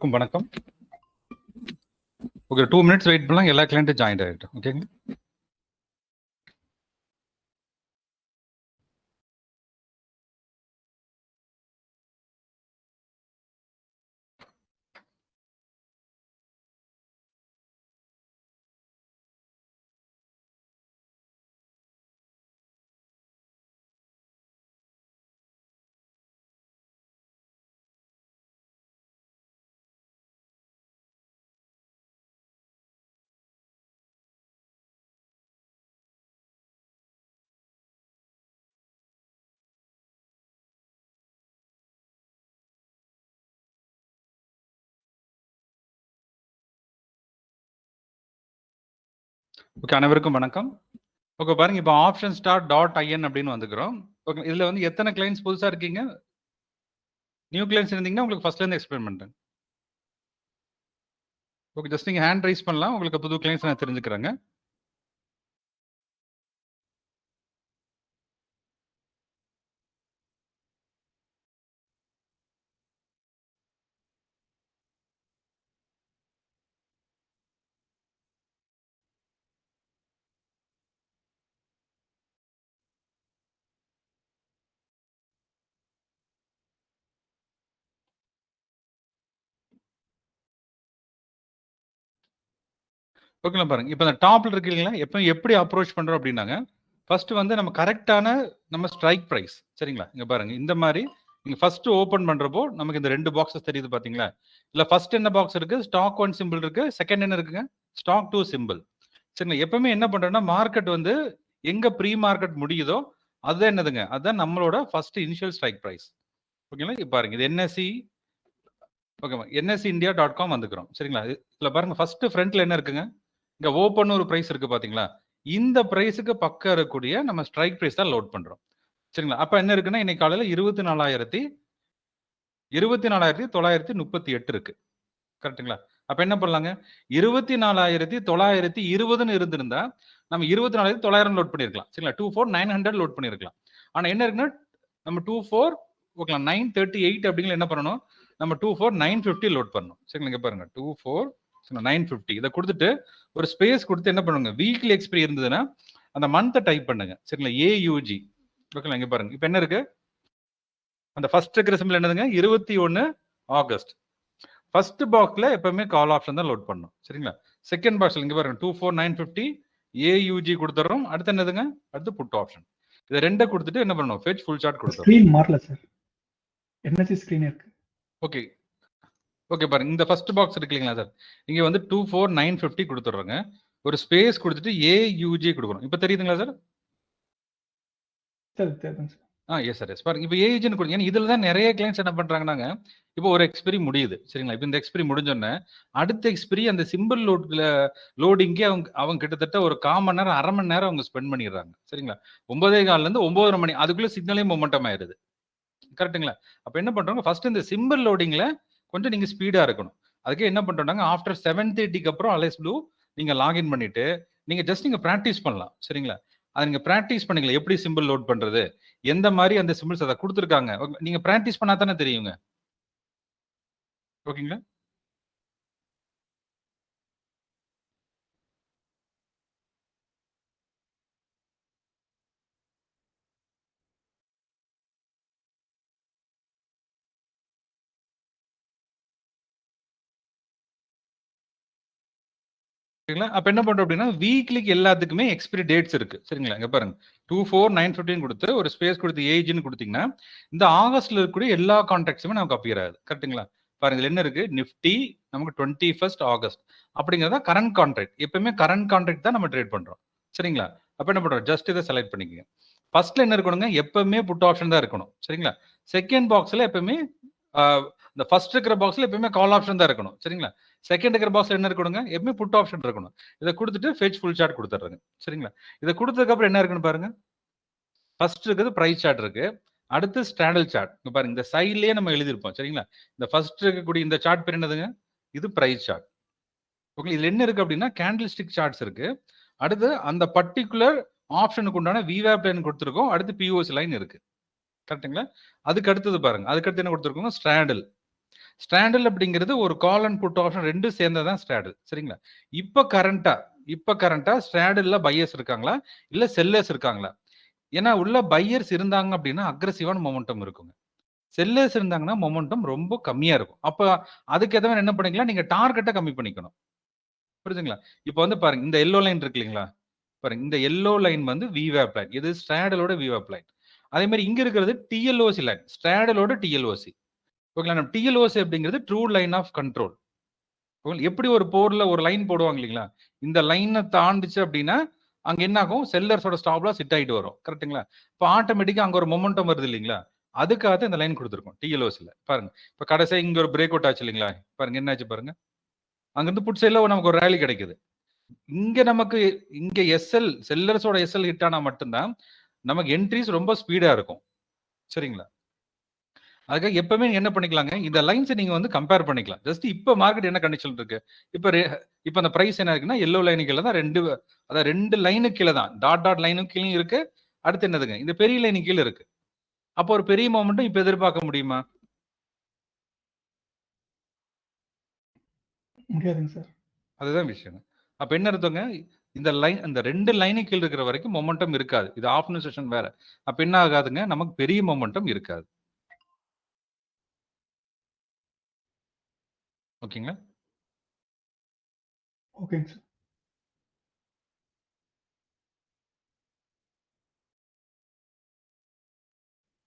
அனைவருக்கும் வணக்கம். Okay, 2 minutes wait பண்ணலாம். எல்லா கிளைண்ட்டும் ஜாயின் ஆகிட்டோம். ஓகேங்க. ஓகே, அனைவருக்கும் வணக்கம். ஓகே, பாருங்க, இப்போ ஆப்ஷன் ஸ்டார் டாட் ஐஎன் அப்படின்னு வந்துக்கிறோம். ஓகே, இதுல வந்து எத்தனை கிளைண்ட்ஸ் புதுசா இருக்கீங்க? நியூ கிளைண்ட்ஸ் இருந்தீங்கன்னா உங்களுக்கு ஃபர்ஸ்ட்ல இருந்து எக்ஸ்பிளைன் பண்றேன். ஓகே, ஜஸ்ட் நீங்க ஹேண்ட் ரைஸ் பண்ணலாம். உங்களுக்கு புது கிளைண்ட்ஸ் நான் தெரிஞ்சுக்கிறேங்க. ஓகேங்களா, பாருங்க. இப்போ அந்த டாப்ல இருக்கு இல்லைங்களா, எப்போ எப்படி அப்ரோச் பண்றோம் அப்படின்னாங்க, ஃபர்ஸ்ட் வந்து நம்ம கரெக்டான நம்ம ஸ்ட்ரைக் பிரைஸ், சரிங்களா? இங்க பாருங்க, இந்த மாதிரி நீங்க ஃபர்ஸ்ட் ஓபன் பண்றப்போ நமக்கு இந்த 2 பாக்ஸஸ் தெரியுது பாத்தீங்களா? இல்ல ஃபர்ஸ்ட் என்ன பாக்ஸ் இருக்கு? ஸ்டாக் 1 சிம்பிள் இருக்கு. செகண்ட் என்ன இருக்குங்க? Stock 2 simple. சரிங்களா? எப்பவுமே என்ன பண்றோம்னா, மார்க்கெட் வந்து எங்க ப்ரீ மார்க்கெட் முடியுதோ அதுதான் என்னதுங்க? அதுதான் நம்மளோட ஃபர்ஸ்ட் இனிஷியல் ஸ்ட்ரைக் பிரைஸ். ஓகேங்களா? இப்ப பாருங்க, இது என்எஸ்சி, ஓகேவா? nsindia.com வந்துக்கிறோம். சரிங்களா? இதுல பாருங்க, ஃபர்ஸ்ட் ஃப்ரண்ட்ல என்ன இருக்குங்க? இங்க ஓப்பன் ஒரு பிரைஸ் இருக்கு பாத்தீங்களா? இந்த பிரைஸுக்கு பக்கம் இருக்கக்கூடிய நம்ம ஸ்ட்ரைக் பிரைஸ் தான் லோட் பண்றோம். சரிங்களா? அப்ப என்ன இருக்குன்னா, இன்னைக்கு காலையில 24,938 இருக்கு. கரெக்ட்டுங்களா? அப்ப என்ன பண்ணலாங்க? 24,920ன்னு இருந்திருந்தா, நம்ம 24,900 லோட் பண்ணியிருக்கலாம். சரிங்களா? 24,900 லோட் பண்ணியிருக்கலாம். ஆனா என்ன இருக்குன்னா, நம்ம 24 ஓகேங்களா, 938 அப்படிங்கிற என்ன பண்ணணும்? நம்ம 24,950 லோட் பண்ணணும். சரிங்களா? இங்க பாருங்க, 24,950 இதை கொடுத்துட்டு ஒரு ஸ்பேஸ் கொடுத்து என்ன பண்ணுங்க? வீக்லி எக்ஸ்பிரி இருந்ததுன்னா அந்த மந்த்தை டைப் பண்ணுங்க. சரிங்களா? ஏயூஜி. ஓகேங்களா? இங்க பாருங்க, இப்ப என்ன இருக்கு? அந்த ஃபர்ஸ்ட் இருக்கிற சிம்பிள் என்னதுங்க? 21 ஆகஸ்ட். ஃபர்ஸ்ட் பாக்ஸ்ல எப்பவுமே கால் ஆப்ஷன் தான் லோட் பண்ணணும். சரிங்களா? செகண்ட் பாக்ஸ்ல இங்க பாருங்க, 24,950 ஏயூஜி கொடுத்துறோம். அடுத்து என்னதுங்க? அடுத்து புட் ஆப்ஷன். இதை ரெண்டை கொடுத்துட்டு என்ன பண்ணணும்? ஃபெட்ச் ஃபுல் சார்ட் கொடுத்துறோம். ஸ்கிரீன் மாறல சார், என்எஸ்சி ஸ்கிரீன் இருக்கு. ஓகே ஓகே, பாருங்க, இந்த ஃபர்ஸ்ட் பாக்ஸ் இருக்கு இல்லைங்களா சார்? இங்க வந்து 24,950 கொடுத்துட்றோங்க. ஒரு ஸ்பேஸ் கொடுத்துட்டு ஏயூஜி கொடுக்கணும். இப்போ தெரியுதுங்களா சார்? சார் தெரியுதுங்க சார். Yes sir, yes. பாருங்க, இப்போ ஏஜென்ட் கொடுங்க. ஏன்னா இதுல தான் நிறைய கிளைண்ட்ஸ் என்ன பண்றாங்கன்னாங்க, இப்போ ஒரு எக்ஸ்பிரி முடியுது. சரிங்களா? இப்போ இந்த எக்ஸ்பிரி முடிஞ்சோடனே அடுத்த எக்ஸ்பிரி அந்த சிம்பிள் லோடிங்கே அவங்க கிட்டத்தட்ட ஒரு 1/4 மணி நேரம் 1/2 மணி நேரம் அவங்க ஸ்பெண்ட் பண்ணிடுறாங்க. சரிங்களா? 9:15 இருந்து 9:30 மணி, அதுக்குள்ள சிக்னலே மொமெண்டம் ஆயிருது. கரெக்ட்டுங்களா? அப்ப என்ன பண்றாங்க? ஃபர்ஸ்ட் இந்த சிம்பிள் லோடிங்ல கொஞ்சம் நீங்க ஸ்பீடா இருக்கணும். அதுக்கு என்ன பண்றாங்க? ஆஃப்டர் 7:30க்கு அப்புறம் அலைஸ் ப்ளூ நீங்க லாகின் பண்ணிட்டு நீங்க ஜஸ்ட் நீங்க பிராக்டிஸ் பண்ணலாம். சரிங்களா? அதை நீங்க பிராக்டிஸ் பண்ணீங்களா? எப்படி சிம்பிள் லோட் பண்றது, எந்த மாதிரி அந்த சிம்பிள்ஸ் அதை கொடுத்துருக்காங்க, நீங்க பிராக்டிஸ் பண்ணா தானே தெரியுங்க. ஓகேங்களா? அப்ப என்ன பண்றோம் அப்படின்னா, வீக்லிக்கு எல்லாத்துக்குமே எக்ஸ்பிரி டேட்ஸ் இருக்கு. சரிங்களா? இங்க பாருங்க, 24,915 கொடுத்து ஒரு ஸ்பேஸ் கொடுத்து ஏஜ்னு கொடுத்தீங்கன்னா இந்த ஆகஸ்ட்ல இருக்கக்கூடிய எல்லா கான்ட்ராக்ட்ஸுமே நமக்கு அப்பியர் ஆகுது. கரெக்ட்டுங்களா? பாருங்க, இதுல என்ன இருக்கு? நிஃப்டி நமக்கு 21 ஆகஸ்ட் அப்படிங்கிறதா கரண்ட் கான்ட்ராக்ட். எப்பவுமே கரண்ட் கான்ட்ராக்ட் தான் நம்ம ட்ரேட் பண்றோம். சரிங்களா? அப்ப என்ன பண்றோம்? ஜஸ்ட் இதை செலக்ட் பண்ணிக்கோங்க. ஃபர்ஸ்ட்ல என்ன இருக்கணுங்க? எப்பவுமே புட் ஆப்ஷன் தான் இருக்கணும். சரிங்களா? செகண்ட் பாக்ஸ்ல எப்பவுமே இந்த ஃபர்ஸ்ட் இருக்கிற பாக்ஸ்ல எப்பவுமே கால் ஆப்ஷன் தான் இருக்கணும். சரிங்களா? செகண்ட் இருக்கிற பாக்ஸ்ல என்ன இருக்கணுங்க? எப்பவுமே புட் ஆப்ஷன் இருக்கணும். இதை கொடுத்துட்டு ஃபெட்ச் ஃபுல் சார்ட் கொடுத்துட்றாங்க. சரிங்களா? இதை கொடுத்ததுக்கு அப்புறம் என்ன இருக்குன்னு பாருங்க. ஃபர்ஸ்ட் இருக்குது பிரைஸ் சார்ட் இருக்கு. அடுத்து ஸ்டாண்டர்ட் சார்ட். இங்க பாருங்க, இந்த சைட்லயே நம்ம எழுதியிருப்போம். சரிங்களா? இந்த ஃபர்ஸ்ட் இருக்கக்கூடிய இந்த சார்ட் பேர் என்னதுங்க? இது பிரைஸ் சார்ட். ஓகே, இதுல என்ன இருக்கு அப்படின்னா கேண்டில் ஸ்டிக் சார்ட்ஸ் இருக்கு. அடுத்து அந்த பர்டிகுலர் ஆப்ஷனுக்கு உண்டான விவேப் லைன் கொடுத்துருக்கோம். அடுத்து பிஓஎஸ் லைன் இருக்கு. கரெக்ட்டுங்களா? அதுக்கு அடுத்தது பாருங்க, அதுக்கு அடுத்து என்ன கொடுத்துருக்கோம்? ஸ்ட்ராடல். ஸ்ட்ராடில் அப்படிங்கிறது ஒரு கால் அண்ட் புட் ஆப்ஷன் ரெண்டும் சேர்ந்ததான் ஸ்ட்ராடில். சரிங்களா? இப்ப கரண்டா ஸ்ட்ராடில்ல பையர்ஸ் இருக்காங்களா இல்ல செல்லர்ஸ் இருக்காங்களா? ஏன்னா உள்ள பையர்ஸ் இருந்தாங்க அப்படின்னா அக்ரெசிவான மொமெண்டம் இருக்குங்க. செல்லர்ஸ் இருந்தாங்கன்னா மொமெண்டம் ரொம்ப கம்மியா இருக்கும். அப்ப அதுக்கு ஏத்த மாதிரி என்ன பண்ணிக்கலாம், நீங்க டார்கெட்டை கம்மி பண்ணிக்கணும். புரியுதுங்களா? இப்ப வந்து பாருங்க, இந்த எல்லோ லைன் இருக்கு இல்லைங்களா? பாருங்க, இந்த எல்லோ லைன் வந்து விவேப் லைன். இது ஸ்ட்ராடலோட விவேப் லைன். அதே மாதிரி இங்க இருக்கிறது டிஎல்ஓசி லைன். ஸ்ட்ராடலோட டிஎல்ஓசி. ஓகேங்களா? நம்ம டிஎல்ஓசி அப்படிங்கிறது ட்ரூ லைன் ஆஃப் கண்ட்ரோல். எப்படி ஒரு போர்ல ஒரு லைன் போடுவாங்க இல்லைங்களா? இந்த லைனை தாண்டிச்சு அப்படின்னா அங்க என்ன ஆகும், செல்லர்ஸோட ஸ்டாப் லாஸ் ஹிட் ஆயிட்டு வரும். கரெக்ட்டுங்களா? இப்போ ஆட்டோமேட்டிக்கா அங்க ஒரு மொமெண்டம் வருது இல்லைங்களா? அதுக்காக தான் இந்த லைன் கொடுத்துருக்கோம் டிஎல்ஓசில. பாருங்க, இப்போ கடைசியா இங்க ஒரு பிரேக் அவுட் ஆச்சு இல்லைங்களா? பாருங்க என்னாச்சு பாருங்க. அங்கிருந்து புட் சைட்ல நமக்கு ஒரு ரேலி கிடைக்குது. இங்க நமக்கு இங்க எஸ்எல் செல்லர்ஸோட எஸ்எல் ஹிட் ஆனா மட்டும்தான் நமக்கு என்ட்ரிஸ் ரொம்ப ஸ்பீடா இருக்கும். சரிங்களா? அதுக்காக எப்பவுமே என்ன பண்ணிக்கலாங்க, இந்த லைன்ஸ் நீங்க வந்து கம்பேர் பண்ணிக்கலாம். ஜஸ்ட் இப்ப மார்க்கெட் என்ன கண்டிஷன் இருக்கு, இப்ப அந்த பிரைஸ் என்ன இருக்குன்னா எல்லோ லைனு கீழே தான் அதாவது 2 லைனு கீழே தான், டாட் லைனுக்கு கீழே இருக்கு. அடுத்து என்னதுங்க, இந்த பெரிய லைனு கீழே இருக்கு. அப்போ ஒரு பெரிய மொமெண்ட்டும் இப்ப எதிர்பார்க்க முடியுமா? முடியாதுங்க சார். அதுதான் விஷயம். அப்ப என்ன அர்த்தங்க, இந்த லைன், அந்த 2 லைனு கீழ இருக்கிற வரைக்கும் மொமெண்டம் இருக்காது. இது ஆஃப்டர்நூன் செஷன் வேற. அப்ப என்ன ஆகாதுங்க, நமக்கு பெரிய மொமெண்டம் இருக்காது. ஓகேங்களா? ஓகேங்க சார்.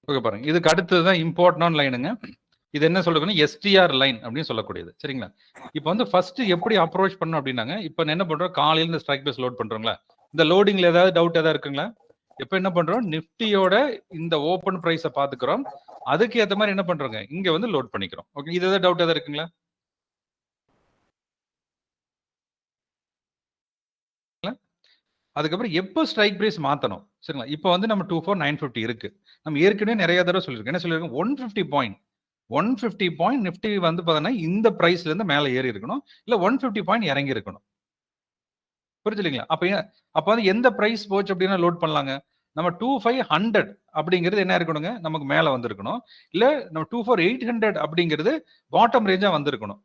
ஓகே பாருங்க. இதுக்கு அடுத்தது தான் இம்பார்ட்டன்டான லைனுங்க. இது என்ன சொல்றதுன்னா எஸ்டிஆர் லைன் அப்படின்னு சொல்லக்கூடியது. சரிங்களா? இப்போ வந்து ஃபர்ஸ்ட் எப்படி அப்ரோச் பண்ணணும் அப்படின்னாங்க, இப்போ என்ன பண்றோம், காலையில இந்த ஸ்ட்ரைக் பேஸ் லோட் பண்றோங்களா? இந்த லோடிங்ல ஏதாவது டவுட் ஏதாவது இருக்குங்களா? இப்போ என்ன பண்றோம், நிஃப்டியோட இந்த ஓப்பன் பிரைஸை பாத்துக்கிறோம். அதுக்கு ஏத்த மாதிரி என்ன பண்றோங்க, இங்க வந்து லோட் பண்ணிக்கிறோம். ஓகே, இது ஏதாவது டவுட் ஏதாவது இருக்குங்களா? அதுக்கப்புறம் எப்போ ஸ்ட்ரைக் பிரைஸ் மாத்தணும், சரிங்களா? இப்போ வந்து நம்ம 24,950 இருக்கு. நம்ம ஏற்கனவே நிறைய தடவை சொல்லியிருக்கோம். என்ன சொல்லியிருக்கோம், 150 பாயிண்ட் நிஃப்டி வந்து பார்த்தீங்கன்னா இந்த பிரைஸ்ல இருந்து மேல ஏறி இருக்கணும், இல்ல 150 பாயிண்ட் இறங்கி இருக்கணும். புரியுது இல்லைங்களா? அப்ப வந்து எந்த பிரைஸ் போச்சு அப்படின்னா லோட் பண்ணலாங்க, நம்ம 2500 அப்படிங்கிறது என்ன இருக்கணுங்க, நமக்கு மேல வந்திருக்கணும். இல்ல நம்ம 24,800 அப்படிங்கிறது பாட்டம் ரேஞ்சா வந்திருக்கணும்.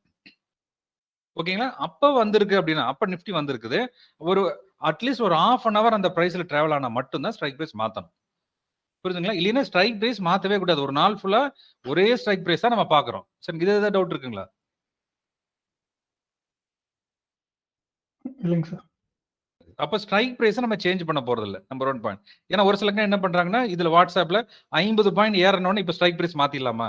ஓகேங்களா? அப்ப வந்திருக்கு அப்படின்னா, அப்ப நிஃப்டி வந்திருக்குது. ஒரு அட்லீஸ்ட் ஒரு ஹாஃப் அன் அவர் அந்த பிரைஸ்ல டிராவல் ஆனா மட்டும் தான் ஸ்ட்ரைக் பிரைஸ் மாத்தணும். புரியுதுங்களா? இல்லைன்னா ஸ்ட்ரைக் பிரைஸ் மாத்தவே கூடாது. ஒரு நாள் ஃபுல்லா ஒரே ஸ்ட்ரைக் பிரைஸ் தான் நம்ம பாக்குறோம். சரி, இது ஏதாவது டவுட் இருக்குங்களா? இல்லைங்க சார். அப்ப ஸ்ட்ரைக் பிரைஸ் நம்ம சேஞ்ச் பண்ண போறது இல்ல. Number 1 point. ஏன்னா ஒரு சிலங்க என்ன பண்றாங்கன்னா, இதுல வாட்ஸ்அப்ல 50 பாயிண்ட் ஏறணும்னு இப்ப ஸ்ட்ரைக் பிரைஸ் மாத்திடலாமா?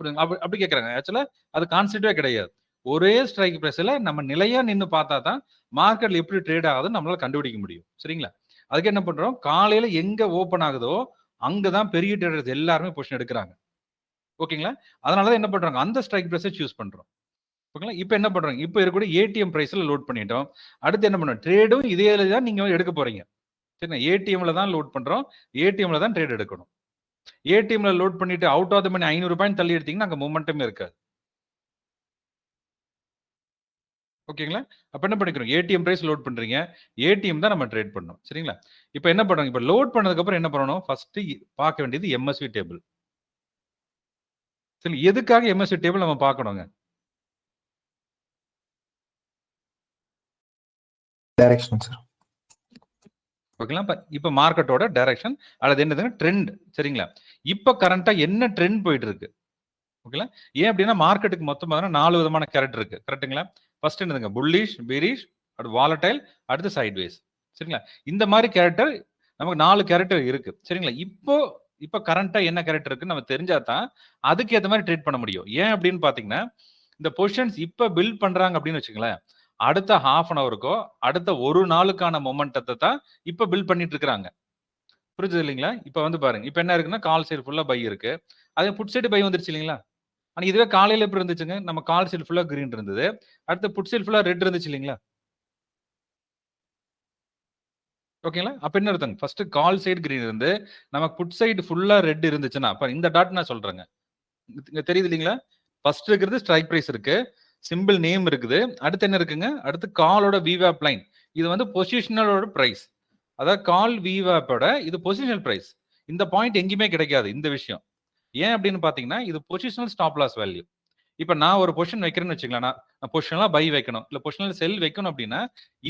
புரியுதுங்களா? அப்படி கேட்கறாங்க. ஆக்சுவலா அது கான்செப்டே கிடையாது. ஒரே ஸ்ட்ரைக் பிரைஸ்ல நம்ம நிலையா நின்னு பார்த்தா தான் மார்க்கெட்ல எப்படி ட்ரேட் ஆகுதுன்னு நம்மளால கண்டுபிடிக்க முடியும். சரிங்களா? அதுக்கு என்ன பண்றோம், காலையில எங்க ஓப்பன் ஆகுதோ அங்கதான் பெரிய ட்ரேடர்ஸ் எல்லாருமே பொசிஷன் எடுக்கிறாங்க. ஓகேங்களா? அதனால தான் என்ன பண்றாங்க, அந்த ஸ்ட்ரைக் பிரைஸை சூஸ் பண்றோம். ஓகேங்களா? இப்ப என்ன பண்றாங்க, இப்ப இருக்கக்கூடிய ஏடிஎம் பிரைஸ்ல லோட் பண்ணிட்டோம். அடுத்து என்ன பண்ணுவோம், ட்ரேடும் இதே தான் நீங்க எடுக்க போறீங்க. சரிங்களா? ஏடிஎம்ல தான் லோட் பண்றோம். ஏடிஎம்ல தான் ட்ரேட் எடுக்கணும். ஏடிஎம்ல லோட் பண்ணிட்டு out of the money 500 point தள்ளி எடுத்தீங்கன்னா அங்க மொமெண்டமே இருக்காது. ஓகேங்களா? அப்ப என்ன பண்ணிக்கிறோம், ஏடிஎம் பிரைஸ் லோட் பண்றீங்க. ஏடிஎம் தான் நம்ம ட்ரேட் பண்ணணும். சரிங்களா? இப்ப என்ன பண்றோம், இப்ப லோட் பண்ணதுக்கு அப்புறம் என்ன பண்ணணும், ஃபர்ஸ்ட் பார்க்க வேண்டியது எம்எஸ்வி டேபிள். சரி, எதுக்காக எம்எஸ்வி டேபிள் நம்ம பார்க்கணுங்க? Direction sir. ஓகேங்களா? இப்ப மார்க்கெட்டோட டைரக்ஷன் அல்லது என்னதுங்க, ட்ரெண்ட். சரிங்களா? இப்ப கரண்டா என்ன ட்ரெண்ட் போயிட்டு இருக்கு? ஓகேங்களா? ஏன் அப்படின்னா மார்க்கெட்டுக்கு மொத்தமா 4 விதமான கேரக்டர் இருக்கு. கரெக்ட்டுங்களா? ஃபர்ஸ்ட் என்னதுங்க, புல்லிஷ், பெரிஷ், அடுத்து வாலடைல், அடுத்து சைட்வேஸ். சரிங்களா? இந்த மாதிரி கேரக்டர் நமக்கு 4 கேரக்டர் இருக்கு. சரிங்களா? இப்ப கரண்டா என்ன கேரக்டர் இருக்குன்னு நம்ம தெரிஞ்சா தான் அதுக்கு ஏத்த மாதிரி ட்ரேட் பண்ண முடியும். ஏன் அப்படின்னு பாத்தீங்கன்னா, இந்த பொசிஷன்ஸ் இப்ப பில்ட் பண்றாங்க அப்படின்னு வச்சுங்களேன், அடுத்த ஹாஃப் அன் அவருக்கோ அடுத்த ஒரு நாளுக்கான மொமெண்டத்தை தான் இப்ப பில்ட் பண்ணிட்டு இருக்காங்க. புரிஞ்சது இல்லைங்களா? இப்ப வந்து பாருங்க, இப்ப என்ன இருக்குன்னா கால் சைடு ஃபுல்லா பை இருக்கு. அதே புட் சைடு பை வந்துருச்சு இல்லைங்களா? ஆனா இதுவே காலையில எப்படி இருந்துச்சுங்க, நம்ம கால் சைடு ஃபுல்லா கிரீன் இருந்தது. அடுத்து புட் சைடு ஃபுல்லா ரெட் இருந்துச்சு இல்லைங்களா? ஓகேங்களா? அப்ப என்ன அர்த்தம், ஃபர்ஸ்ட் கால் சைடு கிரீன் இருந்து நமக்கு புட் சைடு ஃபுல்லா ரெட் இருந்துச்சுன்னா, அப்ப இந்த டாட் நான் சொல்றேங்க. இங்க தெரியுது இல்லைங்களா? ஃபர்ஸ்ட் இருக்கிறது ஸ்ட்ரைக் பிரைஸ் இருக்கு. சிம்பிள் நேம் இருக்குது. அடுத்து என்ன இருக்குங்க? அடுத்து காலோட விவேப் லைன். இது வந்து பொசிஷனலோட பிரைஸ். அதாவது கால் விவேப்போட இது பொசிஷனல் பிரைஸ். இந்த பாயிண்ட் எங்கேயுமே கிடைக்காது இந்த விஷயம். ஏன் அப்படின்னு பாத்தீங்கன்னா, இது பொசிஷனல் ஸ்டாப் லாஸ் வேல்யூ. இப்ப நான் ஒரு பொசிஷன் வைக்கிறேன்னு வச்சுக்கலாம், நான் பொசிஷன்லாம் பை வைக்கணும், இல்ல பொசிஷன்ல செல் வைக்கணும் அப்படின்னா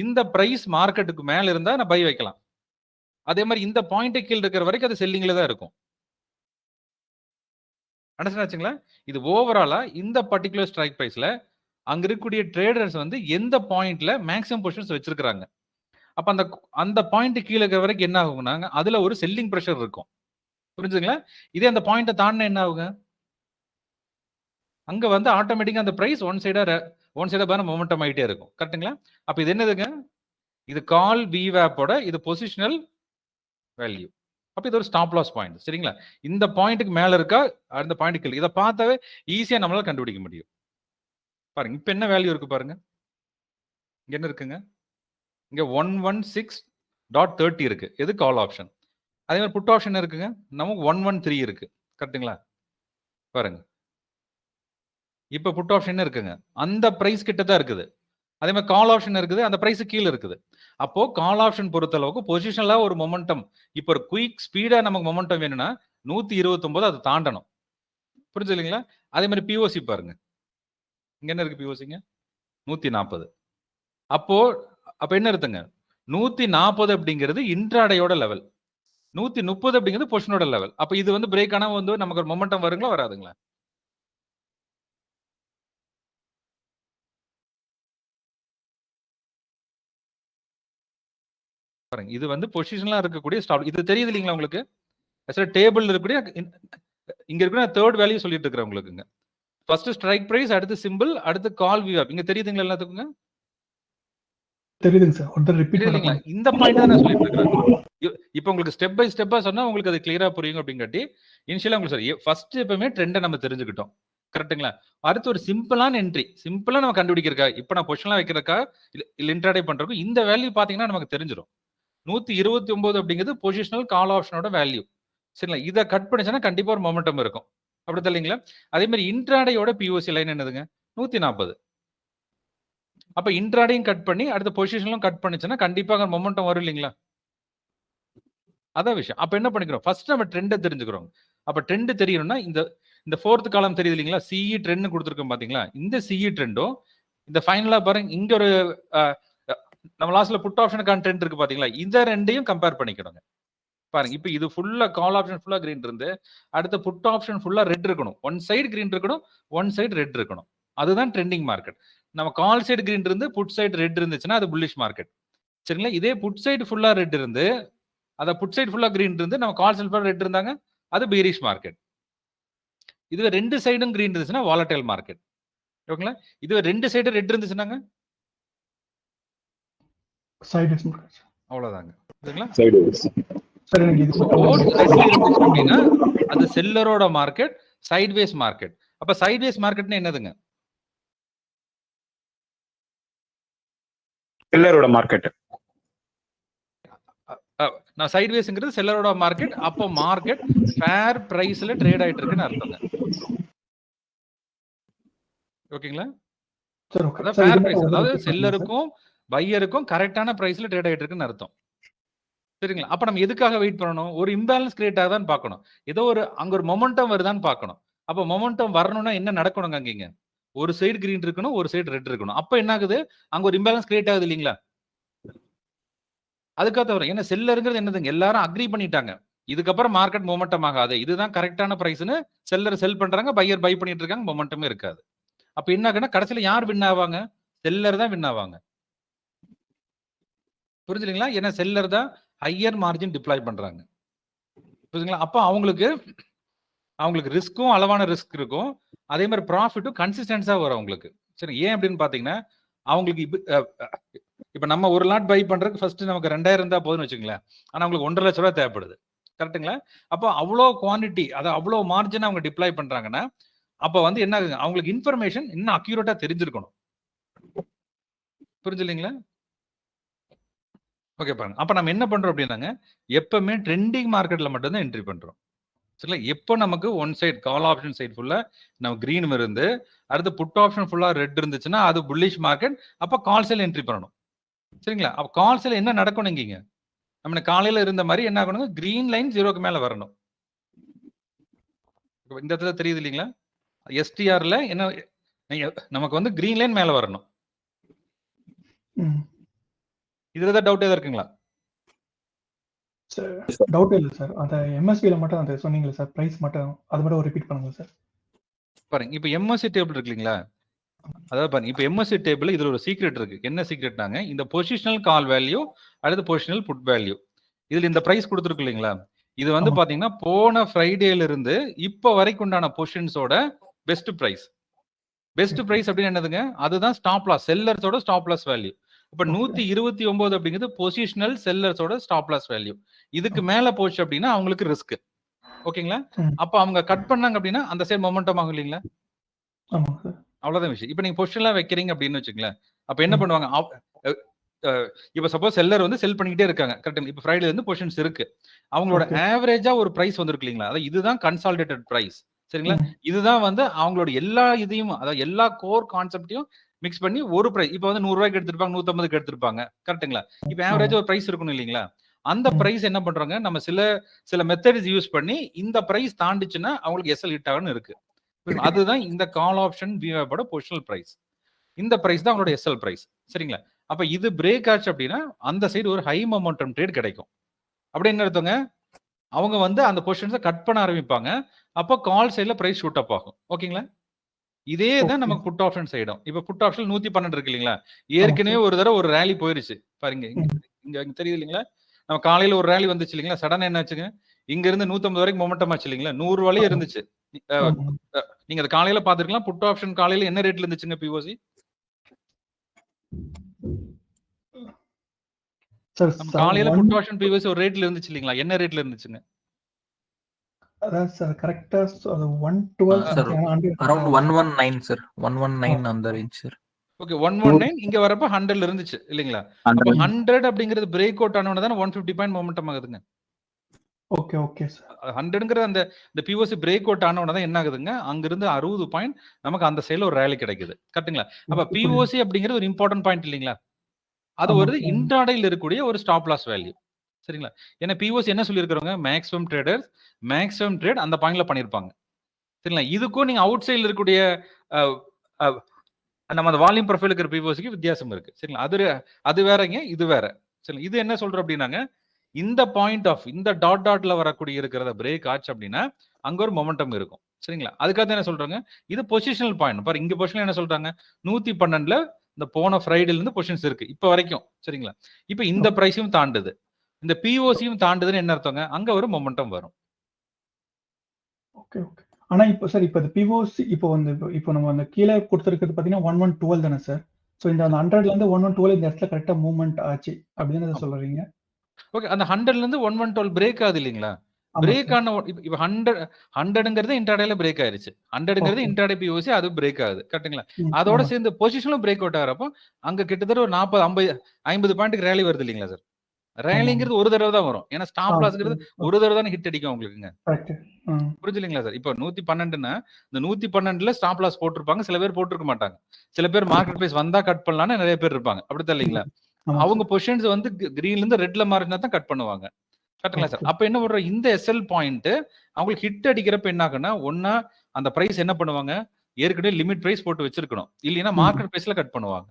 இந்த பிரைஸ் மார்க்கெட்டுக்கு மேல இருந்தா நான் பை வைக்கலாம். அதே மாதிரி இந்த பாயிண்ட் கீழ இருக்கிற வரைக்கும் அது செல்லிங்ல தான் இருக்கும். அண்டர்ஸ்டாண்ட் ஆச்சுங்களா? இது ஓவராலா இந்த பர்ட்டிகுலர் ஸ்ட்ரைக் பிரைஸ்ல அங்க இருக்கக்கூடிய ட்ரேடர்ஸ் வந்து எந்த பாயிண்ட்ல மேக்ஸிமம் பொசிஷன்ஸ் வச்சிருக்காங்க. அப்ப அந்த பாயிண்ட் கீழ இருக்கிற வரைக்கும் என்ன ஆகும்னா அதுல ஒரு செல்லிங் பிரஷர் இருக்கும். புரிஞ்சுங்களா? இதே அந்த பாயிண்ட தாண்டினா என்ன ஆகுங்க? அங்க வந்து ஆட்டோமேட்டிக்கா அந்த பிரைஸ் ஒன் சைடா பாரு மொமெண்டம் ஆயிட்டே இருக்கும். கரெக்ட்டுங்களா? அப்ப இது என்னதுங்க? இது கால் VWAP-ஓட இது பொசிஷனல் வேல்யூ. அப்ப இது ஒரு ஸ்டாப் லாஸ் பாயிண்ட். சரிங்களா? இந்த பாயிண்ட்க்கு மேல இருக்கா, அந்த பாயிண்ட் கீழ. இத பார்த்தாவே ஈஸியா நம்மளால கண்டுபிடிக்க முடியும். பாருங்க. இப்ப என்ன வேல்யூ இருக்கு பாருங்க. இங்க என்ன இருக்குங்க? இங்க 116.30 இருக்கு. எது கால் ஆப்ஷன். அதே மாதிரி புட் ஆப்ஷன் இருக்குங்க. நமக்கு 113 இருக்கு. கரெக்ட்டுங்களா? பாருங்க. இப்ப புட் ஆப்ஷன் இருக்குங்க. அந்த பிரைஸ் கிட்ட தான் இருக்குது. அதே மாதிரி கால் ஆப்ஷன் இருக்குது. அந்த பிரைஸ் கீழ இருக்குது. அப்போ கால் ஆப்ஷன் பொறுத்த அளவுக்கு பொசிஷனலா ஒரு மொமெண்டம் இப்போ ஒரு குயிக் ஸ்பீடா நமக்கு மொமெண்டம் வேணும்னா 129 அதை தாண்டணும். புரிஞ்சு இல்லைங்களா? அதே மாதிரி பிஓசி பாருங்க. இங்க என்ன இருக்கு பிஓசிங்க? 140. அப்ப என்ன இருக்குங்க? 140 அப்படிங்கிறது இன்ட்ராடேயோட லெவல். 130 அப்படிங்கிறது பொசிஷனோட லெவல். அப்ப இது வந்து பிரேக் ஆனா வந்து நமக்கு ஒரு மொமெண்டம் வருங்களா வராதுங்களா? பாருங்க. இது வந்து பொசிஷனலா இருக்கக்கூடிய ஸ்டாப். இது தெரியுது இல்லீங்களா உங்களுக்கு? டேபிள் இருக்கக்கூடிய இங்க இருக்கிற தேர்ட் வேல்யூ சொல்லிட்டு இருக்கிறேன் உங்களுக்குங்க. ஃபர்ஸ்ட் ஸ்ட்ரைக் பிரைஸ், அடுத்து சிம்பிள், அடுத்து கால் VWAP. இங்க தெரியுதுங்களா எல்லாத்துக்குங்க? தெரியுதுங்க சார். ஒருத்தர் ரிப்பீட் இல்லைங்களா? பண்ண இந்த பாயிண்ட் தான் நான் சொல்லிட்டு இருக்கிறேன். இப்போ உங்களுக்கு ஸ்டெப் பை ஸ்டெப்பா சொன்னா உங்களுக்கு அது கிளியரா புரியும் அப்படிங்காட்டி இனிஷியலா உங்களுக்கு சரி ஃபர்ஸ்ட் எப்பவுமே ட்ரெண்டை நம்ம தெரிஞ்சுக்கிட்டோம். கரெக்ட்டுங்களா? அடுத்து ஒரு சிம்பிளான என்ட்ரி. சிம்பிளா நம்ம கண்டுபிடிக்கிறக்கா, இப்போ நான் பொசிஷன்லாம் வைக்கிறக்கா இல்ல இன்ட்ராடே பண்றதுக்கு இந்த வேல்யூ பாத்தீங்கன்னா நமக்கு தெரிஞ்சிடும். 129 அப்படிங்கிறது பொசிஷனல் கால் ஆப்ஷனோட வேல்யூ. சரிங்களா? இதை கட் பண்ணிச்சுன்னா கண்டிப்பா ஒரு மொமெண்டம் இருக்கும். அப்படி இல்லைங்களா? அதே மாதிரி இன்ட்ராடேயோட பிஓசி லைன் என்னதுங்க? 140. அப்ப இன்ட்ராடேயும் கட் பண்ணி அடுத்த பொசிஷனும் கட் பண்ணுச்சுன்னா கண்டிப்பாக மொமெண்டம் வரும் இல்லைங்களா? அதான் விஷயம். அப்ப என்ன பண்ணிக்கிறோம்? ஃபர்ஸ்ட் நம்ம ட்ரெண்ட தெரிஞ்சுக்கிறோம். அப்ப ட்ரெண்ட் தெரியணும்னா இந்த 4th காலம் தெரியுது இல்லீங்களா? சிஇ ட்ரெண்ட் கொடுத்திருக்கோம் பாத்தீங்களா? இந்த சிஇ ட்ரெண்டும் இந்த ஃபைனலா பாருங்க இங்க ஒரு நம்ம லாஸ்ட்ல புட் ஆப்ஷனுக்கான ட்ரெண்ட் இருக்கு பாத்தீங்களா? இந்த ரெண்டையும் கம்பேர் பண்ணிக்கணுங்க. பாருங்க. இப்ப இது ஃபுல்லா கால் ஆப்ஷன் ஃபுல்லா கிரீன் இருந்து அடுத்த புட் ஆப்ஷன் ஃபுல்லா ரெட் இருக்கணும். ஒன் சைடு கிரீன் இருக்கணும், ஒன் சைடு ரெட் இருக்கணும். அதுதான் ட்ரெண்டிங் மார்க்கெட். நம்ம கால் சைடு கிரீன் இருந்து புட் சைடு ரெட் இருந்துச்சுன்னா அது புல்லிஷ் மார்க்கெட். சரிங்களா? இதே புட் சைடு ஃபுல்லா ரெட் இருந்து அத புட் சைடு ஃபுல்லா கிரீன் இருந்து நம்ம கால் சைடு ஃபுல்லா ரெட் இருந்தாங்க அது பீரிஷ் மார்க்கெட். இதுவே ரெண்டு சைடும் கிரீன் இருந்துச்சுன்னா வாலடைல் மார்க்கெட். ஓகேங்களா? இதுவே ரெண்டு சைடு ரெட் இருந்துச்சுன்னாங்க சைட்வேஸ் மார்க்கெட். அவ்வளவுதாங்க. சரிங்களா? சைட்வேஸ். சார் எனக்கு இது போத் ரெட்ல இருந்துச்சு அப்படின்னா அது செல்லரோட மார்க்கெட், சைட்வேஸ் மார்க்கெட். அப்ப சைட்வேஸ் மார்க்கெட்னா என்னதுங்க? செல்லரோட மார்க்கெட். நான் சைட்வேஸ்ங்கிறது செல்லரோட மார்க்கெட். அப்போ மார்க்கெட் ஃபேர் பிரைஸ்ல ட்ரேட் ஆயிட்டு இருக்குன்னு அர்த்தங்க. ஓகேங்களா? Sir okay. அதான் சார் ஃபேர் இது பிரைஸ். மட்டும் அதாவது repeat பண்ணுங்க சார். செல்லருக்கும் பையருக்கும் கரெக்டான பிரைஸ்ல ட்ரேட் ஆயிட்டு இருக்குன்னு அர்த்தம். சரிங்களா? அப்ப நம்ம எதுக்காக வெயிட் பண்ணணும்? ஒரு இம்பேலன்ஸ் கிரியேட் ஆகுதான்னு பார்க்கணும். ஏதோ அங்க ஒரு மொமெண்டம் வருதான்னு பார்க்கணும். அப்ப மொமெண்டம் வரணும்னா என்ன நடக்கணுங்க அங்கீங்க? ஒரு சைடு கிரீன் இருக்கணும், ஒரு சைடு ரெட் இருக்கணும். அப்ப என்ன ஆகுது? அங்க ஒரு இம்பேலன்ஸ் கிரியேட் ஆகுது இல்லீங்களா? அதுக்காக தவிர ஏன்னா செல்லருங்கிறது என்னதுங்க? எல்லாரும் அக்ரி பண்ணிட்டாங்க. இதுக்கப்புறம் மார்க்கெட் மொமெண்டம் ஆகாது. இதுதான் கரெக்டான பிரைஸ்னு செல்லர் செல் பண்றாங்க, பையர் பை பண்ணிட்டு இருக்காங்க, மொமெண்டமே இருக்காது. அப்ப என்ன ஆகுன்னா கடைசியில யார் வின் ஆவாங்க? செல்லர் தான் வின் ஆவாங்க. புரிஞ்சுதுங்களா? ஏன்னா செல்லர் தான் ஹையர் மார்ஜின் டிப்ளாய் பண்றாங்க. புரியுதுங்களா? அப்ப அவங்களுக்கு ரிஸ்க்கும் அளவான ரிஸ்க் இருக்கும். அதே மாதிரி ப்ராஃபிட்டும் கன்சிஸ்டன்ஸா வரும் அவங்களுக்கு. சரி ஏன் அப்படின்னு பாத்தீங்கன்னா அவங்களுக்கு இப்ப நம்ம ஒரு லாட் பை பண்றதுக்கு ஃபர்ஸ்ட் நமக்கு 2000 இருந்தா போதும்னு வச்சுங்களேன். ஆனா அவங்களுக்கு 1.5 லட்சம் ரூபாய் தேவைப்படுது. கரெக்ட்டுங்களா? அப்போ அவ்வளோ குவான்டிட்டி அதை அவ்வளோ மார்ஜின் அவங்க டிப்ளாய் பண்றாங்கன்னா அப்ப வந்து என்ன ஆகுங்க? அவங்களுக்கு இன்ஃபர்மேஷன் இன்னும் அக்யூரேட்டா தெரிஞ்சிருக்கணும். புரிஞ்சு இல்லைங்களா? ஓகே பாருங்க. அப்ப நம்ம என்ன பண்றோம் அப்படின்னாங்க எப்பவுமே ட்ரெண்டிங் மார்க்கெட்ல மட்டும் தான் என்ட்ரி பண்றோம். சரிங்களா? எப்போ நமக்கு one side call option side ஃபுல்லா நம்ம கிரீன் இருந்து அடுத்து புட் ஆப்ஷன் ஃபுல்லா ரெட் இருந்துச்சுன்னா அது புல்லிஷ் மார்க்கெட். அப்ப கால் சேல் என்ட்ரி பண்ணணும். சரிங்களா? அப்ப கால் சேல் என்ன நடக்கணும் இங்கீங்க? நம்ம காலையில இருந்த மாதிரி என்ன ஆகணும்? கிரீன் லைன் 0க்கு மேல வரணும். இந்த இடத்துல தெரியுது இல்லீங்களா? எஸ்டிஆர்ல என்ன நமக்கு வந்து கிரீன் லைன் மேல வரணும். ம். இதுல ஏதாவது டவுட் ஏதாவது இருக்குங்களா? சார் டவுட் இல்ல சார். அந்த எம்எஸ்பில மட்டும் அந்த சொன்னீங்கல்ல சார், பிரைஸ் மட்டும் அது மட்டும் ரிப்பீட் பண்ணுங்க சார். பாருங்க, இப்ப எம்எஸ்சி டேபிள் இருக்கு இல்லைங்களா? அதாவது பாருங்க, இப்ப எம்எஸ்சி டேபிள் இதுல ஒரு சீக்ரெட் இருக்கு. என்ன சீக்ரெட்னாங்க, இந்த பொசிஷனல் கால் வேல்யூ அடுத்து பொசிஷனல் புட் வேல்யூ, இதுல இந்த பிரைஸ் கொடுத்துருக்கு இல்லைங்களா? இது வந்து ஆமா. பாத்தீங்கன்னா போன ஃப்ரைடேல இருந்து இப்ப வரைக்கும் உண்டான பொசிஷன்ஸோட பெஸ்ட் பிரைஸ். பெஸ்ட் பிரைஸ் அப்படின்னு என்னதுங்க? அதுதான் ஸ்டாப் லாஸ், செல்லர்ஸோட ஸ்டாப் லாஸ் வேல்யூ. இப்ப ஓகே. 129 அப்படிங்கிறது பொசிஷனல் செல்லர்ஸோட ஸ்டாப் லாஸ் வேல்யூ. இதுக்கு மேல போச்சு அப்படின்னா அவங்களுக்கு ரிஸ்க். ஓகேங்களா? ம். அப்ப அவங்க கட் பண்ணாங்க அப்படின்னா அந்த சைடு மொமெண்டம் ஆகும் இல்லைங்களா? ஆமாங்க சார். அவ்வளவுதான் விஷயம். இப்ப நீங்க பொசிஷன்லாம் வைக்கிறீங்க அப்படின்னு வச்சுங்களேன். அப்ப என்ன ம். பண்ணுவாங்க? இப்ப சப்போஸ் செல்லர் வந்து செல் பண்ணிக்கிட்டே இருக்காங்க. கரெக்ட். இப்ப ஃப்ரைடேல இருந்து பொசிஷன்ஸ் இருக்கு. அவங்களோட ஓகே. ஆவரேஜா ஒரு பிரைஸ் வந்திருக்கு இல்லைங்களா? அதாவது இதுதான் கன்சாலிடேட்டட் பிரைஸ். சரிங்களா? ம். இதுதான் வந்து அவங்களோட எல்லா இதையும், அதாவது எல்லா கோர் கான்செப்டையும் மிக்ஸ் பண்ணி ஒரு பிரைஸ். இப்ப வந்து 100 ரூபாய்க்கு எடுத்திருப்பாங்க, 150க்கு எடுத்திருப்பாங்க. கரெக்ட்டுங்களா? இப்ப ஆமா. ஆவரேஜா ஒரு பிரைஸ் இருக்கணும் இல்லைங்களா? அந்த ம். பிரைஸ் என்ன பண்றாங்க? நம்ம சில மெத்தட்ஸ் யூஸ் பண்ணி இந்த பிரைஸ் தாண்டிச்சுன்னா அவங்களுக்கு எஸ்எல் ஹிட் ஆகும்னு இருக்கு. புரியுதுங்களா? அதுதான் இந்த கால் ஆப்ஷன் விவோட பொசிஷனல் பிரைஸ். இந்த பிரைஸ் தான் அவங்களோட எஸ்எல் பிரைஸ். சரிங்களா? அப்ப இது பிரேக் ஆச்சு அப்படின்னா அந்த சைடு ஒரு ஹை மொமெண்டம் ட்ரேட் கிடைக்கும். அப்படி என்ன அர்த்தங்க? அவங்க வந்து அந்த பொசிஷன்ஸை கட் பண்ண ஆரம்பிப்பாங்க. அப்போ கால் சைடுல பிரைஸ் ஷூட் அப் ஆகும். ஓகேங்களா? இதே தான் ஓகே. நமக்கு புட் ஆப்ஷன் சைடும். இப்ப புட் ஆப்ஷன் 112 இருக்கு இல்லைங்களா? ஆமா ஏற்கனவே சார். ஒரு தடவை ஒரு ரேலி போயிருச்சு. பாருங்க, இங்க ம். இங்க இங்க தெரியுது இல்லைங்களா? நம்ம காலையில ஒரு ரேலி வந்துச்சு இல்லைங்களா? சடனா என்ன ஆச்சுங்க? இங்க இருந்து 150 வரைக்கும் மொமெண்டம் ஆச்சு இல்லைங்களா? 100 வரையும் ஆமா. இருந்துச்சு. அ ஆமா. அ நீங்க அத காலையில பார்த்திருக்கலாம். புட் ஆப்ஷன் காலையில என்ன ரேட்ல இருந்துச்சுங்க பிஓசி? சார் நம்ம சார் காலையில 1 புட் ஆப்ஷன் பிஓசி ஒரு ரேட்ல இருந்துச்சு இல்லைங்களா? என்ன ரேட்ல இருந்துச்சுங்க? அதான் சார் கரெக்ட்டா அது 112 அ சார் சம்திங் 100 அரௌண்ட் ஆமா சார். 119 சார். ஆ. 119 அந்த ரேஞ்ச் சார். ஓகே. 119 இங்க வரப்ப 100ல இருந்துச்சு இல்லைங்களா? அப்ப 100 அப்படிங்கிறது பிரேக் அவுட் ஆன உடனே தான 150 பாயிண்ட் மொமெண்டம் ஆகுதுங்க. Okay, okay sir. 100ங்கிற அந்த பிஓசி பிரேக் அவுட் ஆன உடனே தான் என்ன ஆகுதுங்க? அங்கிருந்து 60 பாயிண்ட் நமக்கு அந்த சைடுல ஒரு ரேலி கிடைக்குது. கரெக்ட்டுங்களா? அப்ப ஓகே, புரியுது. பிஓசி அப்படிங்கிறது ஒரு இம்பார்ட்டன்ட் பாயிண்ட் இல்லைங்களா? அது ஆமா ஒரு சார். இன்ட்ராடேல இருக்கக்கூடிய ஒரு ஸ்டாப் லாஸ் வேல்யூ. சரிங்களா? ஏன்னா பிஓசி என்ன சொல்லியிருக்கிறவங்க, மேக்ஸிமம் ட்ரேடர்ஸ் மேக்ஸிமம் ட்ரேட் அந்த பாயிண்ட்ல பண்ணியிருப்பாங்க. சரிங்களா? இதுக்கும் நீங்க அவுட் சைடுல இருக்கக்கூடிய அ அ நம்ம அந்த வால்யூம் ப்ரொஃபைல் இருக்கிற பிஓசிக்கு வித்தியாசம் இருக்கு. சரிங்களா? அது வேறங்க, இது வேற. சரிங்களா? இது என்ன சொல்றோம் அப்படின்னாங்க, இந்த பாயிண்ட் ஆஃப் இந்த டாட்ல வரக்கூடிய இருக்கிறத பிரேக் ஆச்சு அப்படின்னா, அங்க ஒரு மொமெண்டம் இருக்கும். சரிங்களா? அதுக்காக என்ன சொல்றாங்க, இது பொசிஷனல் பாயிண்ட். பாரு இங்க பொசிஷன்ல என்ன சொல்றாங்க, 112ல இந்த போன ஃப்ரைடேல இருந்து பொசிஷன்ஸ் இருக்கு. இப்ப வரைக்கும். சரிங்களா? இப்ப இந்த ஓகே, பிரைஸையும் தாண்டுது. இந்த பிஓசியும் தாண்டுதுன்னு என்ன அர்த்தங்க? அங்க ஒரு மொமெண்டம் வரும். Okay, okay. ஆனா இப்போ சார் இப்ப இந்த பிஓசி இப்போ வந்து இப்போ நம்ம அந்த கீழ குடுத்திருக்கிறது பார்த்தீங்கன்னா, 1112 தானே சார்? ஸோ இந்த அந்த 100லேருந்து 1112 இந்த இடத்துல கரெக்ட்டா மூவ்மெண்ட் ஆச்சு. அப்படி தானே சொல்ல வர்றீங்க? ஓகே. அந்த 100ல இருந்து 1112 பிரேக் ஆகுது இல்லீங்களா? ஆமா பிரேக் சார். ஆன இப்ப 100ங்கிறது இன்ட்ராடேல பிரேக் ஆயிருச்சு. 100ங்கிறது ஓகே. இன்ட்ராடே பிஓசி அது பிரேக் ஆகுது. கரெக்ட்டுங்களா? ம். அதோட ஆமா சார். சேர்ந்து பொசிஷனும் பிரேக் அவுட் ஆகுறப்போ, அங்க கிட்டத்தட்ட ஒரு 40, 50 பாயிண்ட்க்கு ரேலி வருது இல்லீங்களா சார்? ஆமாமா. ரேலிங்கிறது ஒரு தடவ தான் வரும். ஏன்னா ஸ்டாப் லாஸ்ங்கிறது புரியுது. ஒரு தடவ தானே ஹிட் அடிக்கும் உங்களுக்குங்க. கரெக்ட்டு. ம். புரிஞ்சுதுங்களா சார்? இப்போ 112ன்னா, இந்த 112ல ஸ்டாப் லாஸ் போட்டிருப்பாங்க. சில பேர் போட்டிருக்க மாட்டாங்க. சில பேர் மார்க்கெட் பிரைஸ் வந்தா கட் பண்ணலாம்னு நெறைய பேர் இருப்பாங்க. அப்படித்தான் இல்லீங்களா? ம். ஆமா அவங்க சார். பொசிஷன்ஸ் வந்து கிரீன்ல இருந்து ரெட்ல மாறினா தான் கட் பண்ணுவாங்க. கரெக்ட்டுங்களா சார்? ஓகே. அப்ப என்ன பண்றோம், இந்த எஸ்எல் பாயிண்ட் அவங்களுக்கு ஹிட் அடிக்கிறப்ப என்ன ஆகும்னா, ஒண்ணா அந்த பிரைஸ் என்ன பண்ணுவாங்க, ஏற்கனவே லிமிட் பிரைஸ் போட்டு வச்சிருக்கணும். இல்லைன்னா ம். மார்க்கெட் பிரைஸ்ல கட் பண்ணுவாங்க.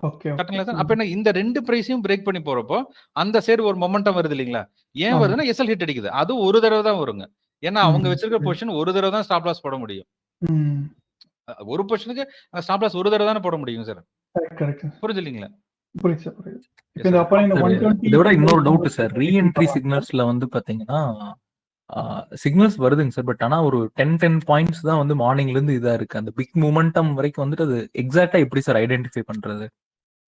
Okay, okay. கரெக்ட்டுங்களா சார்? அப்ப புரியுது. என்ன இந்த 2 பிரைஸையும் பிரேக் பண்ணி போறப்போ, அந்த சைடு ஒரு மொமெண்டம் வருது இல்லீங்களா? ஏன் ஆமா. வருதுன்னா, எஸ்எல் ஹிட் அடிக்குது. அதுவும் ஒரு தடவ தான் வருங்க. ஏன்னா அவங்க ம். வச்சிருக்கிற புரியுது. பொசிஷன் ஒரு தடவ தான் ஸ்டாப் லாஸ் போட முடியும். ம். ஒரு பொசிஷனுக்கு ஸ்டாப் லாஸ் ஒரு தடவ தானே போட முடியும் சார். Correct, correct sir. புரியுது இல்லீங்களா? புரியுது சார், புரியுது. இப்ப எஸ் இந்த சார். அப்ப இந்த சார் 120 இத விட இன்னொரு டவுட் சார். ரிப்பீட் ரீஎன்ட்ரி பண்ணுவாங்க சார்? சிக்னல்ஸ்ல வந்து பாத்தீங்கன்னா, சிக்னல்ஸ் வருதுங்க சார். பட் ஆனா ஒரு 10 பாயிண்ட்ஸ் தான் வந்து மார்னிங்ல இருந்து இதா இருக்கு. அந்த பிக் மொமெண்டம் வரைக்கும் வந்துட்டு அது எக்ஸாக்ட்டா எப்படி சார் ஐடென்டிஃபை பண்றது?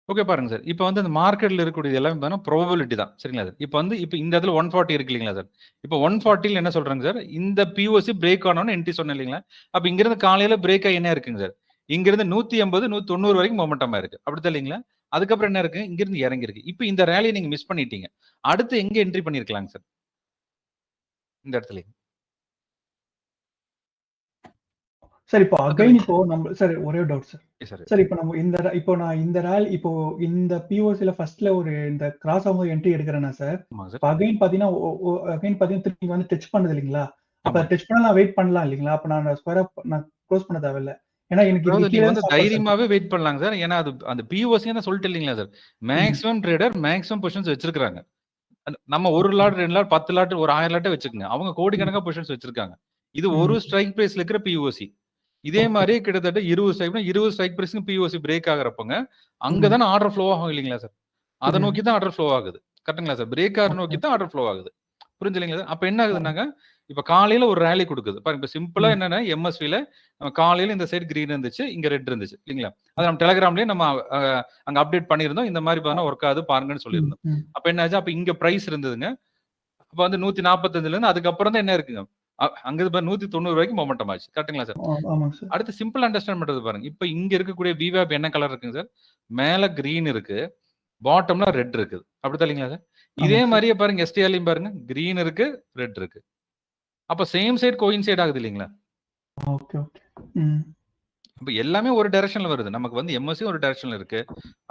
ஓகே பாருங்க சார். இப்ப வந்து அந்த மார்க்கெட்ல இருக்கக்கூடியது எல்லாமே பார்த்தீங்கன்னா ப்ரோபபிலிட்டி தான். சரிங்களா சார்? இப்ப வந்து இப்ப இந்த இடத்துல 140 இருக்கு இல்லீங்களா சார்? இப்ப 140ல என்ன சொல்றாங்க சார்? இந்த பிஓசி பிரேக் ஆனோனே என்ட்ரி சொன்னேன் இல்லீங்களா? அப்ப இங்கிருந்து காலையில பிரேக் ஆகி என்ன இருக்குங்க சார்? இங்கிருந்து 180, 190 வரைக்கும் மொமெண்டம் இருக்கு. அப்படித்தான் இல்லீங்களா? அதுக்கப்புறம் என்ன இருக்கு? இங்கிருந்து இறங்கி இருக்கு. இப்ப இந்த ரேலிய நீங்க மிஸ் பண்ணிட்டீங்க. அடுத்து எங்க என்ட்ரி பண்ணியிருக்கலாங்க சார்? இந்த இடத்துலயே. சார் இப்போ அகைன் அதானே? இப்போ நம்ம சார் ஒரே ஒரு doubt sir. Yes sir. Sir இப்போ நம்ம இப்போ நான் இந்த இப்போ இந்த பிஓசில ஃபர்ஸ்ட்ல ஒரு இந்த கிராஸ் ஆகும்போது என்ட்ரி எடுக்கிறேன்னா சார், ஆமாங்க சார். இப்போ அகைன் பார்த்தீங்கன்னா அகைன் பார்த்தீங்கன்னா திருப்பி வந்து டச் பண்ணுது இல்லைங்களா? அப்ப ஆமாங்க. டச் பண்ணா நான் வெயிட் பண்ணலாம் இல்லைங்களா? அப்ப நான் ஸ்கொயரா நான் க்ளோஸ் பண்ண தேவையில்ல. ஏன்னா எனக்கு அதாவது இதுக்கு நீங்க கீழே வந்து stop loss இருக்கு. தைரியமாவே வெயிட் பண்ணலாங்க சார். ஏன்னா அது அந்த பிஓசி தான் சொல்லிட்டு இல்லீங்களா sir. Maximum trader maximum positions வச்சிருக்காங்க. நம்ம 1 லாட் 2 லாட் 10 லாட் ஒரு 1000 லாட்டே வச்சுக்கோங்க. அவங்க கோடிக்கணக்கா பொசிஷன்ஸ் வச்சிருக்காங்க. இது ஒரு ஸ்ட்ரைக் பிரைஸ்ல இருக்கிற பிஓசி. இதே மாதிரி கிட்டத்தட்ட 20 ஸ்ட்ரைக் பிரைஸ்க்கு பிஓசி பிரேக் ஆகுறப்பங்க அங்கதானே ஆர்டர் ஃப்ளோ ஆகும் இல்லீங்களா சார். அதை நோக்கி தான் ஆர்டர் ஃப்ளோ ஆகுது. கரெக்ட்டுங்களா சார். பிரேக் ஆர்டர் நோக்கி தான் ஆர்டர் ஃப்ளோ ஆகுது. புரிஞ்சுங்களா சார். அப்ப என்ன ஆகுதுன்னாங்க, இப்ப காலையில ஒரு ரேலி கொடுக்குது பாருங்க. இப்ப சிம்பிளா என்னன்னா எம்எஸ்வில காலையில இந்த சைடு கிரீன் இருந்துச்சு, இங்க ரெட் இருந்துச்சு இல்லீங்களா. அது நம்ம டெலிகிராம்லயே நம்ம அங்க அப்டேட் பண்ணியிருந்தோம். இந்த மாதிரி பார்த்தா ஒர்க் ஆகுது பாருங்கன்னு சொல்லியிருந்தோம். அப்ப என்ன ஆச்சு, அப்ப இங்க பிரைஸ் இருந்ததுங்க. அப்ப வந்து 145ல இருந்து அதுக்கப்புறம் தான் என்ன இருக்குங்க, அங்க இருந்து 190 வரைக்கும் மொமெண்டம் ஆச்சு. கரெக்ட்டுங்களா சார். ஆமாங்க சார். அடுத்து சிம்பிள் அண்டர்ஸ்டாண்ட் பண்றது பாருங்க. இப்ப இங்க இருக்கக்கூடிய விவேப் என்ன கலர் இருக்குங்க சார், மேல கிரீன் இருக்கு, பாட்டம்ல ரெட் இருக்குது. அப்படித்தான் இல்லீங்களா சார். இதே மாதிரியே பாருங்க எஸ்டிஆர்லயும் பாருங்க, கிரீன் இருக்கு, ரெட் இருக்கு. அப்ப சேம் சைடு கோயின்சைட் ஆகுது இல்லீங்களா. Okay okay. இப்ப எல்லாமே ஒரு டைரக்ஷன்ல வருது. நமக்கு வந்து எம்எஸ்சி ஒரு டைரக்ஷன்ல இருக்கு.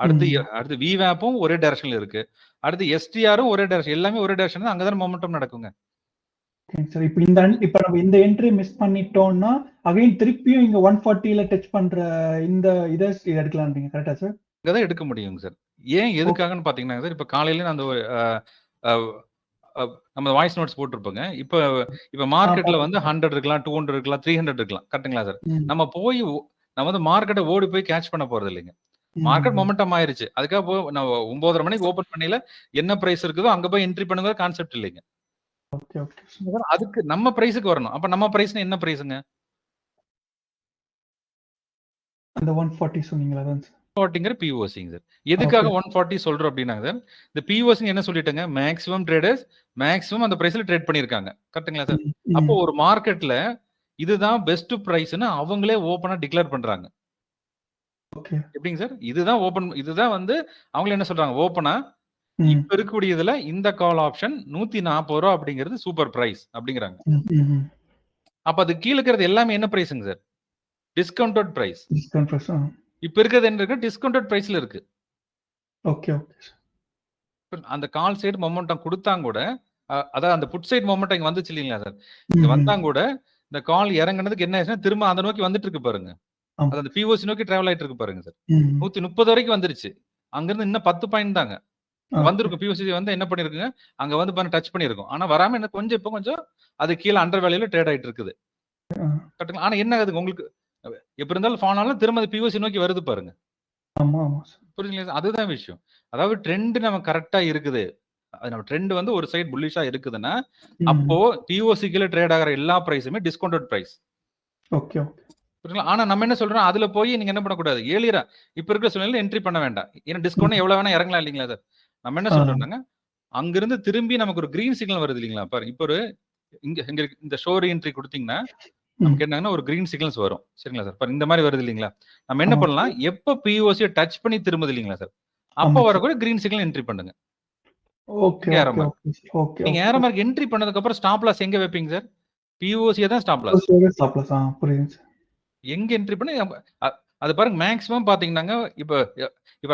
அடுத்து விவேப்பும் ஒரே டைரக்ஷன்ல இருக்கு. அடுத்து எஸ்டிஆரும் ஒரே டைரக்ஷன். எல்லாமே ஒரே டைரக்ஷன் தான். அங்கதான் மொமெண்டம் நடக்குங்க. சார் இப்ப நம்ம இந்த என்ட்ரி மிஸ் பண்ணிட்டோம்னா அகைன் திருப்பியும் இங்க 140ல டச் பண்ற இந்த இதை எடுக்கலாம்ன்றீங்க கரெக்டா சார்? இங்கதான் எடுக்க முடியுங்க சார். ஏன் எதுக்காகன்னு பாத்தீங்கன்னா சார், இப்ப காலையில நான் அந்த நம்ம வாய்ஸ் நோட்ஸ் போட்டிருப்போங்க. இப்ப மார்க்கெட்ல வந்து 100 இருக்கலாம், 200 இருக்கலாம், 300 இருக்கலாம். கரெக்ட்டுங்களா சார். நம்ம வந்து மார்க்கெட்டை ஓடி போய் கேட்ச் பண்ண போறது இல்லைங்க. மார்க்கெட் மொமெண்டம் ஆயிருச்சு. அதுக்காக நான் 9:30 மணிக்கு ஓபன் பண்ணல என்ன பிரைஸ் இருக்குதோ அங்க போய் என்ட்ரி பண்ணுங்க கான்செப்ட் இல்லைங்க. அதுக்கு நம்ம பிரைஸுக்கு வரணும். அப்ப நம்ம பிரைஸ் என்ன பிரைஸுங்க, அந்த 140 சொன்னீங்களா சார். 140ங்கிற பிஓசிங்க சார். எதுக்காக 140 சொல்றோம் அப்படின்னா சார், இந்த பிஓசி என்ன சொல்லிட்டேங்க, மேக்ஸிமம் ட்ரேடர்ஸ் மேக்ஸிமம் அந்த பிரைஸ்ல ட்ரேட் பண்ணிருக்காங்க. கரெக்ட்டுங்களா சார். அப்போ ஒரு மார்க்கெட்ல இதுதான் பெஸ்ட் பிரைஸ்னு அவங்களே ஓபனா டிக்ளேர் பண்றாங்க. எப்படிங்க சார், இதுதான் வந்து அவங்களே என்ன சொல்றாங்க ஓபனா, இப்ப இருக்கக்கூடியதுல இந்த கால் ஆப்ஷன் 140 ரூபா அப்படிங்கிறது சூப்பர் பிரைஸ் அப்படிங்கிறாங்க. அப்ப அது கீழ இருக்கிறது எல்லாமே என்ன பிரைஸ்ங்க சார், டிஸ்கவுண்டட் பிரைஸ். இப்ப இருக்கிறது என்ன இருக்கு, டிஸ்கவுண்டட் பிரைஸ்ல இருக்கு. அந்த கால் சைடு மொமெண்டம் கொடுத்தாங்க கூட, அதாவது அந்த புட் சைடு மொமெண்டம் இங்க வந்துச்சு இல்லீங்களா சார். இங்க வந்தாங்க கூட இந்த கால் இறங்குனதுக்கு என்ன ஆச்சுன்னா திரும்ப அந்த நோக்கி வந்துட்டு இருக்கு பாருங்க. அது அந்த பிஓசி நோக்கி டிராவல் ஆயிட்டு இருக்கு பாருங்க சார். 130 வரைக்கும் வந்துருச்சு. அங்க இருந்து இன்னும் 10 பாயிண்ட் தாங்க வந்திருக்கும். பிஓசி வந்து என்ன பண்ணிருக்குங்க, அங்க வந்து பாருங்க டச் பண்ணிருக்கும். ஆனா வராம என்ன கொஞ்சம் அது கீழே அண்டர் வேல்யூல ட்ரேட் ஆயிட்டு இருக்குது. கரெக்ட்டுங்களா. ஆனா என்ன ஆகுது உங்களுக்கு, எப்படி இருந்தாலும் ஃபால் ஆனாலும் திரும்ப அது பிஓசி நோக்கி வருது பாருங்க. புரியுதுங்களா. அதுதான் விஷயம். அதாவது ட்ரெண்ட் நம்ம கரெக்டா இருக்குது. அது நம்ம ட்ரெண்ட் வந்து ஒரு சைடு புல்லிஷா இருக்குதுன்னா அப்போ பிஓசி கீழ ட்ரேட் ஆகிற எல்லா பிரைஸுமே டிஸ்கவுண்டட் பிரைஸ். புரியுதுங்களா. ஆனா நம்ம என்ன சொல்றோம், அதுல போய் நீங்க என்ன பண்ணக்கூடாது, ஏர்லியரா இப்ப இருக்கிற சூழ்நிலையில என்ட்ரி பண்ண வேண்டாம். ஏன்னா டிஸ்கவுண்ட் எவ்வளவு வேணா இறங்கலாம் இல்லீங்களா சார். நம்ம என்ன சொல்றோம்னாங்க, அங்கிருந்து திரும்பி நமக்கு ஒரு கிரீன் சிக்னல் வருது இல்லீங்களா பாருங்க. இப்போ ஒரு இங்க இந்த ஷோ என்ட்ரி கொடுத்தீங்கன்னா நமக்கு என்னன்னா ஒரு கிரீன் சிக்னல்ஸ் வரும். சரிங்களா சார். பாருங்க இந்த மாதிரி வருது இல்லீங்களா. நம்ம என்ன பண்ணலாம், எப்ப பிஓசி டச் பண்ணி திரும்புது இல்லீங்களா சார், அப்ப வரக்கூடிய கிரீன் சிக்னல் என்ட்ரி பண்ணுங்க. நீங்க ஏரோ மார்க் என்ட்ரி பண்ணதுக்கு அப்புறம் ஸ்டாப் லாஸ் எங்க வைப்பீங்க சார், பிஓசி தான் ஸ்டாப் லாஸ். எங்க என்ட்ரி பண்ணி அது பாருங்க மேக்ஸிமம் பாத்தீங்கன்னாங்க, இப்ப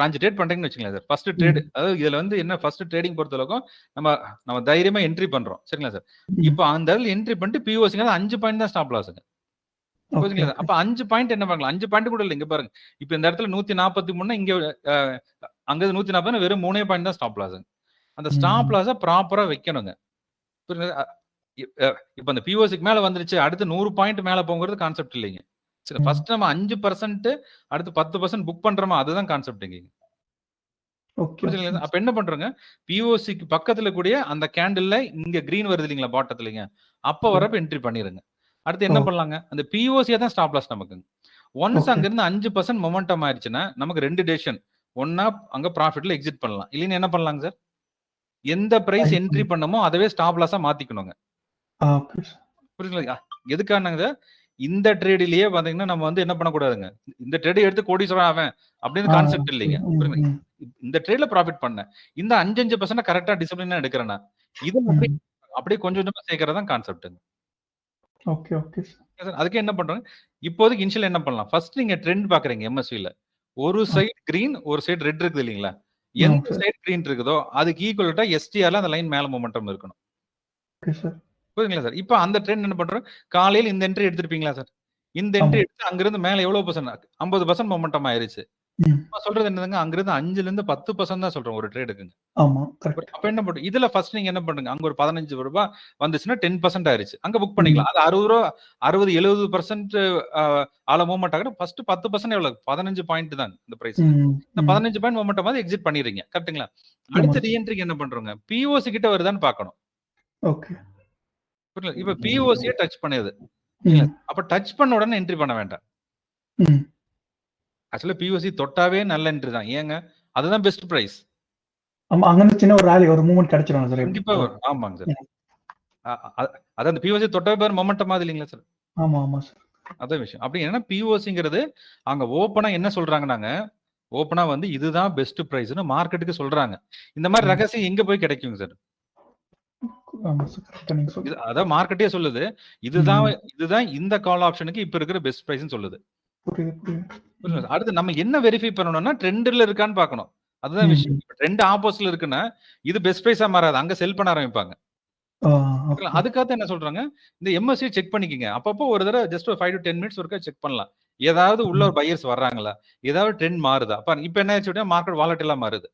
5 ட்ரேட் பண்றீங்கன்னு வச்சுக்கோங்களேன் சார். ஃபர்ஸ்ட் ட்ரேட், அதாவது இதுல வந்து என்ன ஃபர்ஸ்ட் ட்ரேடிங் பொறுத்தளவுக்கும் நம்ம தைரியமா என்ட்ரி பண்றோம். சரிங்களா சார். இப்போ அந்த இடத்துல என்ட்ரி பண்ணிட்டு பிஓசிங்க 5 பாயிண்ட் தான் ஸ்டாப் லாஸ்ங்க. புரியுதுங்களா. அப்ப 5 பாயிண்ட் என்ன பண்ணலாம், 5 பாயிண்ட் கூட இல்ல. இங்க பாருங்க, இப்ப இந்த இடத்துல 143 இங்க அங்க 140 வெறும் 3 பாயிண்ட் தான் ஸ்டாப் லாஸ். அந்த ஸ்டாப் லாஸ ப்ராப்பரா வைக்கணுங்க. புரியுதுங்களா. இப்ப அந்த பிஓசிக்கு மேல வந்துருச்சு, அடுத்து 100 பாயிண்ட் மேல போங்கிறது கான்செப்ட் இல்லைங்க. சரி, ஃபர்ஸ்ட் நம்ம 5% அடுத்து 10% புக் பண்றோமா, அதுதான் கான்செப்ட் இங்க. புரியுதுங்களா. அப்ப என்ன பண்றோங்க, பிஓசிக்கு பக்கத்துல கூடிய அந்த கேண்டில்ல இங்க கிரீன் வருது இல்லீங்களா பாட்டத்துலங்க, அப்ப வரப்ப என்ட்ரி பண்ணிருங்க. அடுத்து என்ன பண்ணலாங்க, அந்த பிஓசியா தான் ஸ்டாப் லாஸ் நமக்கு. ஒன்ஸ் அங்க இருந்து 5% மொமெண்டம் ஆயிடுச்சுன்னா நமக்கு 2 டெசிஷன். ஒன்னா அங்க ப்ராஃபிட்ல எக்ஸிட் பண்ணலாம், இல்லைன்னா என்ன பண்ணலாங்க சார், எந்த பிரைஸ் என்ட்ரி பண்ணமோ அதவே ஸ்டாப் லாஸா மாத்திக்கணுங்க. புரியுதுங்களா. எதுக்கானங்க, இந்த ட்ரேடிலேயே பாத்தீங்கன்னா நம்ம வந்து என்ன பண்ணக்கூடாதுங்க, இந்த ட்ரேடை எடுத்து கோடீஸ்வரன் ஆவேன் அப்படின்னு கான்செப்ட் இல்லைங்க. புரியுதுங்களா. இந்த ட்ரேட்ல ப்ராஃபிட் பண்ண இந்த 5% கரெக்டா டிசிப்ளினா எடுக்கிறேன்னா இது அப்படியே கொஞ்சம் கொஞ்சமா சேர்க்கறதான் கான்செப்ட்டுங்க. அதுக்கு என்ன பண்றோம், இப்போதைக்கு இனிஷியல் என்ன பண்ணலாம், ஃபர்ஸ்ட் நீங்க ட்ரெண்ட் பாக்குறீங்க எம்எஸ்வில, ஒரு சைடு கிரீன் ஒரு சைடு ரெட் இருக்குது இல்லீங்களா. எந்த சைடு கிரீன் இருக்குதோ அதுக்கு ஈக்குவலா எஸ்டிஆர்ல அந்த லைன் மேல மொமெண்டம் இருக்கணும். புரியுதுங்களா சார். இப்போ அந்த ட்ரெண்ட் என்ன பண்றோம், காலையில இந்த என்ட்ரி எடுத்திருப்பீங்களா சார், இந்த என்ட்ரி எடுத்து அங்கிருந்து மேல எவ்வளவு பர்சன்ட் 50% மொமெண்டம் ஆயிருச்சு. சொல்றது என்னதுங்க, அங்கிருந்து 5ல இருந்து 10% தான் சொல்றோம் ஒரு ட்ரேடுக்குங்க. ஆமா கரெக்ட். அப்ப என்ன பண்ணுங்க, இதுல ஃபர்ஸ்ட் நீங்க என்ன பண்ணுங்க, அங்க ஒரு 15 ரூபாய் வந்துச்சுன்னா 10% ஆயிருச்சு, அங்க புக் பண்ணிக்கலாம். அது 60 ரூபா 60-70% ஆல மூவ்மெண்ட் ஆகுற ஃபர்ஸ்ட் 10% எவ்வளவு 15 பாயிண்ட் தான் இந்த பிரைஸ். இந்த 15 பாயிண்ட் மொமெண்டம் மாதிரி எக்ஸிட் பண்ணிடுறீங்க, கரெக்ட்டுங்களா? அடுத்த ரீஎன்ட்ரிக்கு என்ன பண்றோங்க, பிஓசி கிட்ட வருதான்னு பார்க்கணும். ஓகே. புரியல, இப்ப பிஓசியை டச் பண்ணுது, அப்ப டச் பண்ண உடனே என்ட்ரி பண்ண வேண்டாம். ஆக்சுவலா பிஓசி தொட்டாவே நல்ல என்ட்ரி தான். ஏங்க, அதுதான் பெஸ்ட் பிரைஸ். ஆமா, அங்க இருந்து சின்ன ஒரு ராலி ஒரு மூவ்மெண்ட் கிடைச்சிரும் சார். கண்டிப்பா வரும். ஆமாங்க சார். அது அந்த பிஓசி தொட்டாவே பாரு மொமெண்டம் மாதிரி இல்லைங்களா சார்? ஆமா ஆமா சார். அதான் விஷயம். அப்படி என்னன்னா பிஓசிங்கிறது அங்க ஓப்பனா என்ன சொல்றாங்கன்னாங்க, ஓப்பனா வந்து இதுதான் பெஸ்ட் பிரைஸ்னு மார்க்கெட்டுக்கு சொல்றாங்க. இந்த மாதிரி ரகசியம் எங்க போய் கிடைக்குங்க சார்? அதான் மார்க்கெட்டே சொல்லுது, இதுதான் இந்த கால் ஆப்ஷனுக்கு இப்ப இருக்கிற பெஸ்ட் பிரைஸ்னு சொல்லுது. அடுத்து நம்ம என்ன வெரிஃபை பண்ணணும்னா ட்ரெண்ட்ல இருக்கான்னு பார்க்கணும். அதுதான் விஷயம். ட்ரெண்ட் ஆப்போசிட்ல இருக்குன்னா இது பெஸ்ட் பிரைஸா மாறாது, அங்க செல் பண்ண ஆரம்பிப்பாங்க. அதுக்காக என்ன சொல்றாங்க, இந்த எம்எஸ்சி செக் பண்ணிக்கங்க. அப்பப்போ ஒரு தடவை ஜஸ்ட் 5 to 10 மினிட்ஸ் ஒருக்கா செக் பண்ணலாம். ஏதாவது உள்ள ஒரு பையர்ஸ் வர்றாங்களா, ஏதாவது ட்ரெண்ட் மாறுதா? இப்ப என்ன ஆச்சு, மார்க்கெட் வாலட்டிலா மாறுது.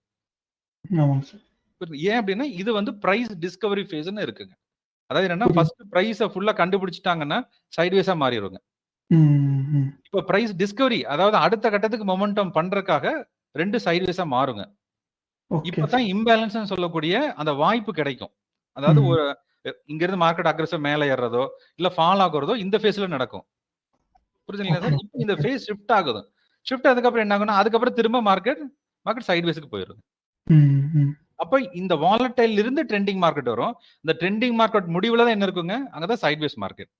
ஏன் அப்படின்னா இது வந்து பிரைஸ் டிஸ்கவரி ஃபேஸ்னு இருக்குங்க. அதாவது என்னன்னா ஃபர்ஸ்ட் பிரைஸ ஃபுல்லா கண்டுபிடிச்சிட்டாங்கன்னா சைட்வேஸா மாறிடுங்க. இப்ப பிரைஸ் டிஸ்கவரி, அதாவது அடுத்த கட்டத்துக்கு மொமெண்டம் பண்றதுக்காக 2 சைட்வேஸா மாறுங்க. இப்பதான் இம்பேலன்ஸ் சொல்லக்கூடிய அந்த வாய்ப்பு கிடைக்கும். அதாவது ஒரு இங்க இருந்து மார்க்கெட் அக்ரெசிவ் மேல ஏறதோ இல்ல ஃபால் ஆகுறதோ இந்த ஃபேஸ்ல நடக்கும். புரியுதுங்களா சார்? இப்போ இந்த ஃபேஸ் ஷிஃப்ட் ஆகுது. ஷிஃப்ட் அதுக்கப்புறம் என்ன ஆகும்னா அதுக்கப்புறம் திரும்ப மார்க்கெட் சைட்வேஸ்க்கு போயிடும். அப்ப இந்த வாலடைல் இருந்து ட்ரெண்டிங் மார்க்கெட் வரும். இந்த ட்ரெண்டிங் மார்க்கெட் முடிவுல தான் என்ன இருக்குங்க, அங்கதான் சைட்வேஸ் மார்க்கெட்.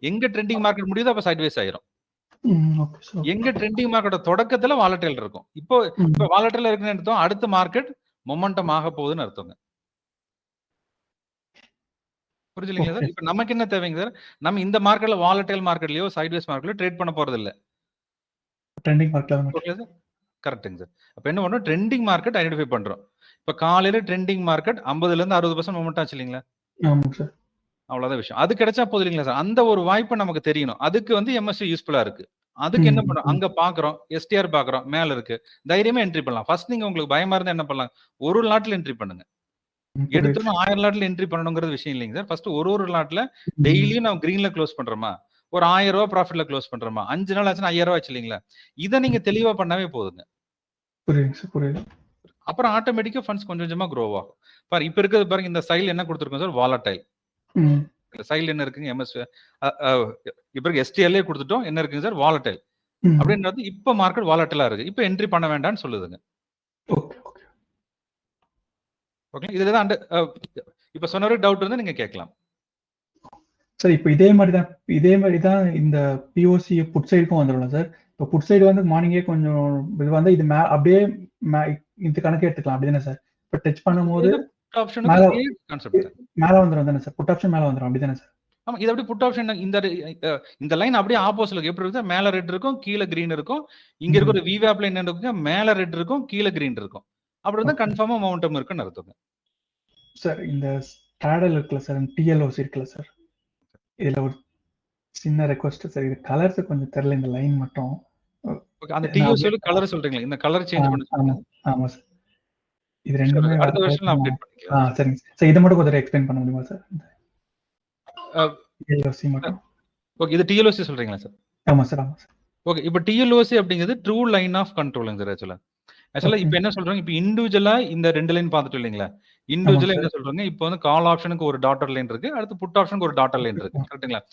எங்க ட்ரெண்டிங் மார்க்கெட் முடியுதோ அப்ப சைட்வேஸ் ஆயிரும். எங்க ட்ரெண்டிங் மார்க்கெட் தொடக்கத்துல வாலடைல் இருக்கும். இப்போ வாலடைல் இருக்குன்னு அர்த்தம் அடுத்த மார்க்கெட் மொமெண்டம் ஆக போகுதுன்னு அர்த்தங்க. புரிஞ்சுங்களா சார்? இப்ப நமக்கு என்ன தேவைங்க சார், நம்ம இந்த மார்க்கெட்ல வாலடைல் மார்க்கெட்லயோ சைட்வேஸ் மார்க்கெட்லயோ ட்ரேட் பண்ண போறது இல்ல. ட்ரெண்டிங் மார்க்கெட் கரெக்ட்டுங்க சார். அப்ப என்ன பண்ணணும், ட்ரெண்டிங் மார்க்கெட் ஐடென்டிஃபை பண்றோம். இப்ப காலையில ட்ரெண்டிங் மார்க்கெட் 50ல இருந்து 60% மொமெண்ட் ஆச்சு இல்லீங்களா? ஆமாங்க சார். அவ்வளவுதான் விஷயம். அது கிடைச்சா போதும் இல்லீங்களா சார்? அந்த ஒரு வாய்ப்பு நமக்கு தெரியணும். அதுக்கு வந்து எம்எஸ்சி யூஸ்ஃபுல்லா இருக்கு. அதுக்கு என்ன பண்ணணும், அங்க பாக்குறோம், எஸ்டிஆர் பாக்குறோம், மேல இருக்கு, தைரியமா என்ட்ரி பண்ணலாம். ஃபர்ஸ்ட் நீங்க உங்களுக்கு பயமா இருந்தா என்ன பண்ணலாம், ஒரு லாட்ல என்ட்ரி பண்ணுங்க. எடுத்தோம் 1000 லாட்ல என்ட்ரி பண்ணணுங்கிறது விஷயம் இல்லைங்க சார். ஃபர்ஸ்ட் ஒரு லாட்ல டெய்லியும் நம்ம கிரீன்ல க்ளோஸ் பண்றோமா, ஒரு 1000 ரூபாய் ப்ராஃபிட்ல க்ளோஸ் பண்றோமா, 5 நாள் ஆச்சுன்னா 5000 ரூபாய் ஆச்சு இல்லீங்களா? இதை நீங்க தெளிவா பண்ணாவே போதுங்க. புரியுது. அப்புறம் ஆட்டோமேட்டிக்கா ஃபண்ட்ஸ் கொஞ்சம் கொஞ்சமா க்ரோ ஆகும். பாரு இப்ப இருக்கிறது பாருங்க, இந்த சைடுல என்ன கொடுத்திருக்கோம் சார், வாலடைல். இந்த சைடுல என்ன இருக்குங்க, எம்எஸ் இப்ப எஸ்டிஎல்லே கொடுத்துட்டோம், என்ன இருக்குங்க சார், வாலடைல். அப்படின்றது இப்ப மார்க்கெட் வாலடைலா இருக்கு. இப்ப என்ட்ரி பண்ண வேண்டாம்னு சொல்லுதுங்க. ஓகே, இதுல தான் இப்ப சொன்ன டவுட் இருந்தா நீங்க கேட்கலாம். சார் இப்போ இதே மாதிரி தான் இந்த பிஓசி புட் சைடுக்கும் வந்துடும் சார். இப்போ புட் சைடு வந்து மார்னிங்கே கொஞ்சம் இது வந்து இது அப்படியே இந்த கணக்கு எடுத்துக்கலாம், அப்படிதானே சார்? இப்போ டச் பண்ணும்போது மேல வந்துடும் தானே சார், புட் ஆப்ஷன் மேல வந்துடும், அப்படிதானே சார்? ஆமா, இது அப்படி புட் ஆப்ஷன் இந்த லைன் அப்படியே ஆப்போசிட்ல எப்படி இருக்கு, மேல ரெட் இருக்கும் கீழே கிரீன் இருக்கும். இங்க இருக்கிற விவேப்ல என்ன இருக்குங்க, மேல ரெட் இருக்கும் கீழே கிரீன் இருக்கும். அப்படி இருந்தா கன்ஃபார்மா மொமெண்டம் இருக்குன்னு அர்த்தம் சார். இந்த ஸ்டாடல் இருக்குல்ல சார், டிஎல்ஓசி இருக்குல்ல சார், இதுல ஒரு சின்ன ரெக்வெஸ்ட் சார், இது கலர்ஸ் கொஞ்சம் தெரியல, இந்த லைன் மட்டும். ஓகே, அந்த டிஎல்ஓசி கலர் சொல்றீங்களா, இந்த கலர் சேஞ்ச் பண்ண சொல்லுங்க. ஆமா சார், இது ரெண்டுமே அடுத்த வெர்ஷன்ல அப்டேட் பண்ணிக்கலாம். சரிங்க சார். இது மட்டும் கொஞ்சம் எக்ஸ்பிளைன் பண்ண முடியுமா சார்? டிஎல்ஓசி மட்டும். ஓகே, இது டிஎல்ஓசி சொல்றீங்களா சார்? ஆமா சார், ஆமா சார். ஓகே, இப்போ டிஎல்ஓசி அப்படிங்கிறது ட்ரூ லைன் ஆஃப் கண்ட்ரோலுங்க சார். ஆக்சுவலா இப்போ என்ன சொல்றாங்க, இப்போ இண்டிவிஜுவலா இந்த 2 லைன் பார்த்துட்டு இல்லீங்களா, இண்டிவிஜுவலா என்ன சொல்றாங்க, இப்போ வந்து கால் ஆப்ஷனுக்கு ஒரு டாட்டர் லைன் இருக்கு, அடுத்து புட் ஆப்ஷனுக்கு ஒரு டாட்டர் லைன் இருக்கு, கரெக்ட்டுங்களா?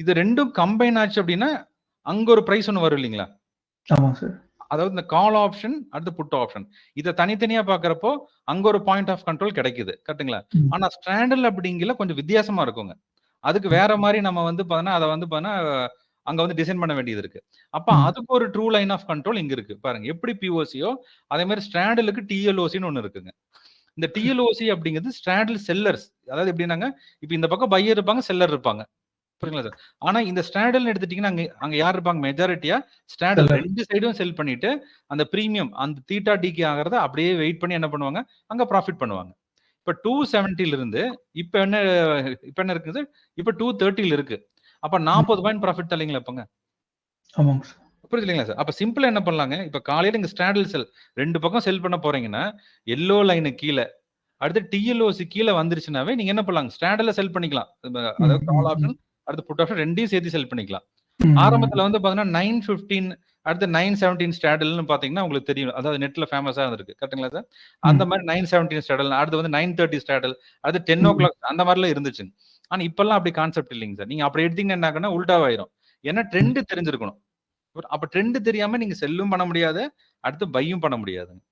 இது ரெண்டும் கம்பைன் ஆச்சு அப்படின்னா அங்க ஒரு பிரைஸ் ஒன்னு வரும் இல்லீங்களா? ஆமா சார். அதாவது இந்த கால் ஆப்ஷன் அடுத்து புட் ஆப்ஷன் இதை தனித்தனியா பாக்குறப்போ அங்க ஒரு பாயிண்ட் ஆஃப் கண்ட்ரோல் கிடைக்குது, கரெக்ட்டுங்களா? ஆனா ஸ்டாண்டர்ட் அப்படிங்கல கொஞ்சம் வித்தியாசமா இருக்குங்க. அதுக்கு வேற மாதிரி நம்ம வந்து பார்த்தா அதை வந்து பார்த்தா அங்க வந்து டிசைன் பண்ண வேண்டியது இருக்கு. அப்ப அதுக்கு ஒரு ட்ரூ லைன் ஆஃப் கண்ட்ரோல் இங்க இருக்கு பாருங்க. எப்படி பிஓசியோ அதே மாதிரி ஸ்டாண்டலுக்கு டிஎல்ஓசின்னு ஒன்னு இருக்குங்க. இந்த டிஎல்ஓசி அப்படிங்கிறது ஸ்டாண்டல் செல்லர்ஸ், அதாவது எப்படின்னாங்க, இப்ப இந்த பக்கம் பையர் இருப்பாங்க, செல்லர் இருப்பாங்க, புரியுங்களா சார்? ஆனா இந்த ஸ்டாண்டல் எடுத்துட்டீங்கன்னா அங்க யார் இருப்பாங்க, மெஜாரிட்டியா ஸ்டாண்டல் ரெண்டு சைடும் செல் பண்ணிட்டு அந்த பிரீமியம் அந்த தீட்டா டிகே ஆகிறத அப்படியே வெயிட் பண்ணி என்ன பண்ணுவாங்க, அங்க ப்ராஃபிட் பண்ணுவாங்க. இப்ப 270 இருந்து இப்ப என்ன இருக்குங்க சார், இப்ப 230 இருக்கு. அப்ப 40 பாயிண்ட் ப்ராஃபிட் தரீங்களா இப்பங்க? ஆமாங்க சார். புரியுது இல்லைங்களா சார்? அப்ப சிம்பிளா என்ன பண்ணலாங்க, இப்ப காலையில இங்க ஸ்ட்ராடல் செல் 2 பக்கம் செல் பண்ண போறீங்கன்னா, எல்லோ லைனு கீழ, அடுத்து டிஎல்ஓசி கீழ வந்துருச்சுனாவே நீங்க என்ன பண்ணலாம், ஸ்ட்ராடல்ல செல் பண்ணிக்கலாம். அதாவது கால் ஆப்ஷன் அடுத்து புட் ஆப்ஷன் 2யும் சேர்த்து செல் பண்ணிக்கலாம். ஆரம்பத்துல வந்து பாத்தீங்கன்னா 9:15 அடுத்து 9:17 ஸ்ட்ராடல்னு பாத்தீங்கன்னா உங்களுக்கு தெரியும். அதாவது நெட்ல ஃபேமஸா இருந்திருக்கு. கரெக்ட்டுங்களா சார்? அந்த மாதிரி 9:17 ஸ்ட்ராடல், அடுத்து வந்து 9:30 ஸ்ட்ராடல், அடுத்து 10 o'clock அந்த மாதிரிலாம் இருந்துச்சு. ஆனா இப்பெல்லாம் அப்படி கான்செப்ட் இல்லைங்க சார். நீங்க அப்படி எடுத்தீங்கன்னா என்ன ஆகும்னா உல்டாவாயிரும். ஏன்னா ட்ரெண்ட் தெரிஞ்சிருக்கணும். அப்ப ட்ரெண்ட் தெரியாம நீங்க செல்லும் பண்ண முடியாது, அடுத்து பையும் பண்ண முடியாதுங்க.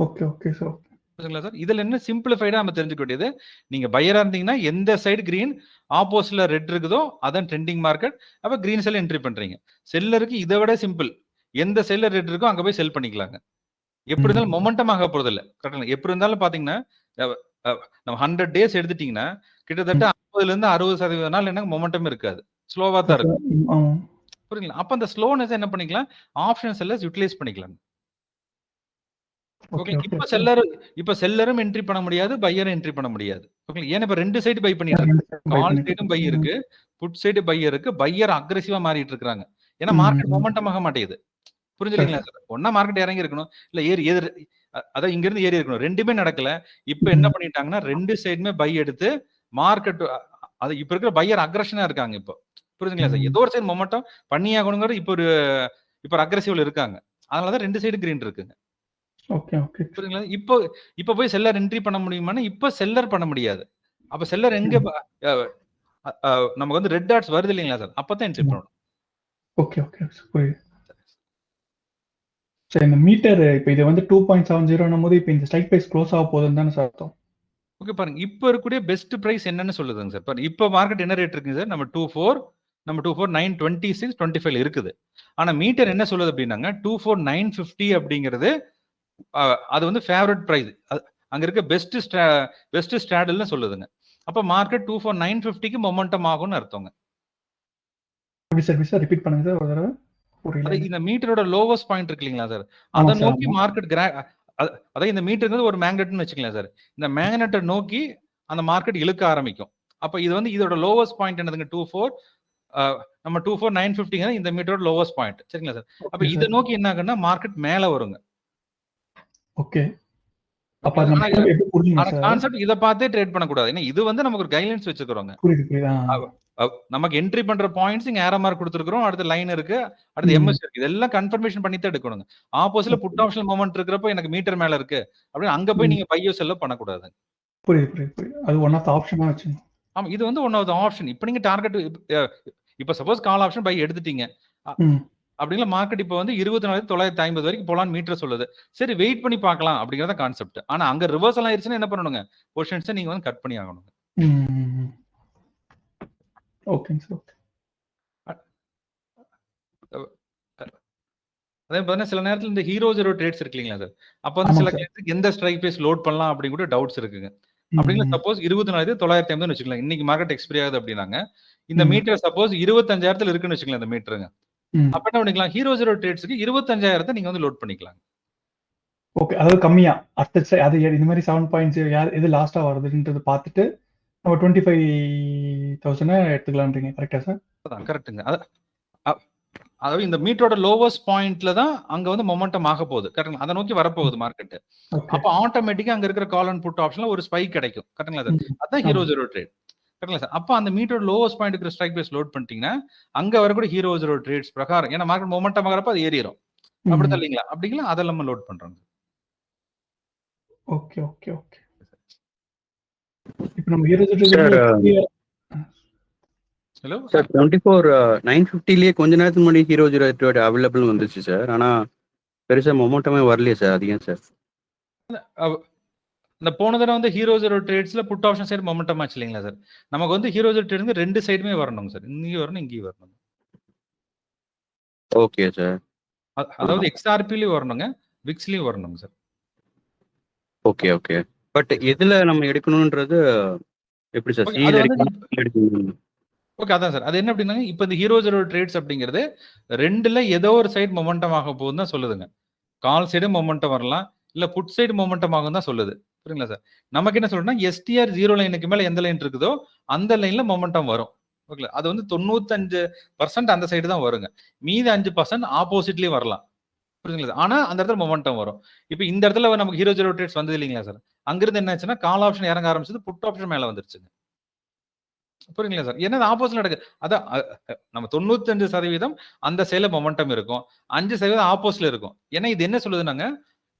Okay, okay sir. புரியுதுங்களா சார்? இதுல என்ன சிம்பிளிஃபைடா நம்ம தெரிஞ்சுக்க வேண்டியது, நீங்க பையரா இருந்தீங்கன்னா எந்த சைடு கிரீன், ஆப்போசிட்ல ரெட் இருக்குதோ அதான் ட்ரெண்டிங் மார்க்கெட். அப்ப கிரீன் செல் என்ட்ரி பண்றீங்க. செல்லருக்கு இதை விட சிம்பிள். எந்த சைடுல ரெட் இருக்கோ அங்க போய் செல் பண்ணிக்கலாங்க. எப்படி இருந்தாலும் மொமெண்டம் ஆக போறது இல்ல. கரெக்ட்டுங்களா? எப்படி இருந்தாலும் பாத்தீங்கன்னா, நம்ம 100 டேஸ் எடுத்துட்டீங்கன்னா, கிட்டத்தட்ட 50ல இருந்து 60% நாள் என்ன மொமெண்டம் இருக்காது. ஸ்லோவா தான் இருக்கும். புரியுதுங்களா? அப்ப அந்த ஸ்லோனஸ் என்ன பண்ணிக்கலாம், ஆப்ஷன் செல்லர்ஸ் யூட்டிலைஸ் பண்ணிக்கலாம். ஓகே. இப்ப செல்லரும் என்ட்ரி பண்ண முடியாது, பையரும் என்ட்ரி பண்ண முடியாது. ஓகே. ஏன்னா இப்ப 2 சைடு பை பண்ணிட்டு இருக்காங்க. கால் சைடும் பை இருக்கு, புட் சைடு பை இருக்கு. பையர் அக்ரெசிவா மாறிட்டு இருக்காங்க. ஏன்னா மார்க்கெட் மொமெண்டம் ஆக மாட்டேங்குது. புரிஞ்சுங்களா சார்? ஒண்ணா மார்க்கெட் இறங்கி இருக்கணும். இல்ல அதான் இங்க இருந்து ஏறி இருக்கணும். 2மே நடக்கல. இப்ப என்ன பண்ணிட்டாங்கன்னா 2 சைடுமே பை எடுத்து மார்க்கெட் அது இப்ப இருக்கிற பையர் அக்ரெஷனா இருக்காங்க இப்போ. புரியுதுங்களா சார்? ஏதோ ஒரு சைடு மொமெண்டம் பண்ணியாகணுங்கிறது இப்ப ஒரு அக்ரெசிவ்ல இருக்காங்க. அதனாலதான் 2 சைடு கிரீன் இருக்குங்க. Okay, okay. புரியுதுங்களா? இப்ப போய் செல்லர் என்ட்ரி பண்ண முடியுமானா, இப்ப செல்லர் பண்ண முடியாது. அப்ப செல்லர் எங்க நமக்கு வந்து ரெட் டாட்ஸ் வருது இல்லைங்களா சார்? அப்பதான் என்ட்ரி பண்ணணும். Okay, okay. புரியுது. சரி, இந்த மீட்டர் இப்ப இது வந்து 2.70 போது இப்ப இந்த ஸ்ட்ரைக் பிரைஸ் க்ளோஸ் ஆக போகுதுன்னு தானே சார் அர்த்தம்? ஓகே பாருங்க. இப்ப இருக்கக்கூடிய பெஸ்ட் பிரைஸ் என்னன்னு சொல்லுதுங்க சார். பாருங்க இப்ப மார்க்கெட் என்ன ரேட் இருக்குங்க சார்? நம்ம 24 926 25 இருக்குது. ஆனா மீட்டர் என்ன சொல்லுது அப்படின்னாங்க 24950 அப்படிங்கிறது அது வந்து ஃபேவரட் பிரைஸ். அங்க இருக்க பெஸ்ட் ஸ்ட்ராடல்னு சொல்லுதுங்க. அப்ப மார்க்கெட் 24950க்கு மொமெண்டம் ஆகும்னு அர்த்தங்க. சார் ரிப்பீட் பண்ணுங்க சார் ஒரு தடவை. புரியல. இந்த மீட்டரோட லோவஸ்ட் பாயிண்ட் இருக்கு இல்லைங்களா சார்? அதை நோக்கி மார்க்கெட் அதாவது இந்த மீட்டர் ஒரு மேக்னெட்னு வச்சுக்கலாம் சார். இந்த மேக்னெட்டை நோக்கி அந்த மார்க்கெட் இழுக்க ஆரம்பிக்கும். அப்ப இது வந்து இதோட லோவஸ்ட் பாயிண்ட் என்னதுங்க நம்ம 24950 இந்த மீட்டரோட லோவஸ்ட் பாயிண்ட். சரிங்களா சார்? அப்ப இதை நோக்கி என்ன ஆகுன்னா மார்க்கெட் மேல வருங்க. ஓகே. அப்ப எப்படி புரியுங்க சார்? கான்செப்ட் இத பார்த்தே ட்ரேட் பண்ண கூடாது. ஏன்னா இது வந்து நமக்கு ஒரு கைட்லைன்ஸ் வச்சிருக்கோங்க. புரியுது. நமக்கு என்ட்ரி பண்ற பாயிண்ட்ஸ் இங்க ஏரோ மார்க் கொடுத்திருக்கோம். அடுத்து லைன் இருக்கு, அடுத்து எம்எஸ் இருக்கு. இதெல்லாம் கன்ஃபர்மேஷன் பண்ணி தான் எடுக்கணுங்க. ஆப்போசிட்ல புட் ஆப்ஷன் மொமெண்ட் இருக்கிறப்ப எனக்கு மீட்டர் மேல இருக்கு அப்படின்னு அங்க போய் நீங்க பையோ செல்லோ பண்ணக்கூடாது. புரியுது. அது ஒன் ஆஃப் தி ஆப்ஷனா வச்சுங்க. ஆமா, இது வந்து ஒன் ஆஃப் தி ஆப்ஷன். இப்போ நீங்க டார்கெட் இப்ப சப்போஸ் கால் ஆப்ஷன் பை எடுத்துட்டீங்க அப்படிங்களா, மார்க்கெட் இப்போ வந்து 24,950 வரைக்கும் போலான்னு மீட்டர் சொல்லுது. சரி வெயிட் பண்ணி பார்க்கலாம் அப்படிங்கறத கான்செப்ட். ஆனா அங்க ரிவர்சல் ஆயிருச்சுன்னா என்ன பண்ணணுங்க, பொசிஷன்ஸை நீங்க வந்து கட் பண்ணி ஆகணும். ஓகேங்க சார். அதே பார்த்தீங்கன்னா சில நேரத்தில் இந்த ஹீரோ ஜீரோ ட்ரேட்ஸ் இருக்கு இல்லைங்களா சார்? அப்போ வந்து சில கிளைண்ட்ஸ்க்கு எந்த ஸ்ட்ரைக் பிரைஸ் லோட் பண்ணலாம் அப்படின்னு கூட டவுட்ஸ் இருக்குங்க. அப்படிங்களா சப்போஸ் 24,950 வச்சுக்கலாம். இன்னைக்கு மார்க்கெட் எக்ஸ்பைரி ஆகுது அப்படின்னாங்க. இந்த மீட்டர் சப்போஸ் 25,000 இருக்குன்னு வச்சுக்கலாம் இந்த மீட்டருங்க. அப்ப என்ன பண்ணிக்கலாம், ஹீரோ ஜீரோ ட்ரேட்ஸ்க்கு 25,000 நீங்க வந்து லோட் பண்ணிக்கலாம். ஓகே, அதாவது கம்மியா அது இந்த மாதிரி 7 பாயிண்ட்ஸ் எது லாஸ்டா வருதுன்றது பார்த்துட்டு நம்ம 25,000 எடுத்துக்கலாம்ன்றீங்க. கரெக்டா சார்? அதான் கரெக்ட்டுங்க. அதாவது இந்த மீட்டரோட லோவஸ்ட் பாயிண்ட்ல தான் அங்க வந்து மொமெண்டம் ஆக போகுது. கரெக்ட்டுங்களா? அதை நோக்கி வரப்போகுது மார்க்கெட். அப்ப ஆட்டோமேட்டிக்கா அங்க இருக்கிற கால் அண்ட் புட் ஆப்ஷன்ல ஒரு ஸ்பைக் கிடைக்கும். கரெக்ட்டுங்களா சார்? அதான் ஹீரோ ஜீரோ ட்ரேட். கரெக்ட்டுங்களா சார்? அப்ப அந்த மீட்டரோட லோவஸ்ட் பாயிண்ட் இருக்கிற ஸ்ட்ரைக் பிரைஸ் லோட் பண்ணிட்டீங்கன்னா அங்க வரக்கூடிய ஹீரோ ஜீரோ ட்ரேட்ஸ் பிரகாரம், ஏன்னா மார்க்கெட் மொமெண்டம் ஆகிறப்ப அது ஏறிடும். அப்படித்தான் இல்லைங்களா? அப்படிங்களா அதை நம்ம லோட் பண்றோம். ஓகே. இப்போ நம்ம ஹீரோ ஜீரோ ஹலோ சார், 24,950லயே கொஞ்ச நேரத்துக்கு முன்னாடி ஹீரோ ஜீரோ ட்ரேட் அவைலபிள் வந்துச்சு சார். ஆனா பெருசா மொமெண்டமே வரலையே சார். அது ஏன் சார்? இந்த போன தடவை வந்து ஹீரோ ஜீரோ ட்ரேட்ஸ்ல புட் ஆப்ஷன் சைடு மொமெண்டம் ஆச்சு இல்லைங்களா சார்? நமக்கு வந்து ஹீரோ ஜீரோ ட்ரேட்ங்க 2 சைடுமே வரணும் சார். இங்கேயும் வரணும், இங்கேயும் வரணும். Okay sir. அதாவது எக்ஸ்ஆர்பிலயும் வரணுங்க, விக்ஸ்லயும் வரணுங்க சார். ஓகே. பட் எதுல நம்ம எடுக்கணும்ன்றது எப்படி சார்? ஓகே, அதான் சார். அது என்ன அப்படின்னா, இப்போ இந்த ஹீரோ ஜீரோ ட்ரேட்ஸ் அப்படிங்கிறது 2ல ஏதோ ஒரு சைடு மொமெண்டம் ஆக போகுதுன்னு தான் சொல்லுதுங்க. கால் சைடு மொமெண்டம் வரலாம், இல்ல புட் சைடு மொமெண்டம் ஆகும் தான் சொல்லுது. புரியுங்களா சார்? நமக்கு என்ன சொல்றோம்னா, எஸ்டிஆர் 0 லைனுக்கு மேல எந்த லைன் இருக்குதோ அந்த லைன்ல மொமெண்டம் வரும். ஓகே, அது வந்து 95% அந்த சைடு தான் வருங்க. மீதி 5% ஆப்போசிட்லயும் வரலாம். புரியுதுங்களா? ஆனா அந்த இடத்துல மொமெண்டம் வரும். இப்ப இந்த இடத்துல நமக்கு ஹீரோ ஜீரோ ட்ரேட்ஸ் வந்தது இல்லைங்களா சார்? அங்கிருந்து என்ன ஆச்சுன்னா கால் ஆப்ஷன் இறங்க ஆரம்பிச்சது, புட் ஆப்ஷன் மேல வந்துருச்சுங்க. புரியுங்களா சார்? ஏன்னா ஆப்போசிட் நடக்குது. அதான் நம்ம 95% அந்த சைடுல மொமெண்டம் இருக்கும். 5% ஆப்போசிட்ல இருக்கும். ஏன்னா இது என்ன சொல்லுதுன்னாங்க,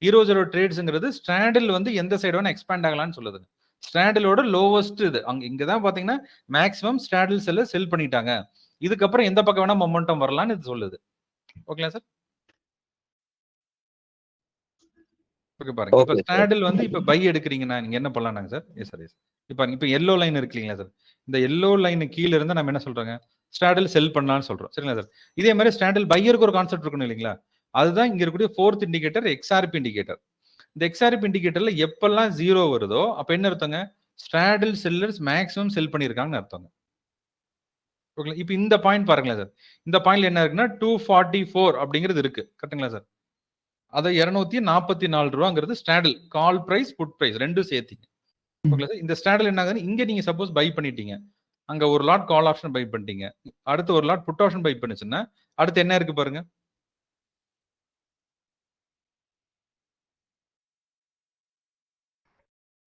ஹீரோ ஜீரோ ட்ரேட்ஸ்ங்கிறது ஸ்ட்ராண்டில் வந்து எந்த சைடு வேணா எக்ஸ்பேண்ட் ஆகலாம்னு சொல்லுதுங்க. ஸ்ட்ராண்டிலோட லோவஸ்ட் இது. இங்க தான் பாத்தீங்கன்னா மேக்ஸிமம் ஸ்ட்ராண்டில் செல்ல செல் பண்ணிட்டாங்க. இதுக்கப்புறம் எந்த பக்கம் வேணா மொமெண்டம் வரலாம்னு இது சொல்லுது. ஓகேங்களா சார்? ஓகே பாருங்க. இப்ப ஸ்ட்ராடில் வந்து இப்ப பை எடுக்கிறீங்கன்னா நீங்க என்ன பண்ணலாம்னாங்க சார்? Yes sir, yes. இப்ப எல்லோ லைன் இருக்கு இல்லைங்களா சார்? இந்த எல்லோ லைன் கீழ இருந்து நம்ம என்ன சொல்றோங்க? ஸ்ட்ராடில் செல் பண்ணலாம்னு சொல்றோம். சரிங்களா சார்? இதே மாதிரி ஸ்ட்ராடில் பையருக்கு ஒரு கான்செப்ட் இருக்கணும் இல்லைங்களா? அதுதான் இங்க இருக்கக்கூடிய 4th இண்டிகேட்டர் எக்ஸ்ஆர்பி இண்டிகேட்டர். இந்த எக்ஸ்ஆர்பி இண்டிகேட்டர்ல எப்பெல்லாம் 0 வருதோ அப்ப என்ன அர்த்தங்க? ஸ்ட்ராடில் செல்லர்ஸ் மேக்ஸிமம் செல் பண்ணியிருக்காங்கன்னு அர்த்தங்க. ஓகே, இப்ப இந்த பாயிண்ட் பாருங்களேன் சார். இந்த பாயிண்ட்ல என்ன இருக்குன்னா 244 அப்படிங்கிறது இருக்கு. கரெக்ட்டுங்களா சார்? அது ₹244 ஸ்ட்ராடில் கால் பிரைஸ், புட் பிரைஸ் ரெண்டும் சேர்த்தீங்க. Okay sir. இந்த ஸ்ட்ராடில் என்ன ஆகுதுன்னு இங்க நீங்க சப்போஸ் பை பண்ணிட்டீங்க. அங்க ஒரு லாட் கால் ஆப்ஷன் பை பண்ணிட்டீங்க. அடுத்து ஒரு லாட் புட் ஆப்ஷன் பை பண்ணுச்சுன்னா அடுத்து என்ன இருக்கு பாருங்க.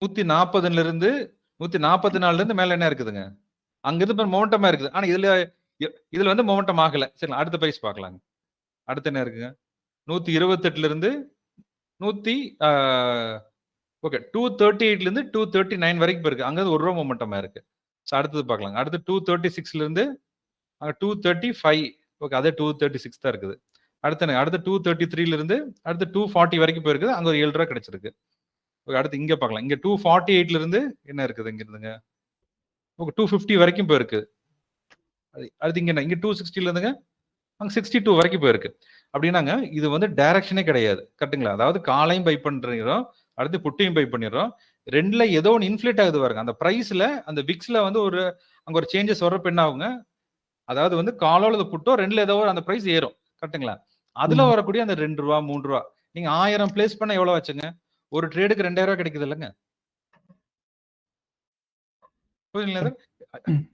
140ல இருந்து 144ல இருந்து மேல என்ன இருக்குதுங்க? அங்க இருந்து மொமெண்டமா இருக்குது. ஆனா இதுல வந்து மொமெண்டம் ஆகல. சரி, அடுத்த பிரைஸ் பார்க்கலாங்க. அடுத்து என்ன இருக்குங்க? 128ல இருந்து 100 ஓகே 238ல இருந்து 239 வரைக்கும் இருக்கு. அங்க இருந்து ₹1 மொமெண்டமா இருக்கு. சோ அடுத்தது பார்க்கலாங்க. அடுத்து 236ல இருந்து 235 ஓகே, அதே 236 தான் இருக்குது. அடுத்து 233ல இருந்து அடுத்து 240 வரைக்கும் போயிருக்குது. அங்க ஒரு ₹7 கிடைச்சிருக்கு. ஓகே, அடுத்து இங்க பார்க்கலாம். இங்க 248ல இருந்து என்ன இருக்குது இங்க இருந்துங்க? ஓகே 250 வரைக்கும் போயிருக்கு. அடுத்து இங்க என்ன? இங்க 260ல இருந்துங்க அங்க 62 வரைக்கும் போயிருக்கு. அப்படின்னாங்க இது வந்து டைரக்ஷனே கிடையாது. கரெக்ட்டுங்களா? அதாவது காலையும் பை பண்றோம், அடுத்து புட்டையும் பை பண்ணிடுறோம். ரெண்டுல ஏதோ ஒன்னு இன்ஃப்ளேட் ஆகுது பாருங்க. அந்த பிரைஸ்ல அந்த விக்ஸ்ல வந்து அங்க ஒரு சேஞ்சஸ் வர்றப்ப என்ன ஆகுங்க? அதாவது வந்து காலோ அல்லது புட்டோ ரெண்டுல ஏதோ அந்த பிரைஸ் ஏறும். கரெக்ட்டுங்களா? அதுல வரக்கூடிய அந்த ₹2 ₹3 நீங்க 1000 பிளேஸ் பண்ண எவ்வளவு ஆச்சுங்க? ஒரு ட்ரேடுக்கு ₹2000 கிடைக்குது இல்லங்க? புரியுதுங்களா சார்?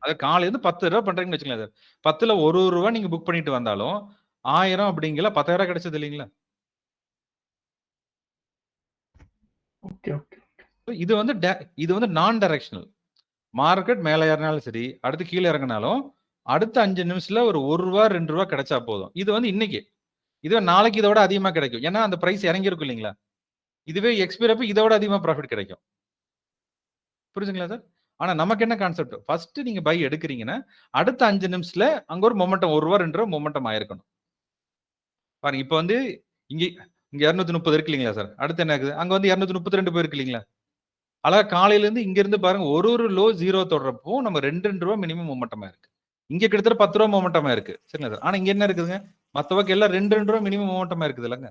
அது காலையில இருந்து ₹10 பண்றீங்கன்னு வச்சுக்கோங்களேன் சார். 10ல ₹1 நீங்க புக் பண்ணிட்டு வந்தாலும் 1000 அப்படிங்கல 10,000 கிடைச்சது இல்லைங்களா? Okay, okay. இது வந்து நான் டைரக்ஷனல். மார்க்கெட் மேல ஏறினாலும் சரி, அடுத்து கீழ இறங்கினாலும் அடுத்த 5 நிமிஷத்துல ஒரு ₹1 ₹2 கிடைச்சா போதும். இது வந்து இன்னைக்கு. இதுவே நாளைக்கு இதோட அதிகமா கிடைக்கும். ஏன்னா அந்த பிரைஸ் இறங்கி இருக்கும் இல்லைங்களா? இதுவே எக்ஸ்பைர் அப்ப இதோட அதிகமா ப்ராஃபிட் கிடைக்கும். புரியுதுங்களா சார்? ஆனா நமக்கு என்ன கான்செப்ட்? ஃபர்ஸ்ட் நீங்க பை எடுக்கிறீங்கன்னா அடுத்த 5 நிமிஷத்துல அங்க ஒரு மொமெண்டம் ₹1 ₹2 மொமெண்டம் ஆயிருக்கணும். பாருங்க இப்ப வந்து இங்க 230 இருக்கு இல்லைங்களா சார்? அடுத்து என்ன ஆகுது? அங்க வந்து 232 போயிருக்கு இல்லைங்களா? அழகா காலையில இருந்து இங்க இருந்து பாருங்க ஒரு லோ 0 தொடுறப்போ நம்ம ₹2 மினிமம் மொமெண்டமா இருக்கு. இங்க கிட்டத்தட்ட ₹10 மொமெண்டமா இருக்கு. சரிங்களா சார்? ஆனா இங்க என்ன இருக்குதுங்க? மத்த பக்கம் எல்லாம் ₹2 மினிமம் மொமெண்டமா இருக்குது இல்லங்க?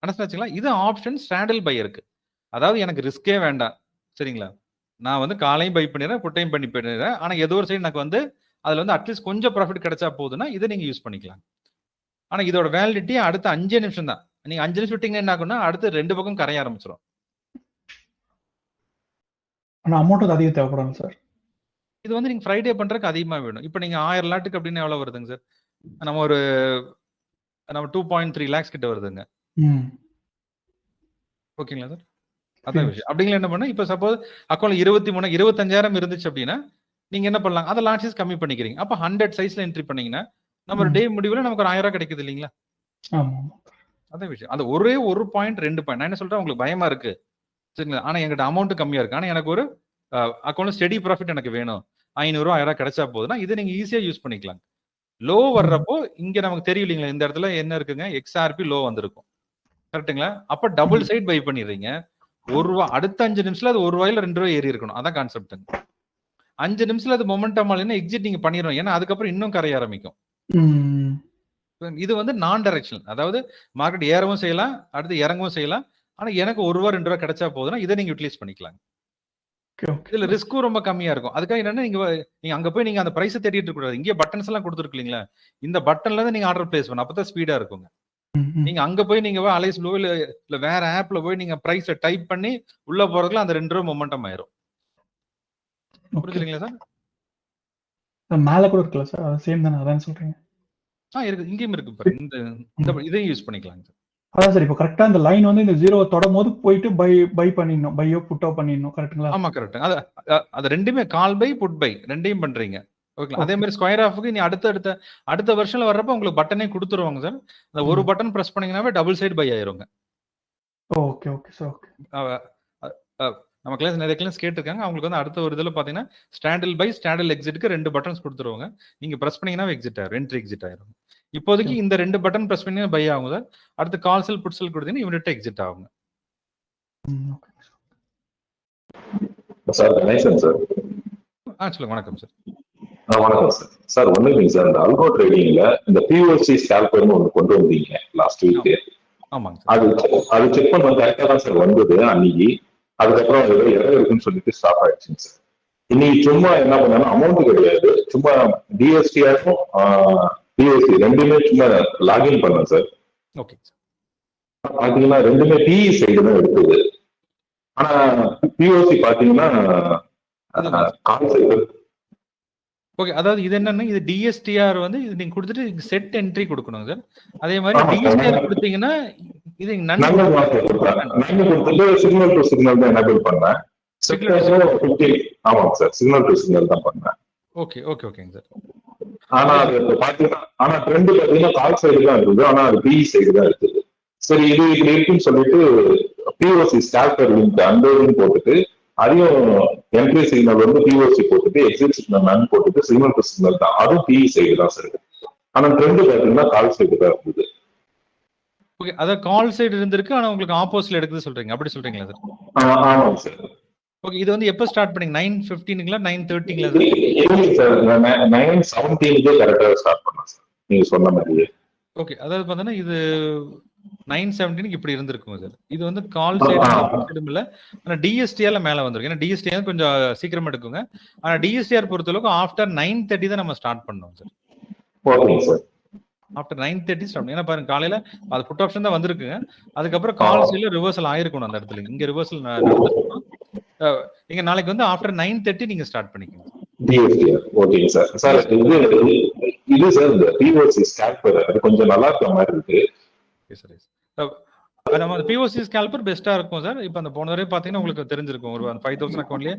மனசாச்சுங்களா? இது ஆப்ஷன் ஸ்ட்ராடல் பை இருக்கு. அதாவது எனக்கு ரிஸ்கே வேண்டாம். சரிங்களா? நான் வந்து காலையும் பை பண்ணிடுறேன், புட்டையும் பண்ணி பண்ணிடுறேன். ஆனா ஏதோ ஒரு சைடு எனக்கு வந்து அதுல வந்து அட்லீஸ்ட் கொஞ்சம் ப்ராஃபிட் கிடைச்சா போதுன்னா இதை நீங்க யூஸ் பண்ணிக்கலாம். ஆனா இதோட வேலிடிட்டி அடுத்த 5 நிமிஷம் தான். நீங்க 5 நிமிஷம் விட்டீங்கன்னா என்ன ஆகும்னா அடுத்து 2 பக்கம் கரைய ஆரம்பிச்சிடும். ஆனா அமௌண்ட் அதிகம் தேவைப்படும் சார். இது வந்து நீங்க ஃப்ரைடே பண்றதுக்கு அதிகமா வேணும். இப்போ நீங்க 1000 லாட்டுக்கு அப்படின்னு எவ்வளவு வருதுங்க சார்? நம்ம 2.3 lakhs கிட்ட வருதுங்க. ஓகேங்களா சார்? அதான் விஷயம். அப்படிங்களா என்ன பண்ணா இப்ப சப்போஸ் அக்கௌண்ட்ல 23 25,000 இருந்துச்சு அப்படின்னா நீங்க என்ன பண்ணலாம்? அத லாட்ஸஸ் கம்மி பண்ணிக்கிறீங்க. அப்ப 100 சைஸ்ல என்ட்ரி பண்ணீங்கன்னா நம்ம டே முடிவுல நமக்கு ஒரு ₹1000 கிடைக்குது இல்லீங்களா? ஆமா. அதான் விஷயம். அந்த ஒரே ஒரு பாயிண்ட் 2 பாயிண்ட். நான் என்ன சொல்றேன் உங்களுக்கு பயமா இருக்கு. சரிங்களா? ஆனா என்கிட்ட அமௌண்ட் கம்மியா இருக்கு. ஆனா எனக்கு ஒரு அக்கௌண்ட்ல ஸ்டெடி ப்ராஃபிட் எனக்கு வேணும். ₹500 1000 கிடைச்சா போதுன்னா இத நீங்க ஈஸியா யூஸ் பண்ணிக்கலாம். லோ வர்றப்போ இங்க நமக்கு தெரியும் இல்லீங்களா? இந்த இடத்துல என்ன இருக்குங்க? XRP லோ வந்திருக்கும். கரெக்ட்டுங்களா? அப்ப டபுள் சைட் பை பண்ணிடுறீங்க. ₹1 அடுத்த 5 நிமிஷத்துல அது ₹1 இல்ல ₹2 ஏறி இருக்கணும். அதான் கான்செப்ட்ங்க. 5 நிமிஷத்துல அது மொமெண்டம் ஆகலைன்னா எக்ஸிட் நீங்க பண்ணிரணும். ஏன்னா அதுக்கப்புறம் இன்னும் கரைய ஆரம்பிக்கும். இது வந்து நான் டைரக்ஷனல். அதாவது மார்க்கெட் ஏறவும் செய்யலாம், அடுத்து இறங்கவும் செய்யலாம். ஆனா எனக்கு ₹1 ₹2 கிடைச்சா போதுன்னா இதை நீங்க யூட்டிலைஸ் பண்ணிக்கலாம். இதுல ரிஸ்க்கும் ரொம்ப கம்மியா இருக்கும். அதுக்காக என்னன்னா நீங்க அங்க போய் நீங்க அந்த பிரைஸ் தேடிட்டு இருக்க கூடாது. இங்கே பட்டன்ஸ் எல்லாம் கொடுத்துருக்கு இல்லீங்களா? இந்த பட்டன்ல இருந்து நீங்க ஆர்டர் பிளேஸ் பண்ணணும். அப்பதான் ஸ்பீடா இருக்குங்க. நீங்க அங்க போய் நீங்க அலைஸ்லோ இல்ல வேற ஆப்ல போய் நீங்க பிரைஸ டைப் பண்ணி உள்ள போறதுக்குள்ள அந்த ₹2 மொமெண்டம் ஆயிரும். புரிஞ்சுதுங்களா சார்? மேல கூட இருக்குல்ல சார்? சேம் தானே, அதான் சொல்றீங்க? இருக்கு, இங்கேயும் இருக்கு பாருங்க. இந்த இதையும் யூஸ் பண்ணிக்கலாங்க சார். அதான் சார், இப்போ கரெக்டா இந்த லைன் வந்து இந்த 0 தொடும்போது போயிட்டு பை பண்ணிடணும், பையோ புட்டோ பண்ணிடணும், கரெக்ட்டுங்களா? ஆமா கரெக்ட். அது ரெண்டுமே கால் பை புட் பை ரெண்டையும் பண்றீங்க. ஓகே. அதே மாதிரி ஸ்கொயர் ஆஃப்க்கு நீ அடுத்த வருஷன்ல வர்றப்ப உங்களுக்கு பட்டனே கொடுத்துருவாங்க சார். அந்த ஒரு பட்டன் பிரஸ் பண்ணீங்கன்னாவே டபுள் சைடு பை ஆயிருங்க. Okay okay sir. ஓகே. நம்ம கிளாஸ் நிறைய கிளாஸ் கேட்டிருக்காங்க. அவங்களுக்கு வந்து அடுத்த ஒரு இதில் பார்த்தீங்கன்னா ஸ்டாண்டில் பை ஸ்டாண்டில் எக்ஸிட்டுக்கு 2 பட்டன்ஸ் கொடுத்துருவாங்க. நீங்க பிரஸ் பண்ணீங்கன்னா எக்ஸிட் ஆயிரும், என்ட்ரி எக்ஸிட் ஆயிரும். இப்போதைக்கு இந்த 2 பட்டன் பிரஸ் பண்ணி பை ஆகும் சார். அடுத்து கால் செல் புட் செல் கொடுத்தீங்கன்னா இவனிட்ட எக்ஸிட் ஆகுங்க. Sir Ganesan sir. சொல்லுங்க. வணக்கம் சார். வணக்கம் சார். சார் ஒண்ணு இல்லைங்க சார், இந்த அல்கோ ட்ரேடிங்ல இந்த பிஓசி ஸ்கேல்பர்னு ஒண்ணு கொண்டு வந்தீங்க லாஸ்ட் வீக். ஆமாங்க சார். அது செக் பண்ண கரெக்டா தான் சார் வந்தது அன்னைக்கு. அதுக்கப்புறம் ஏதோ இடம் இருக்குன்னு சொல்லிட்டு ஸ்டாப் ஆயிடுச்சுங்க சார். இன்னைக்கு சும்மா என்ன பண்ணா அமௌண்ட் கிடையாது, சும்மா டிஎஸ்டிஆரும் பிஓசி ரெண்டுமே சும்மா லாகின் பண்ணேன் சார். ஓகே. பாத்தீங்கன்னா ரெண்டுமே பிஇ சைடு தான் எடுத்தது. ஆனா பிஓசி பாத்தீங்கன்னா கால் சைடு. ஓகே. அதாவது இது என்னன்னா, இது டிஎஸ்டிஆர் வந்து இது நீங்க கொடுத்துட்டு செட் என்ட்ரி கொடுக்கணும் சார். அதே மாதிரி டிஎஸ்டிஆர் கொடுத்தீங்கன்னா இது சிக்னல் டு சிக்னல் தான் எனேபிள் பண்ணேன். ஆமாங்க சார், சிக்னல் டு சிக்னல் தான் பண்ணேன். ஓகே ஓகே ஓகேங்க சார். ஆனா அது பாத்தீங்கன்னா ட்ரெண்ட் பாத்தீங்கன்னா கால் சைடு தான் இருக்குது, ஆனா அது பிஇ சைடு தான் இருக்குது. சரி இது இப்படி இருக்குன்னு சொல்லிட்டு பிஓசி ஸ்டார்டர் லிங்க் அந்த போட்டுட்டு அதையும் என்ட்ரி சிக்னல் வந்து பிஓசி போட்டுட்டு எக்ஸிட் சிக்னல் நான் போட்டுட்டு சிக்னல் டு சிக்னல் தான், அதுவும் பிஇ சைடு தான் சார். ஆனா ட்ரெண்ட் பாத்தீங்கன்னா கால் சைடு தான் இருக்குது. ஓகே. அத கால் சைடு இருந்திருக்கு, ஆனா உங்களுக்கு ஆப்போசிட்ல எடுக்குது சொல்றீங்க, அப்படி சொல்றீங்களா சார்? ஆமாங்க சார். ஓகே. இது வந்து எப்ப ஸ்டார்ட் பண்ணீங்க? 9:15ங்களா 9:30ங்களா சார்? இல்ல சார், 9:17க்கே கரெக்ட்டா ஸ்டார்ட் பண்ணேன் சார், நீங்க சொன்ன மாதிரியே. ஓகே. அதாவது பார்த்தீங்கன்னா இது 9:17க்கு இப்படி இருந்திருக்கும் சார். இது வந்து கால் சைடும் இல்ல, ஆனா டிஎஸ்டிஆர்ல மேல வந்திருக்கு. ஏன்னா டிஎஸ்டிஆர் கொஞ்சம் சீக்கிரமா எடுக்குங்க. ஆனா டிஎஸ்டிஆர் பொறுத்தளவுக்கு ஆஃப்டர் 9:30 தான் நம்ம ஸ்டார்ட் பண்ணோம் சார். ஓகேங்க சார். After 9:30 start. ஏன்னா பாருங்க காலையில அது புட் ஆப்ஷன் தான் வந்திருக்குங்க. அதுக்கப்புறம் கால் சைடுல ரிவர்சல் ஆயிருக்கணும் அந்த இடத்துல. இங்க ரிவர்சல் நடந்துருக்கணும். நீங்க நாளைக்கு வந்து ஆஃப்டர் 9:30 நீங்க ஸ்டார்ட் பண்ணிக்கோங்க. டிஎஸ்டிஆர். ஓகேங்க சார். சார் இது சார் இந்த பிஓசி ஸ்கேல்பர் அது கொஞ்சம் நல்லா இருக்க மாதிரி இருக்கு. நம்ம அந்த பிஓசி ஸ்கேல்பர் பெஸ்டா இருக்கும் சார். இப்ப அந்த போன தடவை பாத்தீங்கன்னா உங்களுக்கு தெரிஞ்சிருக்கும், ஒரு 5000 அக்கௌண்ட்லயே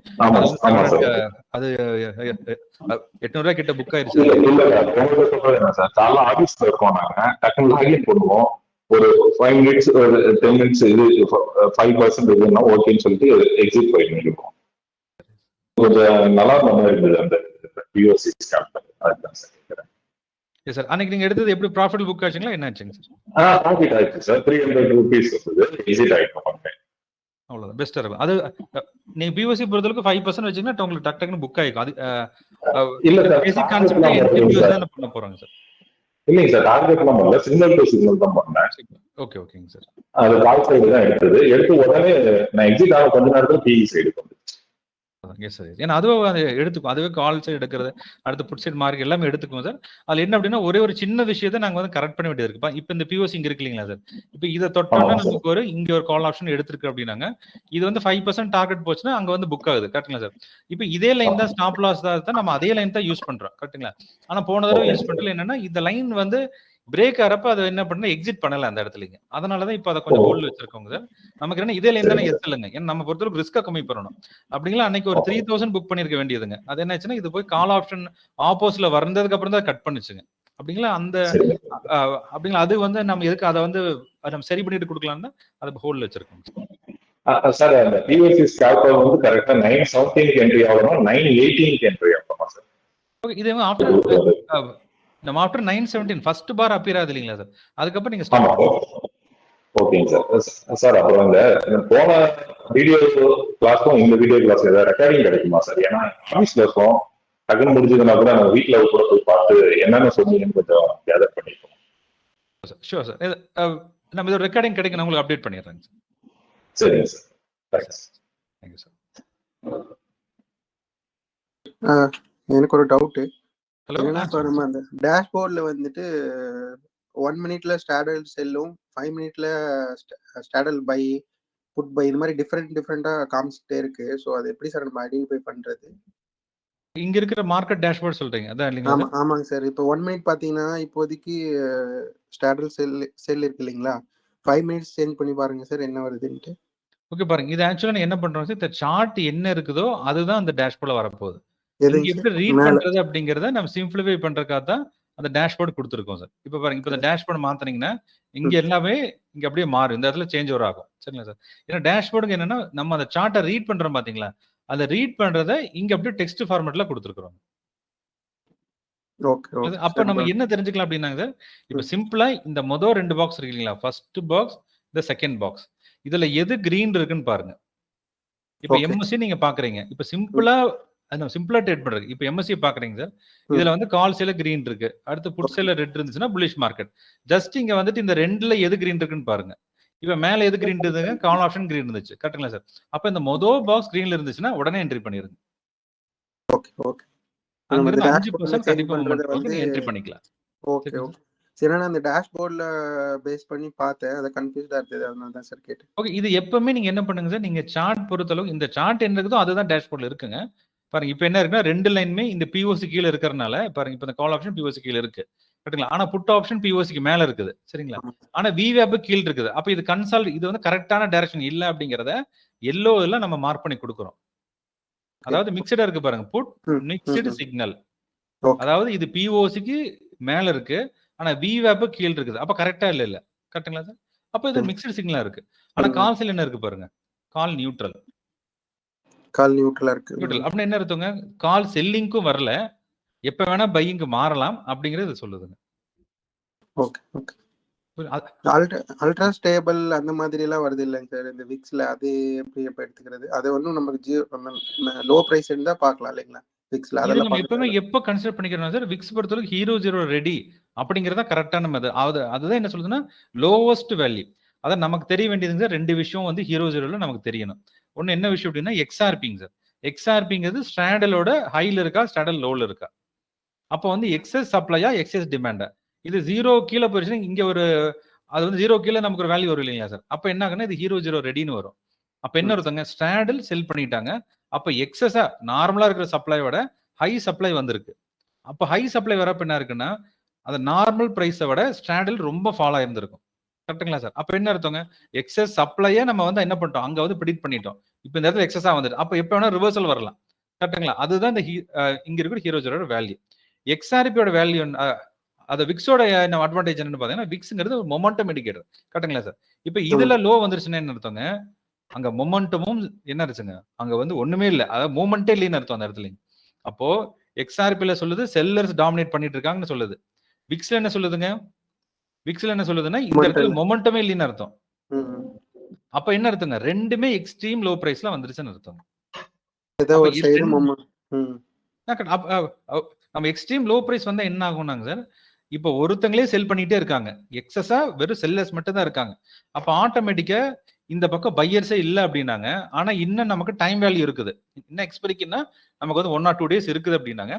அது 800 ரூபாய் கிட்ட புக் ஆயிருச்சு. இல்ல சார், காலைல ஆபீஸ்ல இருக்கோம், நாங்க டக்குனு லாகின் பண்ணுவோம், ஒரு 5 மினிட்ஸ் ஒரு 10 மினிட்ஸ் இது 5% இதுன்னா ஓகேன்னு சொல்லிட்டு எக்ஸிட் பண்ணிருக்கோம். கொஞ்சம் நல்லா இருந்தது அந்த பிஓசி ஸ்கேல்பர். அதுதான் சார் கேக்குறேன். சார் அன்னைக்கு நீங்க எடுத்தது எப்படி ப்ராஃபிட் புக் ஆச்சுங்களா, என்ன ஆச்சுங்க சார்? ப்ராஃபிட் ஆயிடுச்சு சார். 300 ரூபீஸ் வந்து எக்ஸிட் ஆயிட்டோம். அவ்வளவுதான், பெஸ்டா இருக்கும். அது நீங்க பிஓசி பொறுத்தளவுக்கு 5% வச்சீங்கன்னா உங்களுக்கு டக் டக்குன்னு புக் ஆயிடும். அது இல்ல சார், பேசிக் கான்செப்ட் என்ட்ரி தான் பண்ண போறாங்க சார். இல்லைங்க சார், டார்கெட்லாம் பண்ணல, சிக்னல் டு சிக்னல் தான் பண்ணேன். ஓகே ஓகேங்க சார். அது கால் சைடு தான் எடுத்தது. எடுத்து உடனே நான் எக்ஸிட் ஆக கொஞ்ச நேரத்துல பிஇ சைடு வந்து. ஏன்னா அதுவே எடுத்துக்கும், அதுவே கால் சைடு எடுக்கிறது, அடுத்து புட் சைடு மார்க் எல்லாமே எடுத்துக்கும் சார். அதுல என்ன அப்படின்னா ஒரே ஒரு சின்ன விஷயத்தை நாங்க வந்து கரெக்ட் பண்ண வேண்டியது இருக்கு. இப்ப இந்த பிஓசி இங்க இருக்கு இல்லைங்களா சார், இப்ப இதை தொட்டோம்னா நமக்கு இங்க ஒரு கால் ஆப்ஷன் எடுத்திருக்கு அப்படின்னாங்க, இது வந்து 5% டார்கெட் போச்சுன்னா அங்க வந்து புக் ஆகுது, கரெக்டுங்களா சார்? இப்ப இதே லைன் தான் ஸ்டாப் லாஸ் தான், நம்ம அதே லைன் தான் யூஸ் பண்றோம், கரெக்டுங்களா? ஆனா போன தடவை யூஸ் பண்றது என்னன்னா இந்த லைன் வந்து பிரேக் ஆறப்ப அதை என்ன பண்ண எக்ஸிட் பண்ணல அந்த இடத்துலங்க. அதனாலதான் இப்ப அதை கொஞ்சம் ஹோல்ட்ல வச்சிருக்கோங்க சார். நமக்கு என்ன இதே லைன் தானே எத்தலைங்க, ஏன்னா நம்ம பொறுத்தவரைக்கும் ரிஸ்கா கம்மி பண்ணணும். அப்படிங்களா அன்னைக்கு ஒரு 3000 புக் பண்ணிருக்க வேண்டியதுங்க. அது என்ன ஆச்சுன்னா இது போய் கால் ஆப்ஷன் ஆப்போசிட்ல வந்ததுக்கு அப்புறம் தான் கட் பண்ணுச்சுங்க. அப்படிங்களா அந்த அப்படிங்களா அது வந்து நம்ம எதுக்கு அதை வந்து நம்ம சரி பண்ணிட்டு கொடுக்கலாம்னா அதை ஹோல்ட்ல வச்சிருக்கோம் சார். அந்த பிஓசி ஸ்கேல்பர் வந்து கரெக்டா 9:17க்கு என்ட்ரி ஆகணும், 9:18க்கு என்ட்ரி ஆகணும் சார். ஓகே. இது ஆஃப்டர் நம்ம ஆஃப்டர் 9:17 ஃபர்ஸ்ட் பார் அப்பியர் ஆகுது இல்லைங்களா சார், அதுக்கப்புறம் நீங்க ஸ்டார்ட் பண்ணுங்க. ஓகேங்க சார். சார் அப்புறம் இந்த போன வீடியோ கிளாஸும் இந்த வீடியோ கிளாஸ் ஏதாவது ரெக்கார்டிங் கிடைக்குமா சார்? ஏன்னா ஆஃபீஸ்ல இருக்கோம், டக்குன்னு முடிஞ்சதுன்னா கூட நம்ம வீட்டுல கூட போய் பார்த்து என்னென்ன சொன்னீங்கன்னு கொஞ்சம் கேதர் பண்ணிப்போம். Sure sir. நம்ம இதோட ரெக்கார்டிங் கிடைக்கும், உங்களுக்கு அப்டேட் பண்ணிடுறேங்க சார். சரிங்க சார். Thank you sir. எனக்கு ஒரு டவுட்டு. ஹலோ. என்னன்னா பாருமா, அந்த டேஷ்போர்ட்ல வந்துட்டு 1 மினிட்ல ஸ்டாடல் செல்லும், 5 மினிட்ல ஸ்டாடல் பை, புட் பை, இது மாதிரி டிஃப்ரெண்டா காமிச்சிட்டே இருக்கு. ஸோ அது எப்படி சார் நம்ம ஐடென்டிஃபை பண்றது? இங்க இருக்கிற மார்க்கெட் டேஷ்போர்ட் சொல்றீங்க அதான் இல்லைங்களா ஆமா சார்? ஆமாங்க சார். இப்போ 1 மினிட் பார்த்தீங்கன்னா, இப்போதைக்கு ஸ்டாடல் செல் இருக்கு இல்லைங்களா? 5 மினிட்ஸ் சேஞ்ச் பண்ணி பாருங்க சார் என்ன வருதுன்ட்டு. ஓகே பாருங்க. இது ஆக்சுவலா நான் என்ன பண்றோம் சார், இந்த சார்ட் என்ன இருக்குதோ அதுதான் அந்த டேஷ்போர்ட்ல வரப்போகுது. இங்க எதுங்க எப்படி சார்? ரீட் மேல. பண்றது அப்படிங்கிறத நம்ம சிம்பிளிஃபை பண்றதுக்காக தான் அந்த டேஷ்போர்ட் குடுத்துருக்கோம் சார். இப்ப பாருங்க, இப்ப இந்த டேஷ்போர்ட் மாத்துனீங்கன்னா, இங்க எல்லாமே இங்க அப்படியே மாறும். இந்த இடத்துல சேஞ்ச் ஓவர் ஆகும். சரிங்களா சார்? ஏன்னா டேஷ்போர்டுக்கு என்னன்னா, நம்ம அந்த சார்ட்ட ரீட் பண்றோம் பாத்தீங்களா? அத ரீட் பண்றத இங்க அப்படியே டெக்ஸ்ட் ஃபார்மேட்ல குடுத்துருக்கிறோம். Okay, okay. அப்ப நம்ம என்ன தெரிஞ்சுக்கலாம் அப்படின்னாங்க சார், இப்ப சிம்பிளா இந்த மொத 2 பாக்ஸ் இருக்கு இல்லீங்களா? ஃபர்ஸ்ட் பாக்ஸ், இந்த செகண்ட் பாக்ஸ். இதுல எது கிரீன் இருக்குன்னு பாருங்க. இப்ப ஓகே. எம்எஸ்சி நீங்க பாக்குறீங்க. இப்ப சிம்பிளா ட்ரேட் பண்றது. இப்ப எம்எஸ்சி பாக்குறீங்க சார். இதுல வந்து கால் சைடுல கிரீன் இருக்கு. அடுத்து புட் சைடுல ரெட் இருந்துச்சுன்னா புல்லிஷ் மார்க்கெட். ஜஸ்ட் இங்க வந்துட்டு இந்த 2ல எது கிரீன் இருக்குன்னு பாருங்க. இப்ப மேல எது கிரீன் இருந்ததுங்க? கால் ஆப்ஷன் கிரீன் இருந்துச்சு. கரெக்ட்டுங்களா சார்? அப்ப இந்த மொத பாக்ஸ் கிரீன்ல இருந்துச்சுன்னா உடனே என்ட்ரி பண்ணிருங்க. Okay, okay. அங்க இருந்து டேஷ்போர்ட்ல 5% சேஞ்ச் கண்டிப்பா பண்றத மூவ்மெண்ட் போகுது. வந்து நீங்க என்ட்ரி பண்ணிக்கலாம். ஓகே, சரிங்களா ஓகே. சரி, நான் அந்த டேஷ்போர்ட்ல பேஸ் பண்ணி பார்த்தேன். அது கன்ஃப்யூஸ்டா இருந்தது. அதனால தான் சார் கேட்டேன். ஓகே. இது எப்பவுமே நீங்க என்ன பண்ணுங்க சார், நீங்க சார்ட் பொறுத்தளவு இந்த சார்ட் என்ன இருக்குதோ அதுதான் டேஷ்போர்ட்ல இருக்குங்க. பாருங்க இப்ப என்ன இருக்குன்னா 2 லைனுமே இந்த பிஓசி கீழ இருக்கறனால பாருங்க இப்ப இந்த கால் ஆப்ஷன் பிஓசி கீழ இருக்கு. கரெக்ட்டுங்களா? ஆனா புட் ஆப்ஷன் பிஓசிக்கு மேல இருக்குது. சரிங்களா? ஆமா. ஆனா விவேப் கீழ இருக்குது. அப்ப இது இது வந்து கரெக்ட்டான டைரக்ஷன் இல்ல அப்படிங்கறத எல்லோல நம்ம மார்க் பண்ணி குடுக்குறோம். அதாவது மிக்ஸ்டா இருக்கு பாருங்க. Put mixed signal. ஓகே. அதாவது இது பிஓசிக்கு மேல இருக்கு. ஆனா விவேப் கீழ இருக்குது. அப்ப கரெக்ட்டா இல்ல. கரெக்ட்டுங்களா சார்? அப்ப இது மிக்ஸ்டு சிக்னலா இருக்கு. ஆனா கால் சைடுல என்ன இருக்கு பாருங்க. கால் நியூட்ரல். கால் நியூட்ரலா இருக்கு. நியூட்ரல். அப்படின்னா என்ன அர்த்தங்க? கால் செல்லிங்க்கும் வரல. எப்ப வேணா பையிங்க்கு மாறலாம் அப்படிங்கிறது சொல்லுதுங்க. Okay, okay. அல்ட்ரா ஸ்டேபிள் அந்த மாதிரி எல்லாம் வருது இல்லைங்க சார் இந்த விக்ஸ்ல. அது எப்படி எப்ப எடுத்துக்கிறது? அது ஒன்றும் நமக்கு லோ பிரைஸ் இருந்தா பார்க்கலாம் இல்லைங்களா? விக்ஸ்ல இது அதெல்லாம் நம்ம எப்பவுமே எப்ப கன்சிடர் பண்ணிக்கிறோம் சார், விக்ஸ் பொறுத்தவரைக்கும் ஹீரோ 0 ரெடி அப்படிங்கிறத கரெக்டான அதுதான் என்ன சொல்லுதுன்னா லோவஸ்ட் வேல்யூ. அதான் நமக்கு தெரிய வேண்டியதுங்க சார் 2 விஷயம் வந்து ஹீரோ 0ல நமக்கு தெரியணும். ஒன்னு என்ன விஷயம் அப்படின்னா எக்ஸ்ஆர்பிங்க சார். எக்ஸ்ஆர்பிங்கிறது ஸ்டாண்டலோட ஹைல இருக்கா, ஸ்டாண்டல் லோல இருக்கா? அப்ப வந்து எக்ஸஸ் சப்ளையா, எக்ஸஸ் டிமாண்டா? இது 0 கீழ போயிருச்சுன்னா இங்க ஒரு அது வந்து 0 கீழ நமக்கு ஒரு வேல்யூ வரும் இல்லையா சார்? அப்ப என்ன ஆகும்னா இது ஹீரோ 0 ரெடின்னு வரும். அப்ப என்ன அர்த்தங்க? ஸ்டாண்டல் செல் பண்ணிட்டாங்க. அப்ப எக்ஸஸா நார்மலா இருக்கிற சப்ளையோட ஹை சப்ளை வந்திருக்கு. அப்ப ஹை சப்ளை வரப்ப என்ன இருக்குன்னா, அந்த நார்மல் பிரைஸ விட ஸ்டாண்டல் ரொம்ப ஃபால் ஆயிருந்திருக்கும். கரெக்ட்டுங்களா சார்? அப்ப என்ன அர்த்தங்க? எக்ஸஸ் சப்ளைய நம்ம வந்து என்ன பண்ணிட்டோம்? அங்க வந்து பிரெடிக்ட் பண்ணிட்டோம். இப்ப இந்த இடத்துல எக்ஸஸா வந்துட்டு. அப்ப எப்ப வேணா ரிவர்சல் வரலாம். கரெக்ட்டுங்களா? அதுதான் இந்த இங்க இருக்கிற ஹீரோ 0 வேல்யூ. எக்ஸ்ஆர்பியோட வேல்யூ அது விக்ஸோட அட்வான்டேஜ் என்னன்னு பாத்தீங்கன்னா, விக்ஸ்ங்கிறது ஒரு மொமெண்டம் இண்டிகேட்டர். கரெக்ட்டுங்களா சார்? இப்ப இதுல லோ வந்துருச்சுன்னா என்ன அர்த்தங்க? அங்க மொமெண்டமும் என்ன இருந்துச்சுங்க? அங்க வந்து ஒண்ணுமே இல்ல. அதாவது மூவ்மெண்ட்டே இல்லைன்னு அர்த்தம் அந்த இடத்துல. அப்போ எக்ஸ்ஆர்பில சொல்லுது செல்லர்ஸ் டாமினேட் பண்ணிட்டு இருக்காங்கன்னு சொல்லுது. விக்ஸ்ல என்ன சொல்லுதுங்க? விக்ஸ்ல என்ன சொல்லுதுன்னா இந்த இடத்துல மொமெண்டமே இல்லைன்னு அர்த்தம். அப்ப என்ன அர்த்தங்க? ரெண்டுமே எக்ஸ்ட்ரீம் லோ பிரைஸ்ல வந்துருச்சுன்னு அர்த்தம். நம்ம எக்ஸ்ட்ரீம் லோ பிரைஸ் வந்தா என்ன ஆகும்னாங்க சார்? இப்போ ஒருத்தங்களே செல் பண்ணிட்டே இருக்காங்க. எக்ஸஸா வெறும் செல்லர்ஸ் மட்டும் தான் இருக்காங்க. அப்ப ஆட்டோமேட்டிக்கா இந்த பக்கம் பையர்ஸே இல்ல அப்படின்னாங்க. ஆனா இன்னும் நமக்கு டைம் வேல்யூ இருக்குது. இன்னும் எக்ஸ்பைரிக்குன்னா நமக்கு வந்து 1 or 2 டேஸ் இருக்குது அப்படின்னாங்க.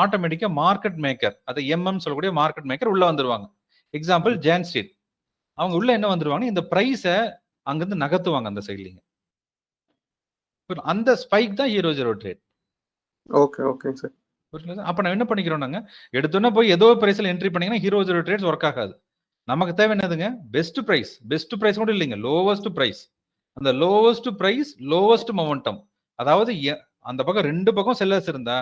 ஆட்டோமேட்டிக்கா மார்க்கெட் மேக்கர், அது எம்எம் சொல்லக்கூடிய மார்க்கெட் மேக்கர் உள்ள வந்துருவாங்க. Example John street. அவங்க உள்ள என்ன வந்துருவாங்க? இந்த பிரைஸ அங்கிருந்து நகர்த்துவாங்க அந்த சைட்லீங்க. அந்த ஸ்பைக் தான் hero 0 trade. Okay, okay sir. அப்ப நான் என்ன பண்ணிக்கிறோம்னாங்க, எடுத்தோன்னே போய் ஏதோ பிரைஸ்ல என்ட்ரி பண்ணீங்கன்னா ஹீரோ 0 ட்ரேட்ஸ் ஒர்க் ஆகாது. நமக்கு தேவை என்னதுங்க? பெஸ்ட் பிரைஸ் கூட இல்லைங்க. Lowest price. அந்த லோவஸ்ட் பிரைஸ், லோவஸ்ட் மொமெண்டம். அதாவது அந்த பக்கம் 2 பக்கம் செல்லர்ஸ் இருந்தா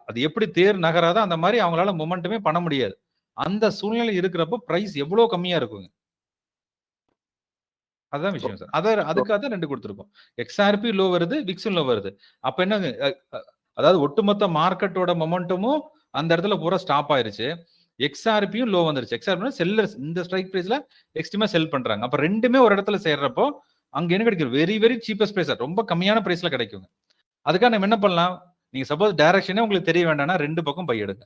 அது எப்படி தேர் நகராதோ அந்த மாதிரி அவங்களால மொமெண்டமே பண்ண முடியாது. அந்த சூழ்நிலை இருக்கிறப்போ பிரைஸ் எவ்வளவு கம்மியா இருக்குங்க. அதான் விஷயம் சார். அதுக்காக தான் 2 கொடுத்திருக்கோம். எக்ஸ்ஆர்பி லோ வருது, விக்ஸும் லோ வருது. அப்ப என்னங்க? அதாவது ஒட்டுமொத்த மார்க்கெட்டோட மொமெண்டமும் அந்த இடத்துல பூரா ஸ்டாப் ஆயிருச்சு. எக்ஸ்ஆர்பியும் லோ வந்துருச்சு. எக்ஸ்ஆர்பி செல்லர்ஸ் இந்த ஸ்ட்ரைக் பிரைஸ்ல எக்ஸ்ட்ரீமா செல் பண்றாங்க. அப்ப ரெண்டுமே ஒரு இடத்துல சேர்றப்போ அங்க என்ன கிடைக்கும்? வெரி வெரி சீப்பஸ்ட் பிரைஸ், ரொம்ப கம்மியான பிரைஸ்ல கிடைக்குங்க. அதுக்காக நம்ம என்ன பண்ணலாம்? நீங்க சப்போஸ் டைரக்ஷனே உங்களுக்கு தெரிய வேண்டாம்னா 2 பக்கம் பை எடுங்க.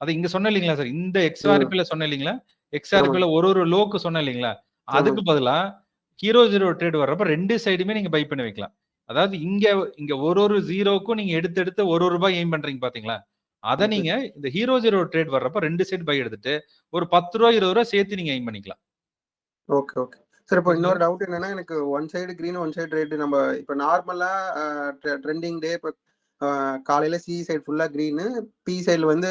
அது இங்க சொன்ன இல்லீங்களா சார்? இந்த எக்ஸ்ஆர்பில சொன்ன இல்லீங்களா? எக்ஸ்ஆர்பில ஒரு லோக்கு சொன்ன இல்லீங்களா? அதுக்கு பதிலா ஹீரோ 0 ட்ரேட் வர்றப்ப 2 சைடுமே நீங்க பை பண்ணி வைக்கலாம். அதாவது இங்க ஒரு ஜீரோக்கும் நீங்க எடுத்து ஒரு ரூபாய் எய்ம் பண்றீங்க பாத்தீங்களா? அத நீங்க இந்த ஹீரோ 0 ட்ரேட் வர்றப்ப 2 சைடு பை எடுத்துட்டு ஒரு 10 ரூபாய் 20 ரூபாய் சேர்த்து நீங்க எய்ம் பண்ணிக்கலாம். Okay, okay. சார் இப்போ இன்னொரு டவுட் என்னன்னா, எனக்கு one side green one side red. நம்ம இப்போ நார்மலா ட்ரெண்டிங் டே இப்போ காலையில சி சைடு ஃபுல்லா கிரீனு, பி சைடுல வந்து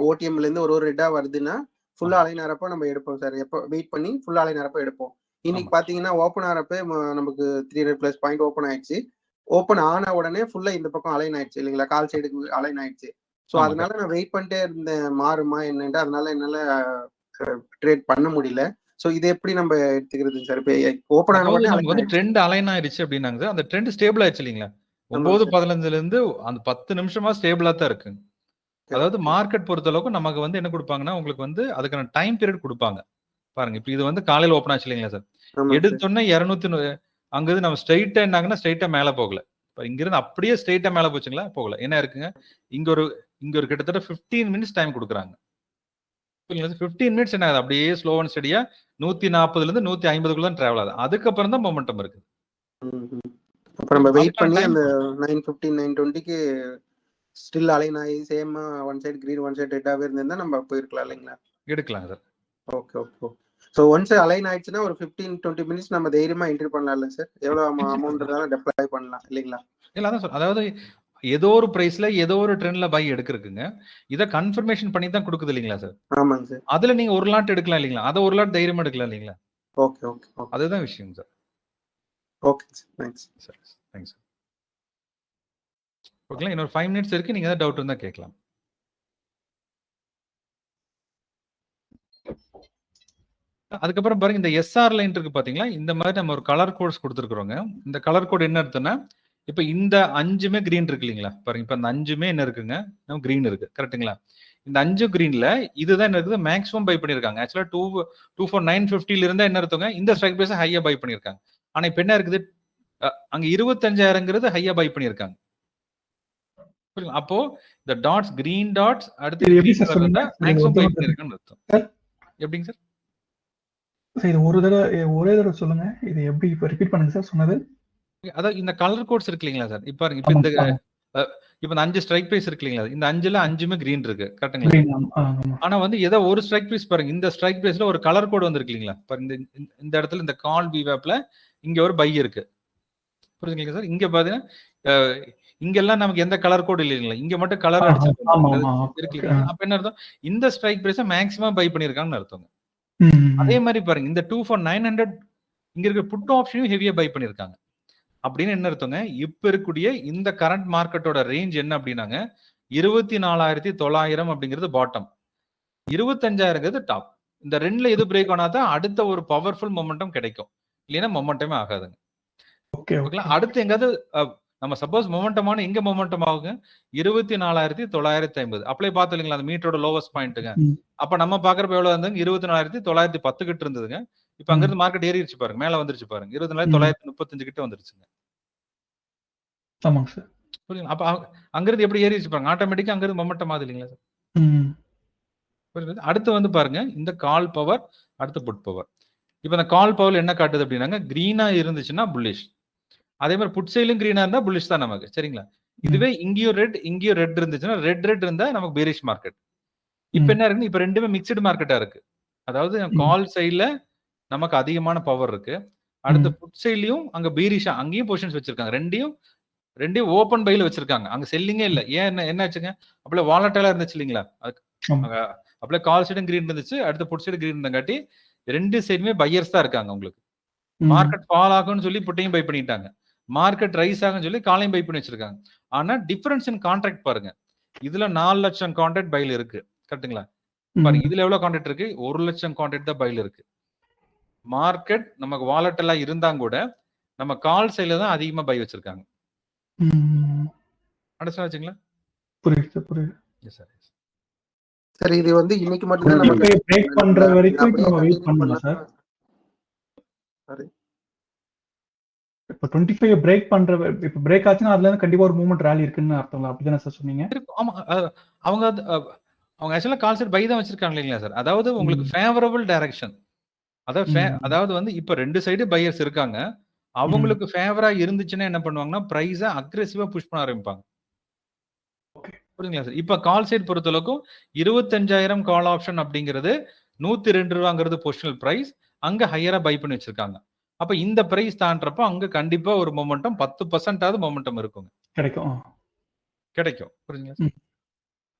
ஓடிஎம்ல இருந்து ஒரு ரெட்டா வருதுன்னா ஃபுல்லா அலைன் ஆறப்போ நம்ம எடுப்போம் சார். எப்போ வெயிட் பண்ணி ஃபுல்லா அலைன் ஆறப்போ எடுப்போம். இன்னைக்கு பாத்தீங்கன்னா ஓப்பன் ஆறப்ப நமக்கு 300+ பாயிண்ட் ஓப்பன் ஆயிடுச்சு. ஓப்பன் ஆன உடனே ஃபுல்லா இந்த பக்கம் அலைன் ஆயிடுச்சு இல்லைங்களா, கால் சைடுக்கு அலைன் ஆயிடுச்சு. ஸோ அதனால நான் வெயிட் பண்ணிட்டே இருந்தேன் மாறுமா என்னன்ட்டு. அதனால என்னால ட்ரேட் பண்ண முடியல. ஸோ இது எப்படி நம்ம எடுத்துக்கிறது சார்? இப்போ ஓப்பன் ஆன உடனே நமக்கு வந்து ட்ரெண்ட் அலைன் ஆயிருச்சு அப்படின்னாங்க சார். அந்த ட்ரெண்ட் ஸ்டேபிள் ஆயிடுச்சு இல்லைங்களா, 9:15ல இருந்து அந்த 10 நிமிஷமா ஸ்டேபிளா தான் இருக்கு. அதாவது மார்க்கெட் பொறுத்த அளவுக்கு நமக்கு வந்து என்ன கொடுப்பாங்கன்னா, உங்களுக்கு வந்து அதுக்கான டைம் பீரியட் கொடுப்பாங்க. பாருங்க, இப்போ இது வந்து காலையில ஓப்பன் ஆச்சு இல்லைங்களா சார், எடுத்தோன்னே 200 அங்கிருந்து நம்ம ஸ்ட்ரைட்டா என்னாங்கன்னா ஸ்ட்ரைட்டா மேல போகல. இப்போ இங்கிருந்து அப்படியே ஸ்ட்ரைட்டா மேல போச்சுங்களா, போகல. என்ன இருக்குங்க, இங்க ஒரு கிட்டத்தட்ட 15 மினிட்ஸ் டைம் கொடுக்குறாங்க. 15 மினிட்ஸ் என்ன ஆகுது, அப்படியே ஸ்லோ அண்ட் ஸ்டடியா 140ல இருந்து 150க்குள்ள தான் டிராவல் ஆகுது. அதுக்கப்புறம் தான் மொமெண்டம் இருக்கு. அப்புறம் நம்ம வெயிட் பண்ணி அந்த 9:15 9:20க்கு ஸ்டில் அலைன் ஆகி same one side green one side ரெட்டாவே இருந்தா நம்ம போயிருக்கலாம் இல்லைங்களா, எடுக்கலாம் sir. Okay okay. So once align ஆயிடுச்சுன்னா ஒரு 15-20 மினிட்ஸ் நம்ம தைரியமா என்ட்ரி பண்ணலாம்ல சார்? எவ்வளவு அமௌண்ட் இருந்தாலும் டெப்ளாய் பண்ணலாம் இல்லைங்களா? இல்ல அதான் சார், அதாவது ஏதோ ஒரு பிரைஸ்ல ஏதோ ஒரு ட்ரெண்ட்ல பை எடுக்கிறதுக்குங்க, இத கன்ஃபர்மேஷன் பண்ணி தான் கொடுக்குது இல்லைங்களா சார்? ஆமாங்க சார். அதுல நீங்க ஒரு லாட் எடுக்கலாம் இல்லைங்களா, அத ஒரு லாட் தைரியமா எடுக்கலாம் இல்லைங்களா? ஓகே ஓகே, அதுதான் விஷயம் sir. Okay sir, thanks sir. Thanks sir. ஓகேங்களா, இன்னொரு 5 மினிட்ஸ் இருக்கு. நீங்க ஏதாவது டவுட் இருந்தா கேட்கலாம். அதுக்கப்புறம் பாருங்க, இந்த எஸ்ஆர் லைன் இருக்கு பாத்தீங்களா, இந்த மாதிரி நம்ம ஒரு கலர் கோட்ஸ் கொடுத்துருக்கோங்க. இந்த கலர் கோட் என்ன அர்த்தம்னா, இப்ப இந்த 5மே கிரீன் இருக்கு இல்லைங்களா, பாருங்க இப்ப இந்த 5மே என்ன இருக்குங்க, நம்ம கிரீன் இருக்கு கரெக்ட்டுங்களா. இந்த 5 கிரீன்ல இதுதான் என்ன இருக்குது, மேக்ஸிமம் பை பண்ணிருக்காங்க. ஆக்சுவலா 24950 இருந்தா என்ன அர்த்தங்க, இந்த ஸ்ட்ரைக் பிரைஸ் ஹையா பை பண்ணிருக்காங்க. ஆனா இப்ப என்ன இருக்குது, அங்க 25,000ங்கிறது ஹையா பை பண்ணிருக்காங்க. அப்போ இந்த டாட்ஸ், கிரீன் டாட்ஸ் அடுத்து மேக்ஸிமம் பை பண்ணிருக்கான்னு அர்த்தம். எப்படிங்க சார்? இது ஒரே தடவை சொல்லுங்க. இது எப்படி இப்ப ரிப்பீட் பண்ணுங்க சார் சொன்னது. அதாவது இந்த கலர் கோட்ஸ் இருக்கு இல்லைங்களா சார், இப்ப பாருங்க, இப்ப இந்த 5 ஸ்ட்ரைக் பிரைஸ் இருக்கு இல்லைங்களா, இந்த 5ல 5மே கிரீன் இருக்கு கரெக்ட்டுங்களா. ஆனா வந்து ஏதோ ஒரு ஸ்ட்ரைக் பிரைஸ் பாருங்க, இந்த ஸ்ட்ரைக் பிரைஸ்ல ஒரு கலர் கோட் வந்திருக்கு இல்லைங்களா, பாருங்க இந்த இடத்துல இந்த கால் விவேப்ல இங்க ஒரு பை இருக்கு, புரியுதுங்களா சார். இங்க பாத்தீங்கன்னா இங்க எல்லாம் நமக்கு எந்த கலர் கோட் இல்லைங்களா, இங்க மட்டும் கலர் இருக்கு. அப்ப என்ன அர்த்தம், இந்த ஸ்ட்ரைக் பிரைஸ மேக்ஸிமம் பை பண்ணிருக்காங்கன்னு அர்த்தம். அதே மாதிரி பாருங்க, இந்த 24900 இங்க இருக்க புட் ஆப்ஷனையும் ஹெவியா பை பண்ணிருக்காங்க. அப்படின்னு என்ன அர்த்தங்க, இப்ப இருக்கக்கூடிய இந்த கரண்ட் மார்க்கெட்டோட ரேஞ்ச் என்ன அப்படின்னாங்க 24,900 அப்படிங்கிறது பாட்டம், 25,000ங்கிறது டாப். இந்த ரெண்டுல எது பிரேக் ஆனாதான் அடுத்த ஒரு பவர்ஃபுல் மொமெண்டம் கிடைக்கும், இல்லைன்னா மொமெண்டமே ஆகாதுங்க. அடுத்து எங்காவது நம்ம சப்போஸ் மொமெண்டமான எங்க மொமெண்டம் ஆகுங்க, 24,950 அப்ளை பார்த்தோம் இல்லைங்களா, அந்த மீட்டரோட லோவஸ்ட் பாயிண்ட்டுங்க. அப்ப நம்ம பாக்குறப்ப எவ்வளவு இருந்தாங்க, 24,910 கிட்ட இருந்ததுங்க. இப்ப அங்க இருந்து மார்க்கெட் ஏறிடுச்சு பாருங்க, மேல வந்துருச்சு பாருங்க, 24,935 கிட்ட வந்துருச்சுங்க. ஆமாங்க சார். புரியுது. அப்ப அங்க இருந்து எப்படி ஏறிடுச்சு பாருங்க, ஆட்டோமேட்டிக்கா அங்க இருந்து மொமெண்டம் ஆகுது இல்லைங்களா சார். புரியுது. அடுத்து வந்து பாருங்க, இந்த கால் பவர் அடுத்து புட் பவர். இப்ப இந்த கால் பவர் என்ன காட்டுது அப்படின்னாங்க, கிரீனா இருந்துச்சுன்னா புல்லிஷ், அதே மாதிரி புட் சைடும் கிரீனா இருந்தா புல்லிஷ் தான் நமக்கு, சரிங்களா. இதுவே இங்கேயும் ரெட் இருந்துச்சுன்னா, ரெட் இருந்தா நமக்கு பேரிஷ் மார்க்கெட். இப்ப என்ன இருக்கு, இப்ப ரெண்டுமே மிக்சடு மார்க்கெட்டா இருக்கு. அதாவது கால் சைட்ல நமக்கு அதிகமான பவர் இருக்கு, அடுத்த புட் சைட்லயும் அங்க பீரிஷா அங்கேயும் பொசிஷன்ஸ் வச்சிருக்காங்க. ரெண்டையும் ஓபன் பைல வச்சிருக்காங்க, அங்க செல்லிங்கே இல்ல. ஏன் என்ன ஆச்சுங்க, அப்பல வாலட்டைலா இருந்துச்சு இல்லைங்களா, அப்பல கால் சைடும் கிரீன் இருந்துச்சு, அடுத்த புட் சைடு கிரீன் இருந்தங்காட்டி ரெண்டு சைடுமே பையர்ஸ் தான் இருக்காங்க. உங்களுக்கு மார்க்கெட் ஃபால் ஆகும்னு சொல்லி புட்டையும் பை பண்ணிட்டாங்க, மார்க்கெட் ரைஸ் ஆகும்னு சொல்லி காலையும் பை பண்ணி வச்சிருக்காங்க. ஆனா டிஃபரன்ஸ் இன் கான்ட்ராக்ட் பாருங்க, இதுல 4 லட்சம் கான்ட்ராக்ட் பைல இருக்கு கரெக்ட்டுங்களா. பாருங்க இதுல எவ்வளவு கான்ட்ராக்ட் இருக்கு, 1 லட்சம் கான்ட்ராக்ட் தான் பைல இருக்கு. மார்க்கெட் நமக்கு வாலட்டைலா இருந்தாங்க கூட நம்ம கால் சைடுல தான் அதிகமா பை வச்சிருக்காங்க. அண்டர்ஸ்டாண்ட் ஆச்சுங்களா? புரியுது. S sir. சரி, இது வந்து இன்னைக்கு மட்டும் தான் நம்ம பிரேக் பண்ற வரைக்கும் நம்ம வெயிட் பண்ணலாம் சார். சரி, இப்ப 25 பிரேக் பண்ற, இப்ப பிரேக் ஆச்சுன்னா அதுல இருந்து கண்டிப்பா ஒரு மூவ்மெண்ட் ராலி இருக்குன்னு அர்த்தம், அப்படிதானே சார் சொன்னீங்க? ஆமா, அவங்க ஆக்சுவலா கால் சைடு பை தான் வச்சிருக்காங்க இல்லைங்களா சார். அதாவது உங்களுக்கு ஃபேவரபிள் டைரக்ஷன், அதாவது வந்து இப்ப ரெண்டு சைடு பையர்ஸ் இருக்காங்க, அவங்களுக்கு ஃபேவரா இருந்துச்சுன்னா என்ன பண்ணுவாங்கன்னா பிரைஸ அக்ரெசிவா புஷ் பண்ண ஆரம்பிப்பாங்க. புரியுதுங்களா சார். இப்ப கால் சைடு பொறுத்தளவுக்கும் 25,000 கால் ஆப்ஷன் அப்படிங்கிறது 102 ரூபாங்கிறது பொசிஷனல் பிரைஸ், அங்க ஹையரா பை பண்ணி வச்சிருக்காங்க. அப்ப இந்த பிரைஸ் தாண்டறப்ப அங்க கண்டிப்பா ஒரு மொமெண்டம் 10% மொமெண்டம் இருக்குங்க, கிடைக்கும். கிடைக்கும். புரியுதுங்களா?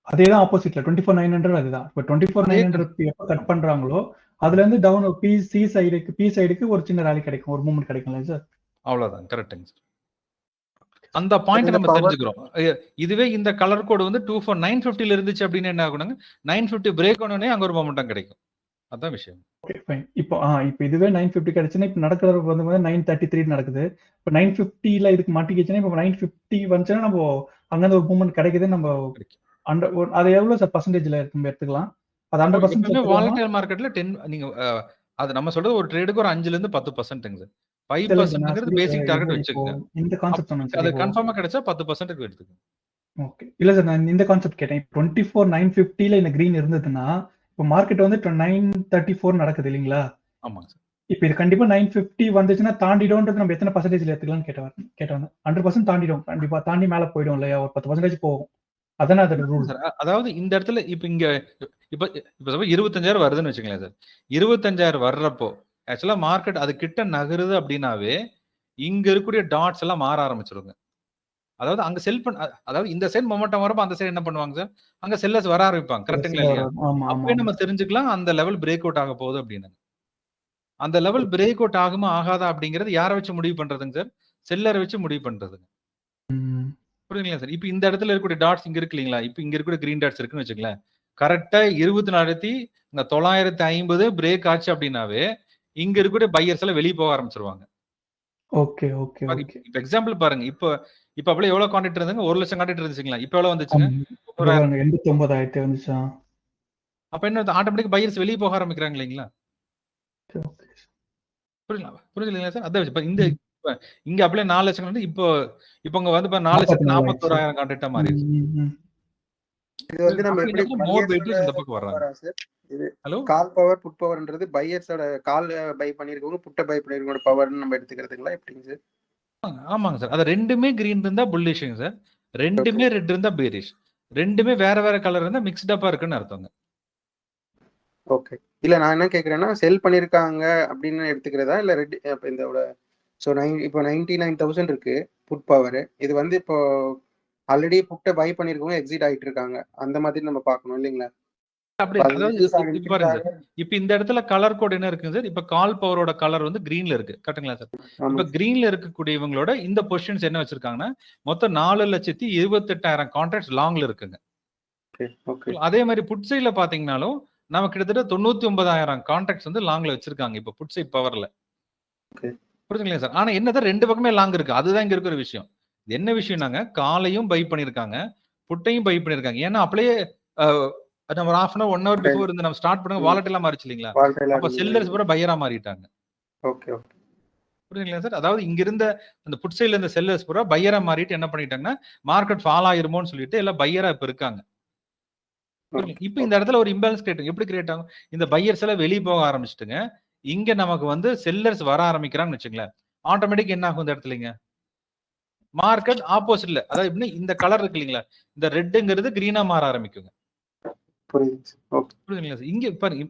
அதேதான் ஆப்போசிட்ல 24,900 அதுதான். இப்ப 24,900 எப்ப கட் பண்றாங்களோ அதுல இருந்து டவுன் பி சைடுக்கு ஒரு சின்ன ராலி கிடைக்கும், ஒரு மூவ்மெண்ட் கிடைக்கும்ல சார். அவ்வளவுதான். கரெக்ட்டுங்க சார். அந்த பாயிண்ட் நம்ம தெரிஞ்சுக்கிறோம். இதுவே இந்த கலர் கோடு வந்து 950ல இருந்துச்சு அப்படின்னு என்ன ஆகுனாங்க, 950 பிரேக் ஆனோடனே அங்க ஒரு மொமெண்டம் கிடைக்கும். அதான் விஷயம். Okay fine. இப்போ இதுவே 950 கிடைச்சுன்னா இப்ப நடக்கிறது வந்து 933 நடக்குது. இப்ப 950ல இதுக்கு மாட்டிக்கிச்சுன்னா இப்ப 950 வந்துச்சுன்னா நம்ம அங்கிருந்து ஒரு மூவ்மெண்ட் கிடைக்குது. நம்ம அது எவ்வளவு சார் பர்சன்டேஜ்ல எடுத்துக்கலாம்? அது 100% வாலடைல் மார்க்கெட்ல 10 நீங்க அது நம்ம சொல்றது ஒரு ட்ரேடுக்கு ஒரு 5ல இருந்து 10% சார். 5% பேசிக் டார்கெட் வச்சுக்கோங்க. இந்த கான்செப்ட் சொன்னேன். அது கன்ஃபார்மா கிடைச்சா 10% எடுத்துக்கோங்க. ஓகே. இல்ல சார், நான் இந்த கான்செப்ட் கேட்டேன். 24,950ல இந்த கிரீன் இருந்ததுன்னா இப்போ மார்க்கெட் வந்து 934 நடக்குது இல்லீங்களா? ஆமாங்க சார். இப்போ இது கண்டிப்பா 950 வந்துச்சுன்னா தாண்டிடும்ன்றது நம்ம எத்தனை பர்சன்டேஜ்ல எடுத்துக்கலாம்னு கேட்டேன். 100% தாண்டிடும். கண்டிப்பா தாண்டி மேல போயிடும் இல்லையா? ஒரு 10% போகும். அதானே அதோட ரூல். அதாவது இந்த இடத்துல இப்ப 25,000 வருதுன்னு வச்சுக்கலாம் சார். 25,000 வர்றப்போ ஆக்சுவலா மார்க்கெட் அது கிட்ட நகருது அப்படின்னாவே இங்க இருக்கக்கூடிய டாட்ஸ் எல்லாம் மாற ஆரம்பிச்சிருங்க. அதாவது அங்க அதாவது இந்த சைடு மொமெண்டம் வரப்போ அந்த சைடு என்ன பண்ணுவாங்க சார், அங்க செல்லர்ஸ் வர ஆரம்பிப்பாங்க. கரெக்ட்டுங்களா இல்லையா? அப்பவே நம்ம தெரிஞ்சுக்கலாம் அந்த லெவல் பிரேக் அவுட் ஆக போகுது அப்படின்னு. அந்த லெவல் பிரேக் அவுட் ஆகுமா ஆகாதா அப்படிங்கறது யாரை வச்சு முடிவு பண்றதுங்க சார்? செல்லரை வச்சு முடிவு பண்றதுங்க. புரியுதுங்களா சார்? இப்ப இந்த இடத்துல இருக்கக்கூடிய டாட்ஸ் இங்க இருக்கு இல்லீங்களா? இப்ப இங்க இருக்கக்கூடிய கிரீன் டாட்ஸ் இருக்குன்னு வச்சுக்கலாம். கரெக்டா 24,950 பிரேக் ஆச்சு அப்படின்னாவே இங்க இருக்கக்கூடிய பையர்ஸ் எல்லாம் வெளியே போக ஆரம்பிச்சிருவாங்க. Okay okay okay. இப்ப எக்ஸாம்பிள் பாருங்க. இப்ப அப்படியே எவ்வளவு கான்ட்ராக்ட் இருந்தாங்க? 1,00,000 கான்ட்ராக்ட் இருந்துச்சுங்களா? இப்ப எவ்வளவு வந்துச்சுங்க? 89,000 வந்துச்சா? அப்ப என்ன ஆட்டோமேட்டிக் பையர்ஸ் வெளியே போக ஆரம்பிக்கிறாங்க இல்லீங்களா? புரியுதுங்களா சார்? அதான் இப்ப இங்க அப்படியே 4,00,000 வந்து இப்போ இங்க வந்து 4,41,000 கான்ட்ராக்டா மாறிடுச்சு. இது வந்து நம்ம எப்படி மோர் வெயிட்டேஜ் இந்த பக்கம் வர்றாங்க. இது ஹலோ, கால் பவர் புட் பவர்ன்றது பையர்ஸோட கால் பை பண்ணிருக்கவங்க புட்ட பை பண்ணிருக்கவங்க பவர்னு நம்ம எடுத்துக்கிறதுங்களா எப்படிங்க சார்? ஆமாங்க சார். அது ரெண்டுமே கிரீன் இருந்தா புல்லிஷ்ங்க சார். ரெண்டுமே ரெட் இருந்தா பேரிஷ். ரெண்டுமே வேற வேற கலர் இருந்தா மிக்ஸ்ட் இருக்குன்னு அர்த்தங்க. ஓகே. இல்ல நான் என்ன கேக்குறேன்னா செல் பண்ணிருக்காங்க அப்படின்னு எடுத்துக்கிறதா இல்ல ரெட் இதோட இப்போ 99,000 இருக்கு புட் பவர். இது வந்து இப்போ ஆல்ரெடி புட்ட பை பண்ணிருக்கவங்க எக்ஸிட் ஆயிட்டு இருக்காங்க. அந்த மாதிரி நம்ம பார்க்கணும் இல்லீங்களா? அப்படி அதாவது பாருங்க சார். இப்ப இந்த இடத்துல கலர் கோட் என்ன இருக்குங்க சார்? இப்ப கால் பவரோட கலர் வந்து கிரீன்ல இருக்கு. கரெக்ட்டுங்களா சார்? இப்ப கிரீன்ல இருக்கக்கூடியவங்களோட இந்த பொசிஷன்ஸ் என்ன வச்சிருக்காங்கன்னா மொத்தம் 4,28,000 கான்ட்ராக்ட்ஸ் லாங்ல இருக்குங்க. அதே மாதிரி புட் சைட்ல பாத்தீங்கன்னாலும் நம்ம கிட்டத்தட்ட 99,000 கான்ட்ராக்ட்ஸ் வந்து லாங்ல வச்சிருக்காங்க இப்ப புட் சைட் பவர்ல. புரியுதுங்களா சார்? ஆனா என்னதான் ரெண்டு பக்கமே லாங் இருக்கு. அதுதான் இங்க இருக்கிற விஷயம். என்ன விஷயம்னாங்க காலையும் பை பண்ணிருக்காங்க, புட்டையும் பை பண்ணிருக்காங்க. ஏன்னா அப்படியே நம்ம ஒரு half an hour 1 hour before இருந்து நம்ம ஸ்டார்ட் பண்ணுங்க வாலட்டைலா மாறிச்சு இல்லீங்களா? அப்ப செல்லர்ஸ் பூரா பையரா மாறிட்டாங்க. Okay okay. புரியுதுங்களா சார்? அதாவது இங்க இருந்த அந்த புட் சைடுல இருந்த செல்லர்ஸ் பூரா பையரா மாறிட்டு என்ன பண்ணிட்டாங்கன்னா மார்க்கெட் ஃபால் ஆயிருமோன்னு சொல்லிட்டு எல்லாம் பையரா இப்ப இருக்காங்க. இப்ப இந்த இடத்துல ஒரு இம்பேலன்ஸ் கிரியேட் எப்படி கிரியேட் ஆகும்? இந்த பையர்ஸ் எல்லாம் வெளியே போக ஆரம்பிச்சுட்டுங்க. இங்க நமக்கு வந்து செல்லர்ஸ் வர ஆரம்பிக்கிறாங்கன்னு வச்சுங்களேன். ஆட்டோமேட்டிக் என்ன ஆகும் இந்த இடத்துலங்க? மார்க்கெட் ஆப்போசிட்ல அதாவது எப்படி இந்த கலர் இருக்கு இல்லீங்களா? இந்த ரெட்ங்கிறது கிரீனா மாற ஆரம்பிக்குங்க. புரியுதுங்களா சார்? இங்க பாருங்க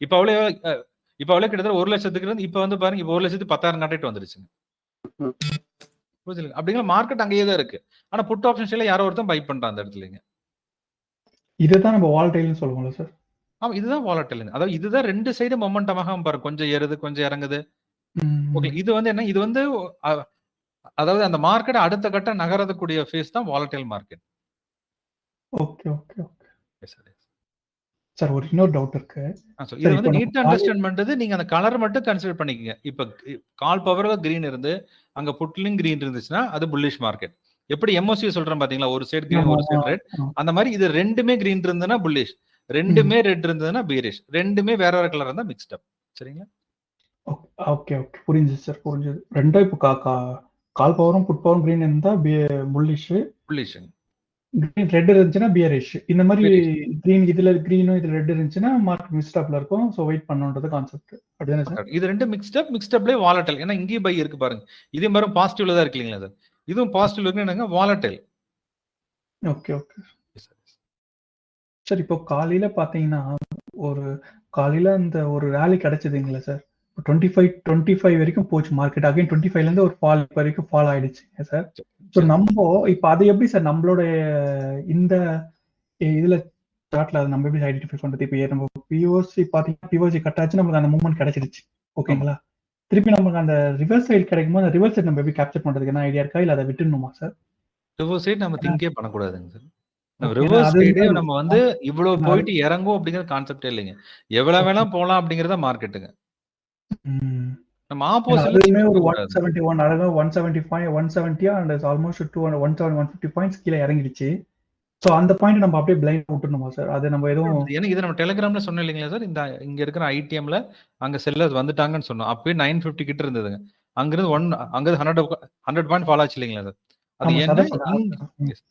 இப்ப அவ்வளவு கிட்டத்தட்ட 1,00,000க்கு இருந்து இப்ப வந்து பாருங்க இப்ப 1,10,000 கான்ட்ராக்ட் வந்துருச்சுங்க. புரியுதுங்களா? அப்படிங்கிற மார்க்கெட் அங்கேயே தான் இருக்கு. ஆனா புட் ஆப்ஷன்ஸ்ல யாரோ ஒருத்தன் பை பண்றான் அந்த இடத்துலங்க. இதுதான் நம்ம வாலடைல்னு சொல்லுவோம்ல சார்? ஆமா, இதுதான் வாலடைல். அதாவது இதுதான் ரெண்டு சைடு மொமெண்டமாக பாருங்க. கொஞ்சம் ஏறுது, கொஞ்சம் இறங்குது. ஓகே, இது வந்து என்ன? இது வந்து அதாவது அந்த மார்க்கெட் அடுத்த கட்ட நகரக்கூடிய ஃபேஸ் தான் volatile market. Okay okay okay. Sir ஒரு இன்னொரு டவுட் இருக்கு. இது வந்து நீட்டா அண்டர்ஸ்டாண்ட் பண்றது நீங்க அந்த கலர் மட்டும் கன்சிடர் பண்ணிக்கங்க. இப்ப கால் பவர்ல கிரீன் இருந்து அங்க புட்லிங் கிரீன் இருந்துச்சுன்னா அது புல்லிஷ் மார்க்கெட். எப்படி எம்ஓசி சொல்றேன் பாத்தீங்களா? ஒரு சைடு கிரீன் ஒரு சைடு ரெட். அந்த மாதிரி இது ரெண்டுமே கிரீன் இருந்ததுன்னா புல்லிஷ், ரெண்டுமே ரெட் இருந்ததுன்னா பீரிஷ், ரெண்டுமே வேற வேற கலர் இருந்தா மிக்ஸ்ட் அப். சரிங்களா? ஓகே ஓகே, புரிஞ்சுது சார், புரிஞ்சுது. ரெண்டா இப்போ கால் பவரும் புட் பவரும் கிரீன் இருந்தா புல்லிஷ், கிரீன் ரெட் இருந்துச்சுன்னா பியரிஷ். இந்த மாதிரி கிரீன் இதுல கிரீனும் இதுல ரெட் இருந்துச்சுன்னா மார்க்கெட் மிக்ஸ்ட் அப்ல இருக்கும். சோ வெயிட் பண்ணணும்ன்றது கான்செப்ட். அப்படிதானே சார்? இது ரெண்டு மிக்ஸ்ட் அப்லயே வாலடைல். ஏன்னா இங்கேயும் பை இருக்கு பாருங்க. இதே மாதிரி பாசிட்டிவ்ல தான் இருக்கு இல்லீங்களா சார்? இதுவும் பாசிட்டிவ்ல இருக்கு. என்னங்க வாலடைல். Okay okay sir. இப்போ காலையில பாத்தீங்கன்னா காலையில அந்த ஒரு ரேலி கிடைச்சதுங்களா சார்? 25 வரைக்கும் போச்சு மார்க்கெட். அகைன் 25ல இருந்து ஒரு ஃபால் வரைக்கும் ஃபால் ஆயிடுச்சு சார். சோ சரி. இப்ப அது எப்படி சார் நம்மளோட இந்த இதுல சார்ட்ல அது நம்ம எப்படி ஐடென்டிஃபை பண்றது? இப்ப நம்ம பிஓசி பாத்தீங்கன்னா பிஓசி கட் ஆச்சு, நமக்கு அந்த மூவ்மெண்ட் கிடைச்சிருச்சு. ஓகேங்களா? திருப்பி நமக்கு அந்த ரிவர்ஸ் சைடு கிடைக்கும்போது அந்த ரிவர்ஸ் சைடு நம்ம எப்படி கேப்சர் பண்றதுக்கு என்ன ஐடியா இருக்கா? இல்ல அதை விட்டுணுமா சார்? ரிவர்ஸ் சைடு நம்ம திங்கே பண்ணக்கூடாதுங்க சார். Okay, ரிவர்ஸ் அது சைடு நம்ம வந்து இவ்வளவு அது- போயிட்டு இறங்கும் அப்படிங்கிற கான்செப்டே இல்லைங்க. எவ்வளவு வேணா போலாம் அப்படிங்கறத மார்க்கெட்டுங்க. ம். நம்ம ஏன்னா ஆப்போசிட்ல அதுவுமே ஒரு கூடாது. 171 அழகா 170 and ஆல்மோஸ்ட் 150 பாயிண்ட்ஸ் கீழே இறங்கிடுச்சு. சோ அந்த பாயிண்ட் நம்ம அப்படியே பிளைண்ட் விட்டுணுமா சார்? அது நம்ம எதுவும் ஏன்னா இது நம்ம டெலிகிராம்ல சொன்னோம் இல்லைங்களா சார், இந்த இங்க இருக்கிற ஐடிஎம்ல அங்க செல்லர்ஸ் வந்துட்டாங்கன்னு சொன்னோம். அப்பவே 950 கிட்ட இருந்ததுங்க. அங்கிருந்து அங்கிருந்து 100 பாயிண்ட் ஃபால் ஆச்சு இல்லைங்களா சார்? அது ஆமா சார், என்ன அதான் சொல்றேன்.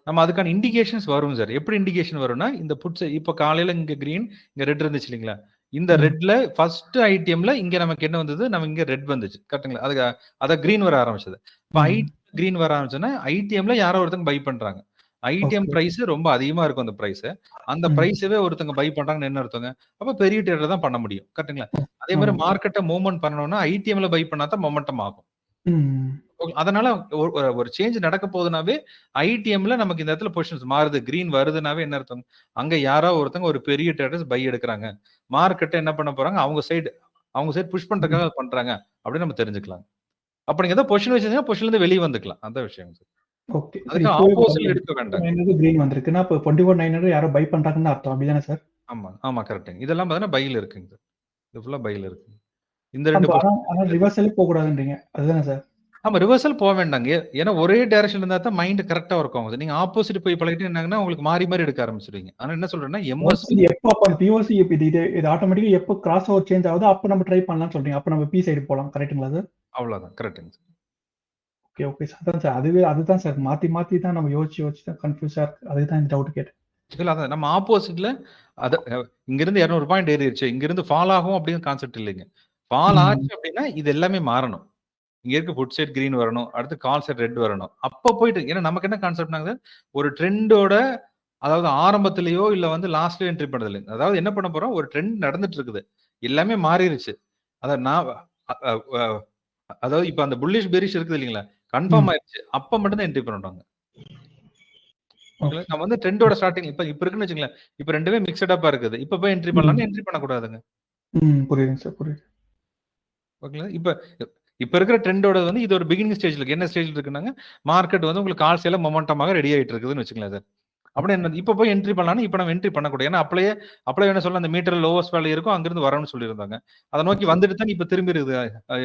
நம்ம அதுக்கான இண்டிகேஷன்ஸ் வரும் சார். எப்படி இண்டிகேஷன் வரும்னா, இந்த புட்ஸ் இப்ப காலையில இங்க கிரீன், இங்க ரெட் இருந்துச்சு இல்லைங்களா? இந்த ரெட்ல ஃபர்ஸ்ட் ஐடிஎம்ல இங்க நமக்கு என்ன வந்தது? நம்ம இங்க ரெட் வந்துச்சு. கரெக்ட்டுங்களா? அத கிரீன் வர ஆரம்பிச்சது. இப்ப கிரீன் வர ஆரம்பிச்சோன்னா ஐடிஎம்ல யாரோ ஒருத்தங்க பை பண்றாங்க. ஐடிஎம் பிரைஸ் ரொம்ப அதிகமா இருக்கும் அந்த பிரைஸ். அந்த பிரைஸவே ஒருத்தங்க பை பண்றாங்கன்னு என்ன அர்த்தங்க? அப்ப பெரிய ட்ரேடர் தான் பண்ண முடியும். கரெக்ட்டுங்களா? அதே மாதிரி மார்க்கெட்ட மூவ்மெண்ட் பண்ணனும்னா ஐடிஎம்ல பை பண்ணா தான் மொமெண்டம் ஆகும். அதனால ஒரு சேஞ்ச் நடக்க போகுதுனாவே ஐடிஎம்ல நமக்கு இந்த இடத்துல பொசிஷன்ஸ் மாறுது, கிரீன் வருதுனாவே என்ன அர்த்தம்? அங்க யாரோ ஒருத்தங்க ஒரு பெரிய ட்ரேடர்ஸ் பை எடுக்கிறாங்க. மார்க்கெட்ட என்ன பண்ண போறாங்க? அவங்க சைடு புஷ் பண்றதுக்காக பண்றாங்க அப்படின்னு நம்ம தெரிஞ்சுக்கலாம். அப்ப நீங்க ஏதாவது பொசிஷன் வச்சிருந்தீங்கன்னா பொசிஷன்ல இருந்து வெளிய வந்துக்கலாம். அதான் விஷயம் சார். ஓகே. அதுக்கு ஆப்போசிட்ல எடுக்க வேண்டாம். கிரீன் வந்திருக்குன்னா அப்ப 21900 யாரோ பை பண்றாங்கன்னு அர்த்தம். அப்படிதானே சார்? ஆமா கரெக்ட்டுங்க. இதெல்லாம் பார்த்தீங்கன்னா பைல இருக்குங்க சார். இது ஃபுல்லா பைல இருக்கு. இந்த ரெண்டு ஆனா ரிவர்சல் போக கூடாதுன்றீங்க. அதுதானே சார்? ஆமா ரிவர்சல் போக வேண்டாங்க. ஏன்னா ஒரே டைரக்ஷன் இருந்தா தான் மைண்ட் கரெக்ட்டா ஒர்க் ஆகும். நீங்க ஆப்போசிட் போய் பழகிட்டு என்னாங்கன்னா உங்களுக்கு மாறி எடுக்க ஆரம்பிச்சிடுவீங்க. ஆனா என்ன சொல்றேன்னா எப்போ அப்ப பிஓசி இது ஆட்டோமேட்டிக்கா எப்போ கிராஸ் ஓவர் சேஞ்ச் ஆகுதோ அப்ப நம்ம ட்ரை பண்ணலாம்னு சொல்றீங்க. அப்ப நம்ம பி சைடு போலாம். கரெக்ட்டுங்களா சார்? அவ்வளவுதான். கரெக்ட்டுங்க சார். Okay sir. அதான் சார். அதுதான் சார். மாத்தி தான் நம்ம யோசிச்சு தான் கன்ஃபியூஸா இருக்கு. அதுதான் இந்த டவுட் கேட்டேன். இல்ல அதான் நம்ம ஆப்போசிட்ல இங்க இருந்து 200 பாயிண்ட் ஏறிடுச்சு. இங்க இருந்து ஃபால் ஆகும் அப்படிங்கிற கான்செப்ட் இல்லைங்க. ஃபால் ஆச்சு அப்படின்னா இது எல்லாமே மாறணும். இங்க இருக்க புட் சைட் கிரீன் வரணும். அடுத்து கால் சைட் ரெட் வரணும். அப்ப போயிட்டு ஏன்னா நமக்கு என்ன கான்செப்ட்னாங்க ஒரு ட்ரெண்டோட அதாவது ஆரம்பத்திலேயோ இல்ல வந்து லாஸ்ட்லயோ என்ட்ரி பண்றது இல்லை. அதாவது என்ன பண்ண போறோம்? ஒரு ட்ரெண்ட் நடந்துட்டு இருக்குது. எல்லாமே மாறிடுச்சு. அதாவது இப்ப அந்த புல்லிஷ் பெரிஷ் இருக்குது இல்லைங்களா? கன்ஃபார்ம் ஆயிடுச்சு. அப்ப மட்டும் தான் என்ட்ரி பண்ணுவாங்க. நம்ம வந்து ட்ரெண்டோட ஸ்டார்டிங் இப்ப இருக்குன்னு வச்சுங்களேன். இப்ப ரெண்டுமே மிக்ஸ்டப்பா இருக்குது. இப்ப போய் என்ட்ரி பண்ணலாம்னு என்ட்ரி பண்ணக்கூடாதுங்க. புரியுதுங்க சார். புரியுது. ஓகேங்களா? இப்ப இருக்கிற ட்ரெண்டோட வந்து இது ஒரு பிகினிங் ஸ்டேஜ்ல இருக்கு. என்ன ஸ்டேஜ்ல இருக்குன்னாங்க மார்க்கெட் வந்து உங்களுக்கு கால் சேல மொமெண்டமாக ரெடி ஆயிட்டு இருக்குதுன்னு வச்சுக்கலாம் சார். அப்படி என்ன இப்ப போய் என்ட்ரி பண்ணலாம்னு இப்ப நம்ம என்ட்ரி பண்ணக்கூடாது. ஏன்னா அப்பளே என்ன சொல்ல அந்த மீட்டர் லோவஸ்ட் வேல்யூ இருக்கும் அங்கிருந்து வரணும்னு சொல்லியிருந்தாங்க. அதை நோக்கி வந்துட்டு தான் இப்ப திரும்பி இருக்குது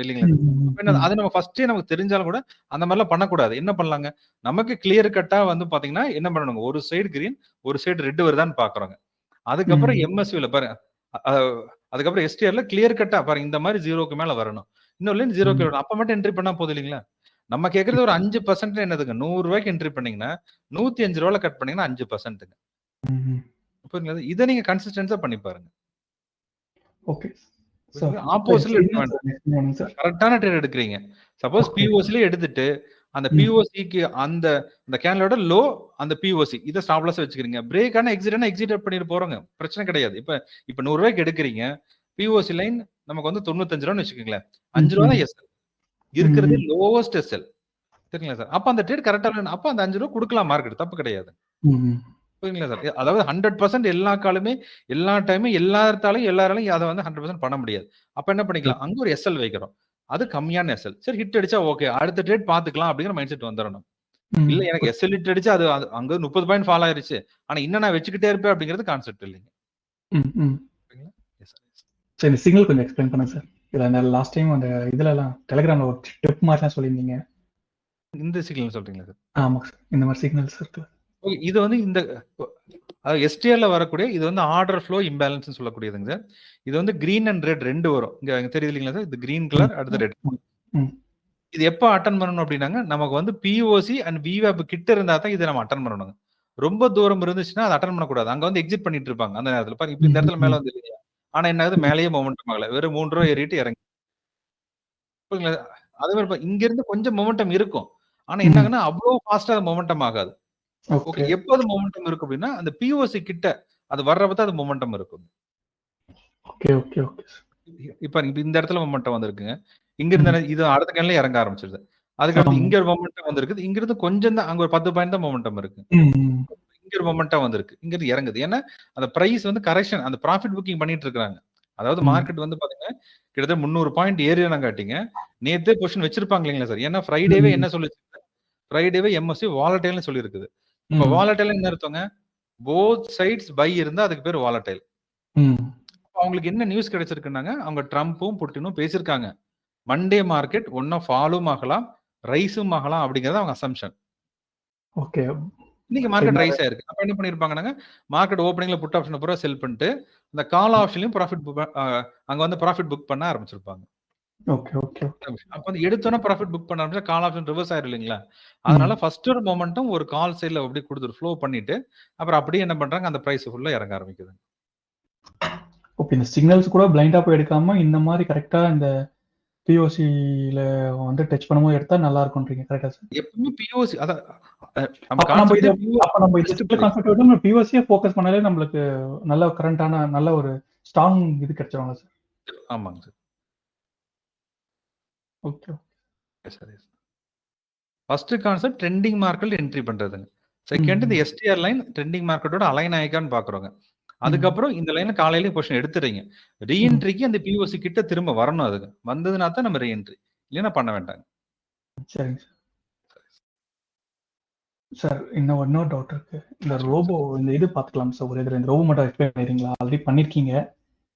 இல்லைங்களா? அது நம்ம ஃபர்ஸ்டே நமக்கு தெரிஞ்சாலும் கூட அந்த மாதிரிலாம் பண்ணக்கூடாது. என்ன பண்ணலாங்க? நமக்கு கிளியர் கட்டா வந்து பாத்தீங்கன்னா என்ன பண்ணணுங்க? ஒரு சைடு கிரீன் ஒரு சைடு ரெட் வருதான்னு பாக்குறோங்க. அதுக்கப்புறம் எம்எஸ்வில பாருங்க. அதுக்கப்புறம் எஸ்டிஆர்ல கிளியர் கட்டா பாருங்க இந்த மாதிரி 0க்கு மேல வரணும். இன்னும் 0க்கு வரணும். அப்ப மட்டும் என்ட்ரி பண்ணா போதும் இல்லைங்களா? நம்ம கேட்கறது ஒரு 5% என்னதுங்க? 100 ரூபாய்க்கு என்ட்ரி பண்ணீங்கன்னா 105 ரூபாயில கட் பண்ணீங்கன்னா 5%ங்க. புரியுங்களா? இதை நீங்க கன்சிஸ்டன்ஸா பண்ணி பாருங்க. ஓகே. ஆப்போசிட்ல எடுக்க வேண்டாம். கரெக்டான ட்ரேட் எடுக்கிறீங்க. சப்போஸ் பிஓசில எடுத்துட்டு அந்த பிஓசிக்கு அந்த கேனலோட லோ அந்த பிஓசி இதை ஸ்டாப் லாஸ் வச்சுக்கிறீங்க. பிரேக் ஆனா எக்ஸிட் பண்ணிட்டு போறோங்க. பிரச்சனை கிடையாது. இப்ப 100 ரூபாய்க்கு எடுக்கிறீங்க. பிஓசி லைன் நமக்கு வந்து 95 ரூபான்னு வச்சுக்கோங்களேன். 5 ரூபா தான் எஸ்எல் இருக்கிறது லோவஸ்ட் எஸ்எல். சரிங்களா சார்? அப்ப அந்த ட்ரேட் கரெக்டா அப்ப அந்த 5 ரூபா கொடுக்கலாம் மார்க்கெட். தப்பு கிடையாது. புரியுங்களா சார்? அதாவது 100% எல்லா காலுமே எல்லா டைமும் எல்லாராலையும் அதை வந்து 100% பண்ண முடியாது. அப்ப என்ன பண்ணிக்கலாம்? அங்க ஒரு எஸ்எல் வைக்கிறோம். அது கம்மியான எஸ்எல். சரி ஹிட் அடிச்சா ஓகே. அடுத்த ட்ரேட் பாத்துக்கலாம் அப்படிங்கிற மைண்ட் செட் வந்துடணும். இல்ல எனக்கு எஸ்எல் ஹிட் அடிச்சா அது அங்க 30 பாயிண்ட் ஃபால் ஆயிருச்சு. ஆனா இன்னும் நான் வச்சுக்கிட்டே இருப்பேன் அப்படிங்கிறது கான்செப்ட் இல்லைங்க. சரி சிக்னல் கொஞ்சம் எக்ஸ்பிளைன் பண்ணுங்க சார். இல்ல லாஸ்ட் டைம் அந்த இதுல எல்லாம் டெலிகிராம்ல ஒரு டிப் மாதிரிலாம் சொல்லியிருந்தீங்க. இந்த சிக்னல் சொல்றீங்களா சார்? ஆமா சார். இந்த மாதிரி சிக்னல்ஸ் இருக்கு. ஓகே. இது வந்து இந்த எஸ்டிஆர்ல வரக்கூடிய இது வந்து ஆர்டர் ஃப்ளோ இம்பேலன்ஸ் சொல்லக்கூடியதுங்க சார். இது வந்து கிரீன் அண்ட் ரெட் ரெண்டு வரும். இங்க தெரியுது இல்லைங்களா சார்? இது கிரீன் கலர் அடுத்து ரெட். இது எப்ப அட்டன் பண்ணணும் அப்படின்னாங்க நமக்கு வந்து பிஓசி அண்ட் விவேப் கிட்ட இருந்தா தான் இதை நம்ம அட்டன் பண்ணணுங்க. ரொம்ப தூரம் இருந்துச்சுன்னா அதை அட்டன் பண்ணக்கூடாது. அங்க வந்து எக்ஸிட் பண்ணிட்டு இருப்பாங்க அந்த நேரத்துல. பாருங்க இப்ப இந்த இடத்துல மேல வந்து இல்லையா? ஆனா என்ன ஆகுது? மேலேயே மொமெண்டம் ஆகல. வெறும் 3 ரூபா ஏறிட்டு இறங்கி. அதே மாதிரி இங்க இருந்து கொஞ்சம் மொமெண்டம் இருக்கும். ஆனா என்னங்கன்னா அவ்வளவு ஃபாஸ்டா மொமெண்டம் ஆகாது. ஓகே. எப்போ அது மொமெண்டம் இருக்கும் அப்படின்னா அந்த பிஓசி கிட்ட அது வர்றப்ப அது மொமெண்டம் இருக்கும். Okay okay okay. இப்ப இந்த இடத்துல மொமெண்டம் வந்திருக்குங்க. இங்க இருந்த இது அடுத்த கேன்ல இறங்க ஆரம்பிச்சிருது. அதுக்கடுத்து ஆமா. இங்க ஒரு மொமெண்டம் வந்திருக்குது. இங்கிருந்து கொஞ்சம் தான் அங்க ஒரு 10 பாயிண்ட் தான் மொமெண்டம் இருக்கு. இங்க ஒரு மொமெண்டம் வந்திருக்கு. இங்கிருந்து இறங்குது. ஏன்னா அந்த பிரைஸ் வந்து கரெக்ஷன் அந்த ப்ராஃபிட் புக்கிங் பண்ணிட்டு இருக்காங்க. அதாவது மார்க்கெட் வந்து பாத்தீங்கன்னா கிட்டத்தட்ட 300 பாயிண்ட் ஏறினாங்காட்டிங்க நேத்தே பொசிஷன் வச்சிருப்பாங்க இல்லைங்களா சார்? ஏன்னா ஃப்ரைடேவே என்ன சொல்லுச்சு? ஃப்ரைடேவே எம்எஸ்சி வாலடைல்னு சொல்லியிருக்குது. இப்ப வாலடைல் என்ன அர்த்தங்க? போத் சைட்ஸ் பை இருந்தா அதுக்கு பேர் வாலடைல். அவங்களுக்கு என்ன நியூஸ் கிடைச்சிருக்குன்னாங்க, அவங்க ட்ரம்ப்பும் புட்டினும் பேசியிருக்காங்க. மண்டே மார்க்கெட் ஒன்னா ஃபாலும் ஆகலாம், ரைஸும் ஆகலாம் அப்படிங்கறது அவங்க அசம்ஷன். ஓகே. இன்னைக்கு மார்க்கெட் ரைஸ் ஆயிருக்கு. அப்ப என்ன பண்ணிருப்பாங்கன்னாங்க, மார்க்கெட் ஓப்பனிங்ல புட் ஆப்ஷன் பூரா செல் பண்ணிட்டு அந்த கால் ஆப்ஷன்லயும் அங்க வந்து ப்ராஃபிட் புக் பண்ண ஆரம்பிச்சிருப்பாங்க. Okay, okay. அப்ப வந்து எடுத்தோன ப்ராஃபிட் புக் பண்ண ஆரம்பிச்சா கால் ஆப்ஷன் ரிவர்ஸ் ஆயிரும் இல்லைங்களா? அதனால ஃபர்ஸ்ட் ஒரு மொமெண்டம் ஒரு கால் சைடுல அப்படியே கொடுத்துட்டு ஃப்ளோ பண்ணிட்டு அப்புறம் அப்படியே என்ன பண்றாங்க அந்த பிரைஸ் ஃபுல்லா இறங்க ஆரம்பிக்குது. ஓகே. இந்த சிக்னல்ஸ் கூட பிளைண்டா போய் எடுக்காம இந்த மாதிரி கரெக்டா இந்த பிஓசில வந்து டச் பண்ணும்போது எடுத்தா நல்லா இருக்கும்ன்றீங்க. கரெக்ட்டா சார்? எப்பவுமே பிஓசி அத அப்ப நம்ம இந்த சிம்பிள் கான்செப்ட் வந்து நம்ம பிஓசியே ஃபோக்கஸ் பண்ணாலே நமக்கு நல்ல கரண்டான நல்ல ஒரு ஸ்ட்ராங் இது கிடைச்சிரும்ல சார்? ஆமாங்க சார். ஓகே. சரி. ஃபர்ஸ்ட் கான்செப்ட் ட்ரெண்டிங் மார்க்கெட்ல என்ட்ரி பண்றதுங்க. செகண்ட் இந்த எஸ்டிஆர் லைன் ட்ரெண்டிங் மார்க்கெட்டோட அலைன் ஆயிக்கான்னு பாக்குறோங்க. அதுக்கப்புறம் இந்த லைன்ல காலையிலேயே பொசிஷன் எடுத்துறீங்க. ரீஎன்ட்ரிக்கு அந்த பிஓசி கிட்ட திரும்ப வரணும். அதுக்கு வந்ததுனா தான் நம்ம ரீஎன்ட்ரி, இல்லைன்னா பண்ண வேண்டாங்க. சரிங்க சார். சார் இன்னொரு டவுட் இருக்கு. இந்த ரோபோ இந்த இது பாத்துக்கலாம் சார். ஒரு இந்த ரோபோ மட்டும் எக்ஸ்பிளைன் பண்ணிடுறீங்களா? ஆல்ரெடி பண்ணிருக்கீங்க.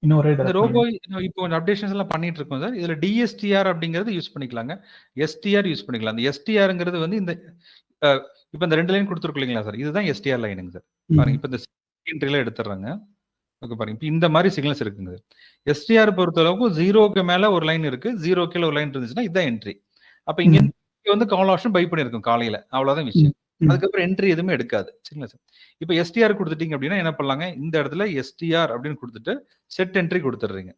இன்னொரு இந்த ரோபோ இப்போ கொஞ்சம் அப்டேஷன்ஸ் எல்லாம் பண்ணிட்டு இருக்கோம் சார். இதுல டிஎஸ்டிஆர் அப்படிங்கிறது யூஸ் பண்ணிக்கலாங்க. எஸ்டிஆர் யூஸ் பண்ணிக்கலாம். அந்த எஸ்டிஆர்ங்கிறது வந்து இந்த இப்போ இந்த 2 லைன் கொடுத்துருக்கோம் இல்லைங்களா சார்? இதுதான் எஸ்டிஆர் லைனுங்க சார். பாருங்க இப்போ இந்த என்ட்ரில எடுத்துறாங்க. ஓகே பாருங்க. இப்போ இந்த மாதிரி சிக்னல்ஸ் இருக்குங்க. எஸ்டிஆர் பொறுத்த அளவுக்கு 0க்கு மேல ஒரு லைன் இருக்கு. 0 கீழ ஒரு லைன் இருந்துச்சுன்னா இதுதான் என்ட்ரி. அப்ப இங்க வந்து கால் ஆப்ஷன் பை பண்ணிருக்கும் காலையில. அவ்வளவுதான் விஷயம். அதுக்கப்புறம் என்ட்ரி எதுவுமே எடுக்காது. சரிங்களா சார்? இப்போ எஸ்டிஆர் கொடுத்துட்டீங்க அப்படின்னா என்ன பண்ணலாங்க? இந்த இடத்துல எஸ்டிஆர் அப்படின்னு கொடுத்துட்டு செட் என்ட்ரி கொடுத்துடுறீங்க.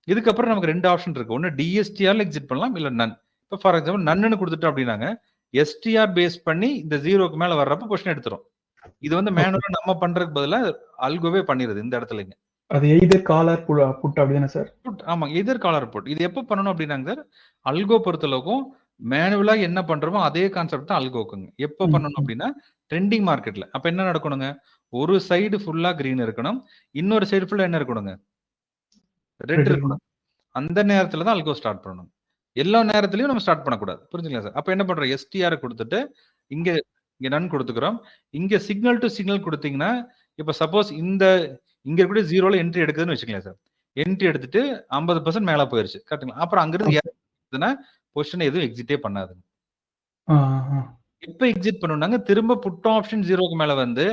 இதுக்கப்புறம் நமக்கு 2 ஆப்ஷன் இருக்கு. ஒன்னு டிஎஸ்டிஆர்ல எக்ஸிட் பண்ணலாம், இல்ல நன். இப்போ ஃபார் எக்ஸாம்பிள் நன்னு கொடுத்துட்டோம் அப்படின்னாங்க எஸ்டிஆர் பேஸ் பண்ணி இந்த 0க்கு மேல வர்றப்ப பொசிஷன் எடுத்துரும். இது வந்து மேனுவலா நம்ம பண்றதுக்கு பதிலா அல்கோவே பண்ணிருது இந்த இடத்துலங்க. அது எய்தர் காலர் புட் அப்படிதானே சார்? புட் ஆமா, எய்தர் காலர் புட். இது எப்ப பண்ணணும் அப்படின்னாங்க சார், அல்கோ பொறுத்தளவுக்கும் மேனுவலா என்ன பண்றோமோ அதே கான்செப்ட் தான் அல்கோக்குங்க. எப்ப பண்ணணும் அப்படின்னா ட்ரெண்டிங் மார்க்கெட்ல. அப்ப என்ன நடக்கணுங்க? ஒரு சைடு ஃபுல்லா கிரீன் இருக்கணும், இன்னொரு சைடு ஃபுல்லா என்ன இருக்கணுங்க? ரெட் இருக்கணும். அந்த நேரத்துல தான் அல்கோ ஸ்டார்ட் பண்ணணும். எல்லா நேரத்திலயும் நம்ம ஸ்டார்ட் பண்ணக்கூடாது. புரிஞ்சுங்களா சார்? அப்ப என்ன பண்றோம்? எஸ்டிஆர் கொடுத்துட்டு இங்க நன் கொடுத்துக்கிறோம். இங்க சிக்னல் டு சிக்னல் கொடுத்தீங்கன்னா இப்ப சப்போஸ் இங்க இருக்கக்கூடிய 0ல என்ட்ரி எடுக்குதுன்னு வச்சுக்கலாம் சார். என்ட்ரி எடுத்துட்டு 50% மேல போயிருச்சு. கரெக்ட்டுங்களா? அப்புறம் அங்கிருந்து பொசிஷன் எதுவும் எக்ஸிட்டே பண்ணாது. எப்ப எக்ஸிட் பண்ணுனாங்க? திரும்ப புட் ஆப்ஷன் 0க்கு மேல வந்து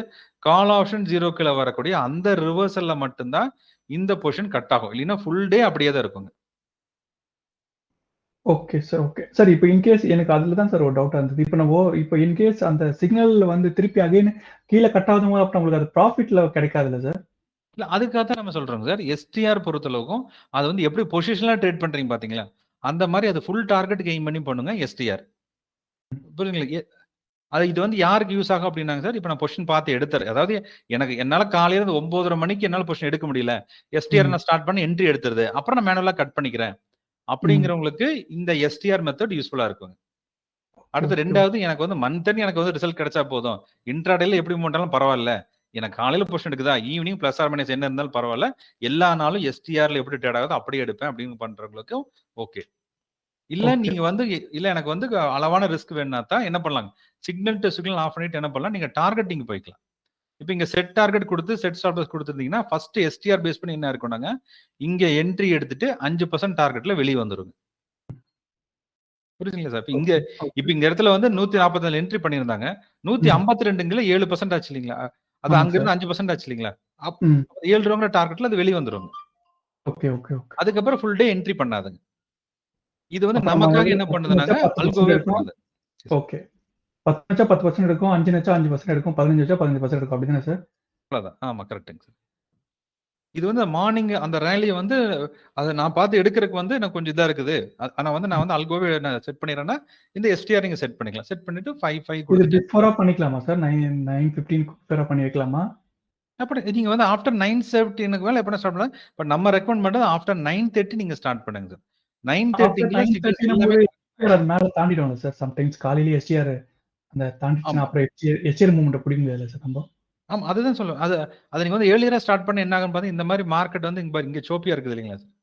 கால் ஆப்ஷன் 0 கீழ வரக்கூடிய அந்த ரிவர்சல்ல மட்டும்தான் இந்த பொசிஷன் கட் ஆகும். இல்லைன்னா ஃபுல் டே அப்படியே தான் இருக்குங்க. Okay sir. Okay sir. இப்போ இன்கேஸ் எனக்கு அதுல தான் சார் ஒரு டவுட்டா இருந்தது. இப்போ இன்கேஸ் அந்த சிக்னல் வந்து திருப்பி அகைன் கீழே கட் ஆகும் போது அப்ப உங்களுக்கு அது ப்ராஃபிட்ல கிடைக்காதுல்ல சார்? இல்ல அதுக்காக தான் நம்ம சொல்றோம் சார். எஸ்டிஆர் பொறுத்தளவுக்கும் அது வந்து எப்படி பொசிஷனலா ட்ரேட் பண்றீங்க பாத்தீங்களா? அந்த மாதிரி அது ஃபுல் டார்கெட் கெயின் பண்ணி பண்ணுங்க எஸ்டிஆர். புரியுதுங்களா? அது இது வந்து யாருக்கு யூஸ் ஆகும் அப்படின்னாங்க சார், இப்போ நான் பொசிஷன் பார்த்து எடுத்துறேன். அதாவது என்னால காலையில 9:30 மணிக்கு என்னால பொசிஷன் எடுக்க முடியல. எஸ்டிஆர் நான் ஸ்டார்ட் பண்ணி என்ட்ரி எடுத்துருது. அப்புறம் நான் மேனுவலா கட் பண்ணிக்கிறேன். அப்படிங்கிறவங்களுக்கு இந்த எஸ்டிஆர் மெத்தட் யூஸ்ஃபுல்லா இருக்குங்க. அடுத்து 2வது எனக்கு வந்து மந்த் எண்ட் எனக்கு வந்து ரிசல்ட் கிடைச்சா போதும். இன்ட்ராடேல எப்படி போட்டாலும் பரவாயில்ல. எனக்கு காலையில பொசிஷன் எடுக்குதா, ஈவினிங் பிளஸ் ஆர் மைனஸ் என்ன இருந்தாலும் பரவாயில்ல. எல்லா நாளும் எஸ்டிஆர்ல எப்படி ட்ரேட் ஆகுதோ அப்படியே எடுப்பேன் அப்படின்னு பண்றவங்களுக்கு ஓகே. இல்ல நீங்க வந்து இல்ல எனக்கு வந்து அளவான ரிஸ்க் வேணும்னா தான் என்ன பண்ணலாம்? சிக்னல் டு சிக்னல் ஆஃப் பண்ணிட்டு என்ன பண்ணலாம்? நீங்க டார்கெட்டிங் போய்க்கலாம். இப்போ இங்க செட் டார்கெட் கொடுத்து செட் ஸ்டாப் லாஸ் கொடுத்துருந்தீங்கன்னா ஃபர்ஸ்ட் எஸ்டிஆர் பேஸ் பண்ணி என்ன இருக்கும்னாங்க, இங்க என்ட்ரி எடுத்துட்டு 5% டார்கெட்ல வெளியே வந்துருங்க. புரியுதுங்களா சார்? இப்ப இங்க இடத்துல வந்து 144 என்ட்ரி பண்ணியிருந்தாங்க. 152ங்கள 7% ஆச்சு இல்லைங்களா? அது அங்க இருந்து 5% ஆச்சு இல்லைங்களா? 7 ரூபாங்கிற டார்கெட்ல அது வெளியே வந்துரும். Okay, okay, okay. அதுக்கப்புறம் ஃபுல் டே என்ட்ரி பண்ணாதுங்க. இது வந்து நமக்காக என்ன பண்ணுதுனாங்க, அல்கோவே பண்ணுது. ஓகே. 10 வச்சா 10% எடுக்கும், 5 வச்சா 5% எடுக்கும், 15 வச்சா 15% எடுக்கும். அப்படிதானே சார்? அவ்வளவுதான். ஆமா கரெக்ட்டுங்க சார். இது வந்து மார்னிங் அந்த ரேலிய வந்து அத நான் பார்த்து எடுக்கிறதுக்கு வந்து எனக்கு கொஞ்சம் இதா இருக்குது. ஆனா வந்து நான் வந்து அல்கோவே நான் செட் பண்ணிறேன்னா இந்த எஸ்டிஆர் நீங்க செட் பண்ணிக்கலாம். செட் பண்ணிட்டு 5 இது பிஃபோரா பண்ணிக்கலாமா சார்? 9:15 பிஃபோரா பண்ணி வைக்கலாமா? அப்படி நீங்க வந்து ஆஃப்டர் 9:17க்கு மேல எப்ப ஸ்டார்ட் பண்ணலாம்? பட் நம்ம ரெக்கமெண்ட் பண்றது ஆஃப்டர் 9:30 நீங்க ஸ்டார்ட் பண்ணுங்க சார். 9:30க்குள்ள அது மேல தாண்டிடுவாங்க சார். சம்டைம்ஸ் காலையில எஸ்டிஆர் அந்த தாண்டிச்சுன்னா ஆமா. அப்புறம் எஸ்டிஆர் மூவ்மெண்ட் பிடிக்க முடியாது சார் நம்ம. ஆமா. அதுதான் சொல்லுவேன். அத நீங்க வந்து ஏர்லியரா ஸ்டார்ட் பண்ண என்ன ஆகும்னு பார்த்தீங்கன்னா, இந்த மாரி மார்க்கெட் வந்து இங்க சோப்பியா இருக்குது இல்லைங்களா சார்?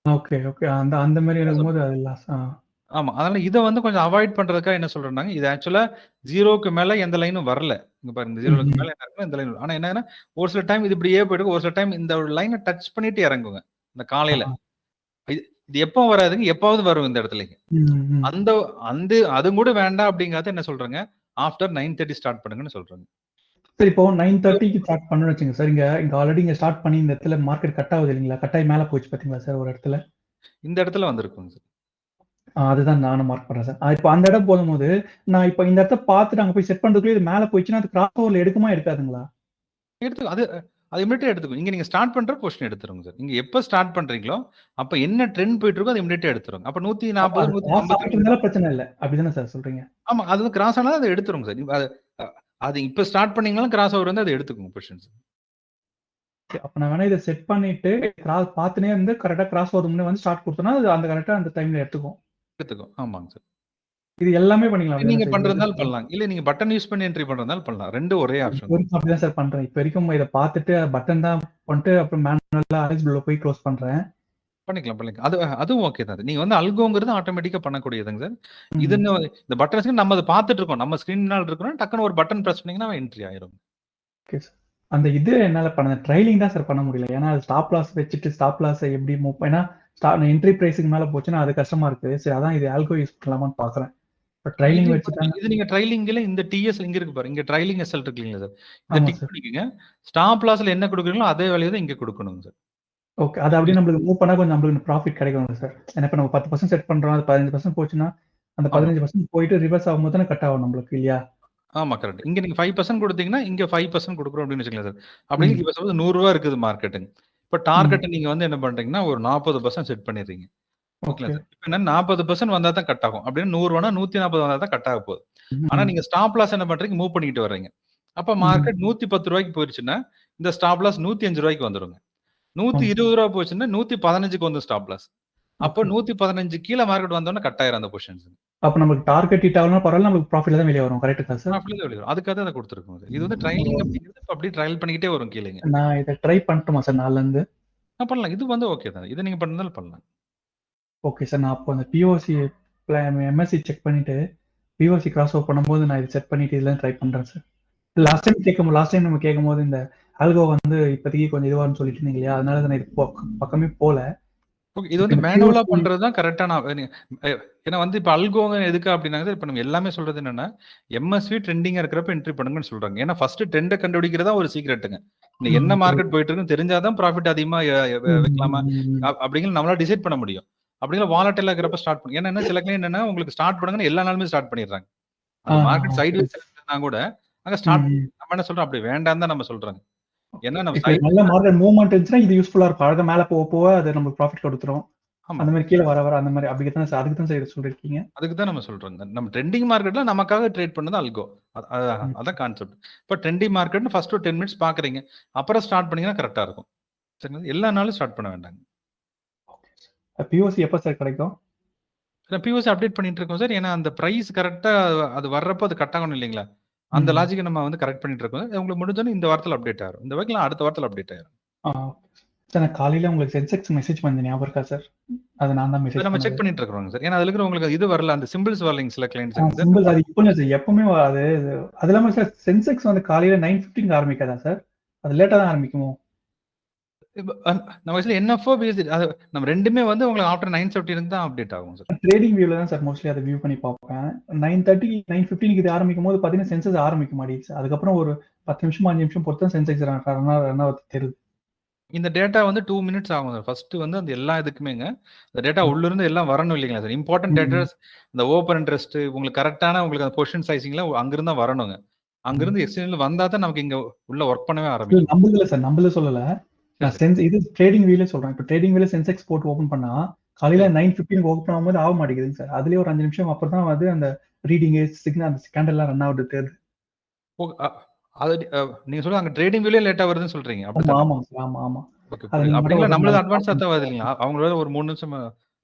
Okay, okay. அந்த மாரி இருக்கும்போது அது லாஸ். ஆமா. அதனால இத வந்து கொஞ்சம் அவாய்ட் பண்றதுக்காக என்ன சொல்றேன்னாங்க, இது ஆக்சுவலா 0க்கு மேல எந்த லைனும் வரல. இங்க பாருங்க 0க்கு மேல என்ன இருக்குன்னா, இந்த லைன். ஆனா என்னன்னா, ஒரு சில டைம் இது இப்படியே போயிட்டு ஒரு சில டைம் இந்த லைன டச் பண்ணிட்டு இறங்குங்க. இந்த காலையில. இது இது எப்போ வராதுங்க, எப்பாவது வரும் இந்த இடத்துலங்க. அந்த அந்த அதுவும் கூட வேண்டாம் அப்படிங்கிறத என்ன சொல்றேங்க, ஆஃப்டர் 9:30 ஸ்டார்ட் பண்ணுங்கன்னு சொல்றேங்க. சரி, இப்போ 9:30க்கு ஸ்டார்ட் பண்ணணும்னு வச்சுங்க சார். இங்க ஆல்ரெடி இங்க ஸ்டார்ட் பண்ணி இந்த இடத்துல மார்க்கெட் கட் ஆகுது இல்லைங்களா? கட் ஆகி மேல போச்சு பார்த்தீங்களா சார் ஒரு இடத்துல? இந்த இடத்துல வந்திருக்குங்க சார். அதுதான் நானும் மார்க் பண்றேன் சார். இப்போ அந்த இடம் போகும்போது, நான் இப்போ இந்த இடத்த பார்த்துட்டு அங்க போய் செட் பண்றதுக்குள்ள இது மேல போயிடுச்சுன்னா, அது கிராஸ் ஓவர்ல எடுக்குமா எடுக்காதுங்களா? அது இமிடியேட்டா எடுத்துக்கும். இங்க நீங்க ஸ்டார்ட் பண்ற பொசிஷன் எடுத்துருங்க சார். நீங்க எப்ப ஸ்டார்ட் பண்றீங்களோ, அப்ப என்ன ட்ரெண்ட் போயிட்டு இருக்கோ அது இமிடியேட்டா எடுத்துருங்க. அப்ப 140, 150 இருந்தாலும் பிரச்சனை இல்ல. அப்படிதானே சார் சொல்றீங்க? ஆமா. அது வந்து கிராஸ் ஆனா அத எடுத்துருங்க சார். அது இப்ப ஸ்டார்ட் பண்ணீங்கனாலும் கிராஸ் ஓவர் வந்து அத எடுத்துக்குங்க பொசிஷன்ஸ். அப்ப நான் வேணா இத செட் பண்ணிட்டு பார்த்துனே இருந்து கரெக்ட்டா கிராஸ் ஓவர் முன்ன வந்து ஸ்டார்ட் குடுத்தோம்னா, அது அந்த கரெக்ட்டா அந்த டைம்ல எடுத்துக்கும். எடுத்துக்கும். ஆமாங்க சார். இது எல்லாமே பண்ணிக்கலாம். நீங்க பண்றதுனால பண்ணலாம். இல்ல நீங்க பட்டன் யூஸ் பண்ணி என்ட்ரி பண்றதுனால பண்ணலாம். 2 ஒரே ஆப்ஷன். அப்படிதான் சார் பண்றேன். இப்ப வரைக்கும் இத பார்த்துட்டு பட்டன் தான் பண்ணிட்டு அப்புறம் மேனுவலா அரைஸ்பிள்ல போய் க்ளோஸ் பண்றேன். பண்ணிக்கலாம். அதுவும் ஓகே தான். நீங்க வந்து அல்கோங்கிறது ஆட்டோமேட்டிக்கா பண்ணக்கூடியதுங்க சார். இது இந்த பட்டன்ஸ்க்கு நம்ம அத பார்த்துட்டு இருக்கோம். நம்ம ஸ்கிரீன்னால இருக்கோம். டக்குனு ஒரு பட்டன் பிரஸ் பண்ணீங்கன்னா என்ட்ரி ஆயிரும். Okay sir. அந்த இது என்னால பண்ண ட்ரைலிங் தான் சார் பண்ண முடியல. ஏன்னா அது ஸ்டாப் லாஸ் வச்சுட்டு ஸ்டாப் லாஸ் எப்படி மூவ் ஏன்னா என்ட்ரி பிரைஸ்க்கு மேல போச்சுன்னா அது கஷ்டமா இருக்கு. சரி அதான் இது ஆல்கோ யூஸ் பண்ணலாமான்னு பாக்குறேன். இப்ப ட்ரைலிங் வச்சுட்டாங்க. இது நீங்க ட்ரைலிங்ல இந்த டிஎஸ் இங்க இருக்கு பாருங்க. இங்க ட்ரைலிங் எஸ்எல் இருக்கு இல்லீங்களா சார்? இத டிக் பண்ணிக்கங்க. ஸ்டாப் லாஸ்ல என்ன கொடுக்குறீங்களோ அதே வேல்யூ தான் இங்க கொடுக்கணுங்க சார். ஓகே. அது அப்படியே நம்மளுக்கு மூவ் பண்ணா கொஞ்சம் நம்மளுக்கு ப்ராஃபிட் கிடைக்கும் சார். ஏன்னா இப்ப நம்ம 10% செட் பண்றோம். அது 15% போச்சுன்னா அந்த 15% போயிட்டு ரிவர்ஸ் ஆகும்போது தானே கட் ஆகும் நம்மளுக்கு இல்லையா? ஆமா கரெக்ட். இங்க நீங்க 5% கொடுத்தீங்கன்னா இங்க 5% கொடுக்குறோம் அப்படின்னு வச்சுக்கலாம் சார். அப்படி இப்ப சப்போஸ் ரூ. 100 இருக்குது மார்க்கெட்டுங்க. இப்ப டார்கெட் நீங்க வந்து என்ன பண்றீங்கன்னா ஒரு 40% செட் பண்ணிடுறீங்க. Okay sir. இப்ப என்ன 40% வந்தா தான் கட் ஆகும். அப்படின்னா 100 வேணா 140 வந்தா தான் கட் ஆக போகுது. ஆனா நீங்க ஸ்டாப் லாஸ் என்ன பண்றீங்க மூவ் பண்ணிட்டு வர்றீங்க. அப்ப மார்க்கெட் 110 ரூபாய்க்கு போயிருச்சுன்னா இந்த ஸ்டாப் லாஸ் 105 ரூபாய்க்கு வந்துருங்க. 120 ரூபாய் போச்சுன்னா 115க்கு வந்து ஸ்டாப் லாஸ். அப்ப 115 கீழ மார்க்கெட் வந்தோம்னா கட் ஆயிரும் அந்த பொசிஷன்ஸ். அப்ப நமக்கு டார்கெட் ஹிட் ஆகலனா பரவாயில்ல நமக்கு ப்ராஃபிட்ல தான் வெளிய வரும். கரெக்ட்டா சார்? ப்ராஃபிட்ல தான் வெளிய வரும். அதுக்காக தான் அத கொடுத்திருக்கோம் சார். இது வந்து ட்ரைலிங் அப்படிங்கிறது அப்படியே ட்ரையல் பண்ணிக்கிட்டே வரும் கீழங்க. நான் இத ட்ரை பண்ணட்டுமா சார் நாளைல இருந்து? பண்ணலாம். இது வந்து ஓகே தான். இத நீங்க பண்றதால பண்ணலாம். Okay sir. நான் அப்போ அந்த பிஓசி எம்எஸ்சி செக் பண்ணிட்டு பிஓசி கிராஸ் ஓவர் பண்ணும்போது நான் இத செட் பண்ணிட்டு இதெல்லாம் ட்ரை பண்றேன் சார். லாஸ்ட் டைம் நம்ம கேட்கும்போது இந்த ஆல்கோ வந்து இப்போதைக்கு கொஞ்சம் இதுவான்னு சொல்லிட்டு இருந்தீங்க இல்லையா? அதனால நான் இது பக்கமே போல. ஓகே. இது வந்து மேனுவலா பண்றது தான் கரெக்ட்டான ஏன்னா வந்து இப்ப அல்கோங்க எதுக்கு அப்படின்னா இப்ப நம்ம எல்லாமே சொல்றது என்னன்னா எம்எஸ்வி ட்ரெண்டிங்கா இருக்கிறப்ப என்ட்ரி பண்ணுங்கன்னு சொல்றாங்க. ஏன்னா ஃபர்ஸ்ட் ட்ரெண்ட கண்டுபிடிக்கிறதா ஒரு சீக்ரெட்டுங்க. நீ என்ன மார்க்கெட் போயிட்டு இருக்குன்னு தெரிஞ்சாதான் ப்ராஃபிட் அதிகமா வைக்கலாமா அப்படிங்கிற நம்மளால டிசைட் பண்ண முடியும். அப்படிங்கிற வாலட்டைலா இருக்கிறப்ப ஸ்டார்ட் பண்ணு. ஏன்னா சில கிளைண்ட் என்னன்னா உங்களுக்கு ஸ்டார்ட் பண்ணுங்கன்னு எல்லா நாளுமே ஸ்டார்ட் பண்ணிடுறாங்க. அந்த மார்க்கெட் சைட்வேஸ் இருந்தா கூட அங்க ஸ்டார்ட் நம்ம என்ன சொல்றோம் அப்படி வேண்டாம் தான் நம்ம சொல்றாங்க. ஏன்னா நம்ம நல்ல மார்க்கெட் மூவ்மென்ட் இருந்துச்சுன்னா இது யூஸ்ஃபுல்லா இருக்கும். அழகா மேல போக அது நமக்கு ப்ராஃபிட் கொடுத்துரும். அந்த மாதிரி கீழ வர அந்த மாதிரி அதுக்கு தான் சார் சொல்லிருக்கீங்க. அதுக்கு தான் நம்ம சொல்றோங்க. நம்ம ட்ரெண்டிங் மார்க்கெட்ல நமக்காக ட்ரேட் பண்ணது அல்கோ. அதான் கான்செப்ட். இப்ப ட்ரெண்டிங் மார்க்கெட்னு ஃபர்ஸ்ட் ஒரு 10 மினிட்ஸ் பாக்குறீங்க. அப்புறம் ஸ்டார்ட் பண்ணீங்கன்னா கரெக்ட்டா இருக்கும். சரிங்களா? எல்லா நாளும் ஸ்டார்ட் பண்ண வேண்டாங்க. பிஓசி எப்ப சார் கிடைக்கும்? பிஓசி அப்டேட் பண்ணிட்டு இருக்கோம் சார். ஏன்னா அந்த பிரைஸ் கரெக்ட்டா அது வர்றப்ப அது கட் ஆகணும் இல்லீங்களா? அந்த லாஜிக் நம்ம வந்து கரெக்ட் பண்ணிட்டு இருக்கோம். உங்களுக்கு முடிஞ்சோனே இந்த வாரத்துல அப்டேட் ஆயிரும். இந்த வாரத்துல அடுத்த வாரத்துல அப்டேட் ஆயிரும். சார் நான் காலையில உங்களுக்கு சென்செக்ஸ் மெசேஜ் பண்ண ஞாபகம் இருக்கா சார்? அது நான் தான் மெசேஜ் நம்ம செக் பண்ணிட்டு இருக்கோம் சார். ஏன்னா அதுல இருக்கிற உங்களுக்கு இது வரல அந்த சிம்பிள்ஸ் வரலைங்க சில கிளையன்ட்ஸ். சிம்பிள்ஸ் அது இப்போ சார் எப்பவுமே அது இல்லாம சார் சென்செக்ஸ் வந்து காலையில 9:15 ஆரம்பிக்காதா சார்? அது லேட்டா தான் ஆரம்பிக்குமோ? நம்ம ஆக்சுவலி என்எஃப்ஓ பிஎஸ்சி அது நம்ம ரெண்டுமே வந்து உங்களுக்கு ஆஃப்டர் 9:15 இருந்து தான் அப்டேட் ஆகும் சார். ட்ரேடிங் வியூல தான் சார் மோஸ்ட்லி அதை வியூ பண்ணி பார்ப்பேன். 9:30 9:15 இது ஆரம்பிக்கும் போது பாத்தீங்கன்னா சென்சஸ் ஆரம்பிக்க மாட்டேங்குது. அதுக்கப்புறம் ஒரு 10 நிமிஷம் 5 நிமிஷம் பொறுத்து தான் சென்செக்ஸ் ரன் ஆகுது தெரியுது. இந்த டேட்டா வந்து 2 மினிட்ஸ் ஆகும் சார். ஃபர்ஸ்ட் வந்து அந்த எல்லா இதுக்குமேங்க இந்த டேட்டா உள்ள இருந்து எல்லாம் வரணும் இல்லைங்களா சார்? இம்பார்ட்டன்ட் டேட்டாஸ் இந்த ஓப்பன் இன்ட்ரெஸ்ட் உங்களுக்கு கரெக்டான உங்களுக்கு அந்த பொசிஷன் சைசிங்ல அங்கிருந்து தான் வரணுங்க. அங்கிருந்து எக்ஸ்சேஞ்ச்ல வந்தா தான் நமக்கு இங்க உள்ள ஒர்க் பண்ணவே ஆரம்பிக்கும். நம்பல சார் நம்பல சொல்லல. நான் இது ட்ரேடிங் வியூல சொல்றேன். இப்போ ட்ரேடிங் வியூல சென்செக்ஸ் போட்டு ஓபன் பண்ணா காலையில 9:15 ஓபன் ஆகும்போது ஆக மாட்டேங்குதுங்க சார். அதுலயே ஒரு 5 நிமிஷம் அப்புறம் தான் வந்து அந்த ரீடிங் சிக்னல் அந்த கேண்டல் எல்லாம் ரன் ஆகுது தெரியுது. அது நீங்க சொல்றது அங்க ட்ரேடிங் வியூல லேட்டா வருதுன்னு சொல்றீங்க. ஆமா சார். ஆமா. அப்படிங்களா? நம்மளது அட்வான்ஸா தான் வருது இல்லைங்களா? அவங்களோட ஒரு 3 நிமிஷம்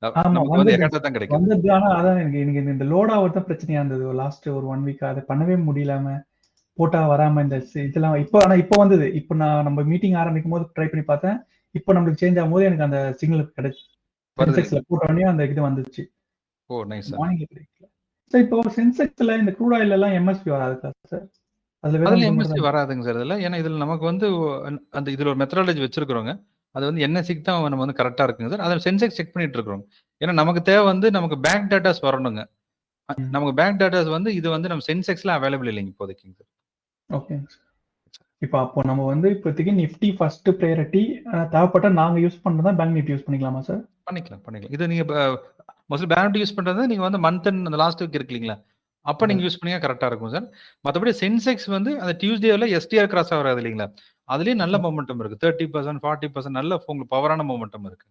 ஆமா நமக்கு வந்து வந்தது எக்கட்டா தான் கிடைக்குது. வந்தது. ஆனா அதான் எனக்கு இந்த லோட் ஆவறது தான் பிரச்சனையா இருந்தது. லாஸ்ட் ஒரு 1 வீக்கா அத பண்ணவே முடியலாம, போட்டா வராம இந்த இதெல்லாம் இப்போ வந்தது. இப்போ நம்ம மீட்டிங் ஆரம்பிக்கும்போது ட்ரை பண்ணி பார்த்தேன். இப்போ நம்மளுக்கு சேஞ்ச் ஆகும்போது எனக்கு அந்த சிக்னல் கிடைச்சு வருது. சென்செக்ஸ்ல போட்ட உடனே அந்த இது வந்துச்சு. Oh nice sir. மார்னிங்ல கிடைக்கல. சார் இப்போ சென்செக்ஸ்ல இந்த க்ரூட் ஆயில் எல்லாம் எம்எஸ்பி வராதா சார்? அதுல வெறும் அதுல இது மட்டும் எம்எஸ்சி தான். வராதுங்க சார் இதுல. ஏன்னா இதுல நமக்கு வந்து அந்த இதுல ஒரு மெத்தடாலஜி வச்சிருக்கிறோங்க. அது வந்து என்எஸ்சிக்கு தான் நம்ம வந்து கரெக்டா இருக்குங்க சார். அதில் சென்செக்ஸ் செக் பண்ணிட்டு இருக்கிறோம். ஏன்னா நமக்கு தேவை வந்து நமக்கு பேங்க் டேட்டாஸ் வரணுங்க. நமக்கு பேங்க் டேட்டாஸ் வந்து இது வந்து நம்ம சென்செக்ஸ்ல அவைலபிள் இல்லைங்க இப்போதைக்கு சார். ஓகேங்க சார். இப்போ அப்போ நம்ம வந்து இப்போதைக்கு நிஃப்டி ஃபர்ஸ்ட் ப்ரையாரிட்டி, தேவைப்பட்டா நாங்க யூஸ் பண்றதா பேங்க் நிஃப்டி யூஸ் பண்ணிக்கலாமா சார்? பண்ணிக்கலாம். இது நீங்க மோஸ்ட்லி பேங்க் நிஃப்டி யூஸ் பண்றது நீங்க வந்து மந்த் அண்ட் அந்த லாஸ்ட் வீக் இருக்கு இல்லைங்களா? அப்ப நீங்க யூஸ் பண்ணீங்க கரெக்டா இருக்கும் சார். மத்தபடி சென்செக்ஸ் வந்து அந்த டியூஸ்டேல எஸ்டிஆர் கிராஸ் ஆகாது இல்லைங்களா? அதுலயும் நல்ல மொமெண்டம் இருக்கு. 30%, 40% நல்ல உங்களுக்கு பவரான மொமெண்டம் இருக்கு.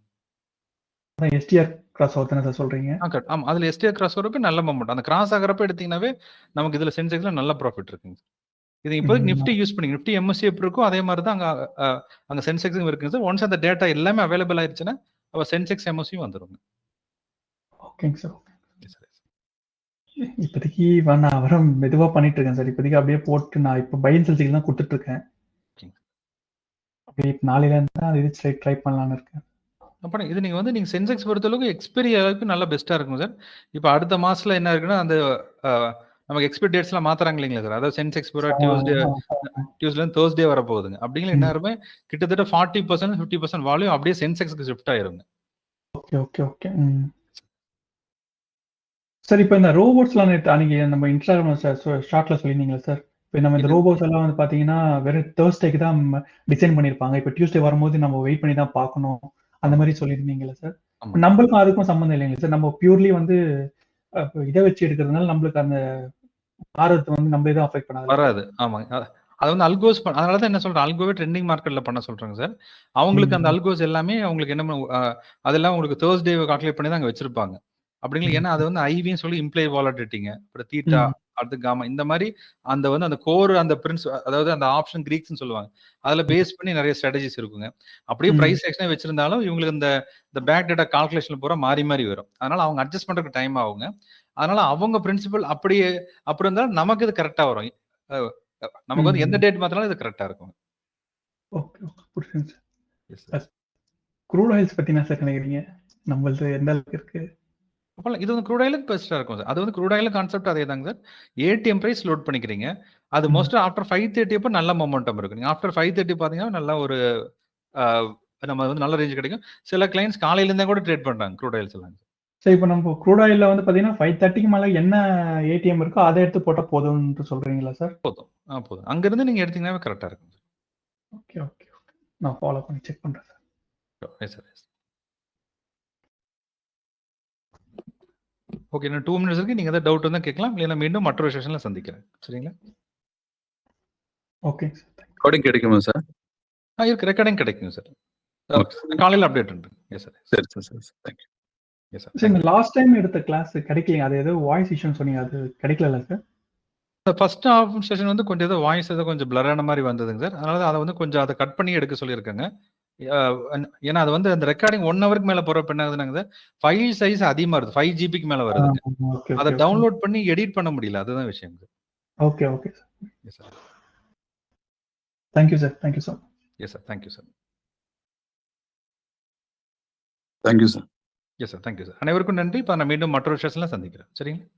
அதான் எஸ்டிஆர் கிராஸ் ஓவர் தானே சார் சொல்றீங்க? ஆமா. அதுல எஸ்டிஆர் கிராஸ் ஓவருக்கு நல்ல மொமெண்ட். அந்த கிராஸ் ஆகிறப்ப எடுத்தீங்கன்னாவே நமக்கு இதுல சென்செக்ஸ்ல நல்ல ப்ராஃபிட் இருக்குங்க. இது இப்போதைக்கு நிஃப்டி யூஸ் பண்ணி நிஃப்டி எம்எஸ்சி எப்படி இருக்கோ அதே மாதிரி தான் அங்க சென்செக்ஸும் இருக்குங்க சார். ஒன்ஸ் அந்த டேட்டா எல்லாமே அவைலபிள் ஆயிருச்சுன்னா அப்ப சென்செக்ஸ் எம்எஸ்சியும் வந்துருங்க. ஓகேங்க சார். இப்போதைக்கு நான் வர மெதுவா பண்ணிட்டு இருக்கேன் சார். இப்போதைக்கு அப்படியே போட்டு நான் இப்போ பை அண்ட் செல் சிக்னல் தான் கொடுத்துட்டு இருக்கேன். அப்படியே நாளையில இருந்து தான் இது ட்ரை பண்ணலாம்னு இருக்கேன். அப்புறம் இது நீங்க சென்செக்ஸ் பொறுத்தளவுக்கு எக்ஸ்பைரி அளவுக்கு நல்ல பெஸ்ட்டா இருக்கும் சார். இப்போ அடுத்த மாசத்துல என்ன இருக்குன்னா அந்த நமக்கு எக்ஸ்பைரி டேட்ஸ்லாம் மாத்துறாங்க இல்லைங்களா சார்? அதாவது சென்செக்ஸ் பூரா டியூஸ்டே தேர்ஸ்டே வர போகுதுங்க. அப்படிங்கிற எல்லாருமே கிட்டத்தட்ட 40%, 50% வால்யூம் அப்படியே சென்செக்ஸ்க்கு ஷிஃப்ட் ஆயிருங்க. ஓகே. சார் இப்போ இந்த ரோபோட்ஸ்லாம் அன்னைக்கு நம்ம இன்ஸ்டாகிராம் ஷார்ட்ல சொல்லியிருந்தீங்களா சார்? இப்போ நம்ம இந்த ரோபோட்ஸ் எல்லாம் வந்து பாத்தீங்கன்னா வெறும் தேர்ஸ்டேக்கு தான் டிசைன் பண்ணியிருப்பாங்க. இப்போ டியூஸ்டே வரும்போது நம்ம வெயிட் பண்ணி தான் பார்க்கணும் அந்த மாதிரி சொல்லியிருந்தீங்களா சார்? நம்மளுக்கும் அதுக்கும் சம்மந்தம் இல்லைங்களா சார்? நம்ம பியூர்லி வந்து இதை வச்சு எடுக்கிறதுனால நம்மளுக்கு அந்த ஆர்வத்தை வந்து நம்ம இதை அஃபெக்ட் பண்ணாது. வராது. ஆமாங்க. அது வந்து அல்கோஸ் அதனால தான் என்ன சொல்றேன், அல்கோவே ட்ரெண்டிங் மார்க்கெட்ல பண்ண சொல்றாங்க சார். அவங்களுக்கு அந்த அல்கோஸ் எல்லாமே அவங்களுக்கு என்ன அதெல்லாம் உங்களுக்கு தேர்ஸ்டே கால்குலேட் பண்ணி தான் அங்க வச்சிருப்பாங்க. அப்படிங்களா? ஏன்னா அது வந்து ஐவின்னு சொல்லி இம்ப்ளை வாலட்டிலிட்டிங்க. அப்புறம் தீட்டா, அடுத்து காமா இந்த மாதிரி அந்த கோர் அந்த அதாவது அந்த ஆப்ஷன் கிரீக்ஸ்னு சொல்லுவாங்க. அதுல பேஸ் பண்ணி நிறைய ஸ்ட்ராட்டஜிஸ் இருக்குங்க. அப்படியே பிரைஸ் செக்ஷனே வச்சிருந்தாலும் இவங்களுக்கு இந்த பேக் டேட்டா கால்குலேஷன் பூரா மாறி வரும். அதனால அவங்க அட்ஜஸ்ட் பண்றதுக்கு டைம் ஆகுங்க. அதனால அவங்க பிரின்சிபல் அப்படி இருந்தாலும் நமக்கு இது கரெக்டா வரும். நமக்கு வந்து எந்த டேட் மாத்தினாலும் இது கரெக்டா இருக்கும். ஓகே புரியுதுங்க சார். க்ரூட் ஆயில்ஸ் பத்தி என்ன சார் நினைக்கிறீங்க? நம்மளது எந்த அளவுக்கு இருக்கு? இது வந்து க்ரூட் ஆயிலுக்கு பெஸ்ட்டாக இருக்கும் சார். அது வந்து க்ரூட் ஆயில் கான்செப்ட் அதே தாங்க சார். ஏடிஎம் பிரைஸ் லோட் பண்ணிக்கிறீங்க. அது மோஸ்ட்டாக ஆஃப்டர் 5:30 அப்போ நல்ல மொமெண்டம் இருக்கு. நீங்கள் ஆஃப்டர் 5:30 பார்த்தீங்கன்னா நல்ல ஒரு நம்ம வந்து நல்ல ரேஞ்ச் கிடைக்கும். சில கிளைண்ட்ஸ் காலையிலேருந்தே கூட ட்ரேட் பண்ணுறாங்க க்ரூட் ஆயில்ஸ் எல்லாம். சரி இப்போ நம்ம க்ரூட் ஆயில்ல வந்து பார்த்தீங்கன்னா 5:30க்கு மேலே என்ன ஏடிஎம் இருக்கோ அதை எடுத்து போட்டால் போதும்னு சொல்கிறீங்களா சார்? போதும். அங்கேருந்து நீங்கள் எடுத்தீங்கன்னாவே கரெக்டாக இருக்கும் சார். ஓகே. நான் ஃபாலோ பண்ணி செக் பண்ணுறேன் சார். Yes sir. ஓகே. இன்னும் 2 மினிட்ஸ் இருக்கு. நீங்க ஏதாவது டவுட் இருந்தா கேட்கலாம். இல்லைன்னா மீண்டும் மற்றொரு செஷன்ல சந்திக்கிறேன். சரிங்களா? Okay sir. ரெக்கார்டிங் கிடைக்குமா சார்? இருக்கு. ரெக்கார்டிங் கிடைக்கும் சார். காலையில அப்டேட் பண்றேன். Yes sir. சரி sir. Thank you. Yes sir. Sir இந்த லாஸ்ட் டைம் எடுத்த கிளாஸ் கிடைக்கல. அது ஏதோ வாய்ஸ் இஷ்யூன்னு சொன்னீங்க. அது கிடைக்கல சார்? ஃபர்ஸ்ட் ஆஃப் செஷன் வந்து கொஞ்சம் ஏதோ வாய்ஸ் ஏதோ கொஞ்சம் பிளரான மாதிரி வந்ததுங்க சார். அதனால அதை வந்து கொஞ்சம் அதை கட் பண்ணி எடுக்க சொல்லியிருக்காங்க. ஏன்னா அது வந்து அந்த ரெக்கார்டிங் 1 ஹவருக்கு மேல போறப்ப என்ன ஆகுதுனாங்க சார், ஃபைல் சைஸ் அதிகமா வருது. 5 ஜிபிக்கு மேல வருதுங்க. அதை டவுன்லோட் பண்ணி எடிட் பண்ண முடியல. அதுதான் விஷயம் sir. Okay sir. Yes sir. Thank you sir. Thank you sir. Yes sir. Thank you sir. Thank you sir. Yes sir. Thank you sir. அனைவருக்கும் நன்றி. இப்போ நான் மீண்டும் மற்றொரு செஷன்ல சந்திக்கிறேன். சரிங்களா?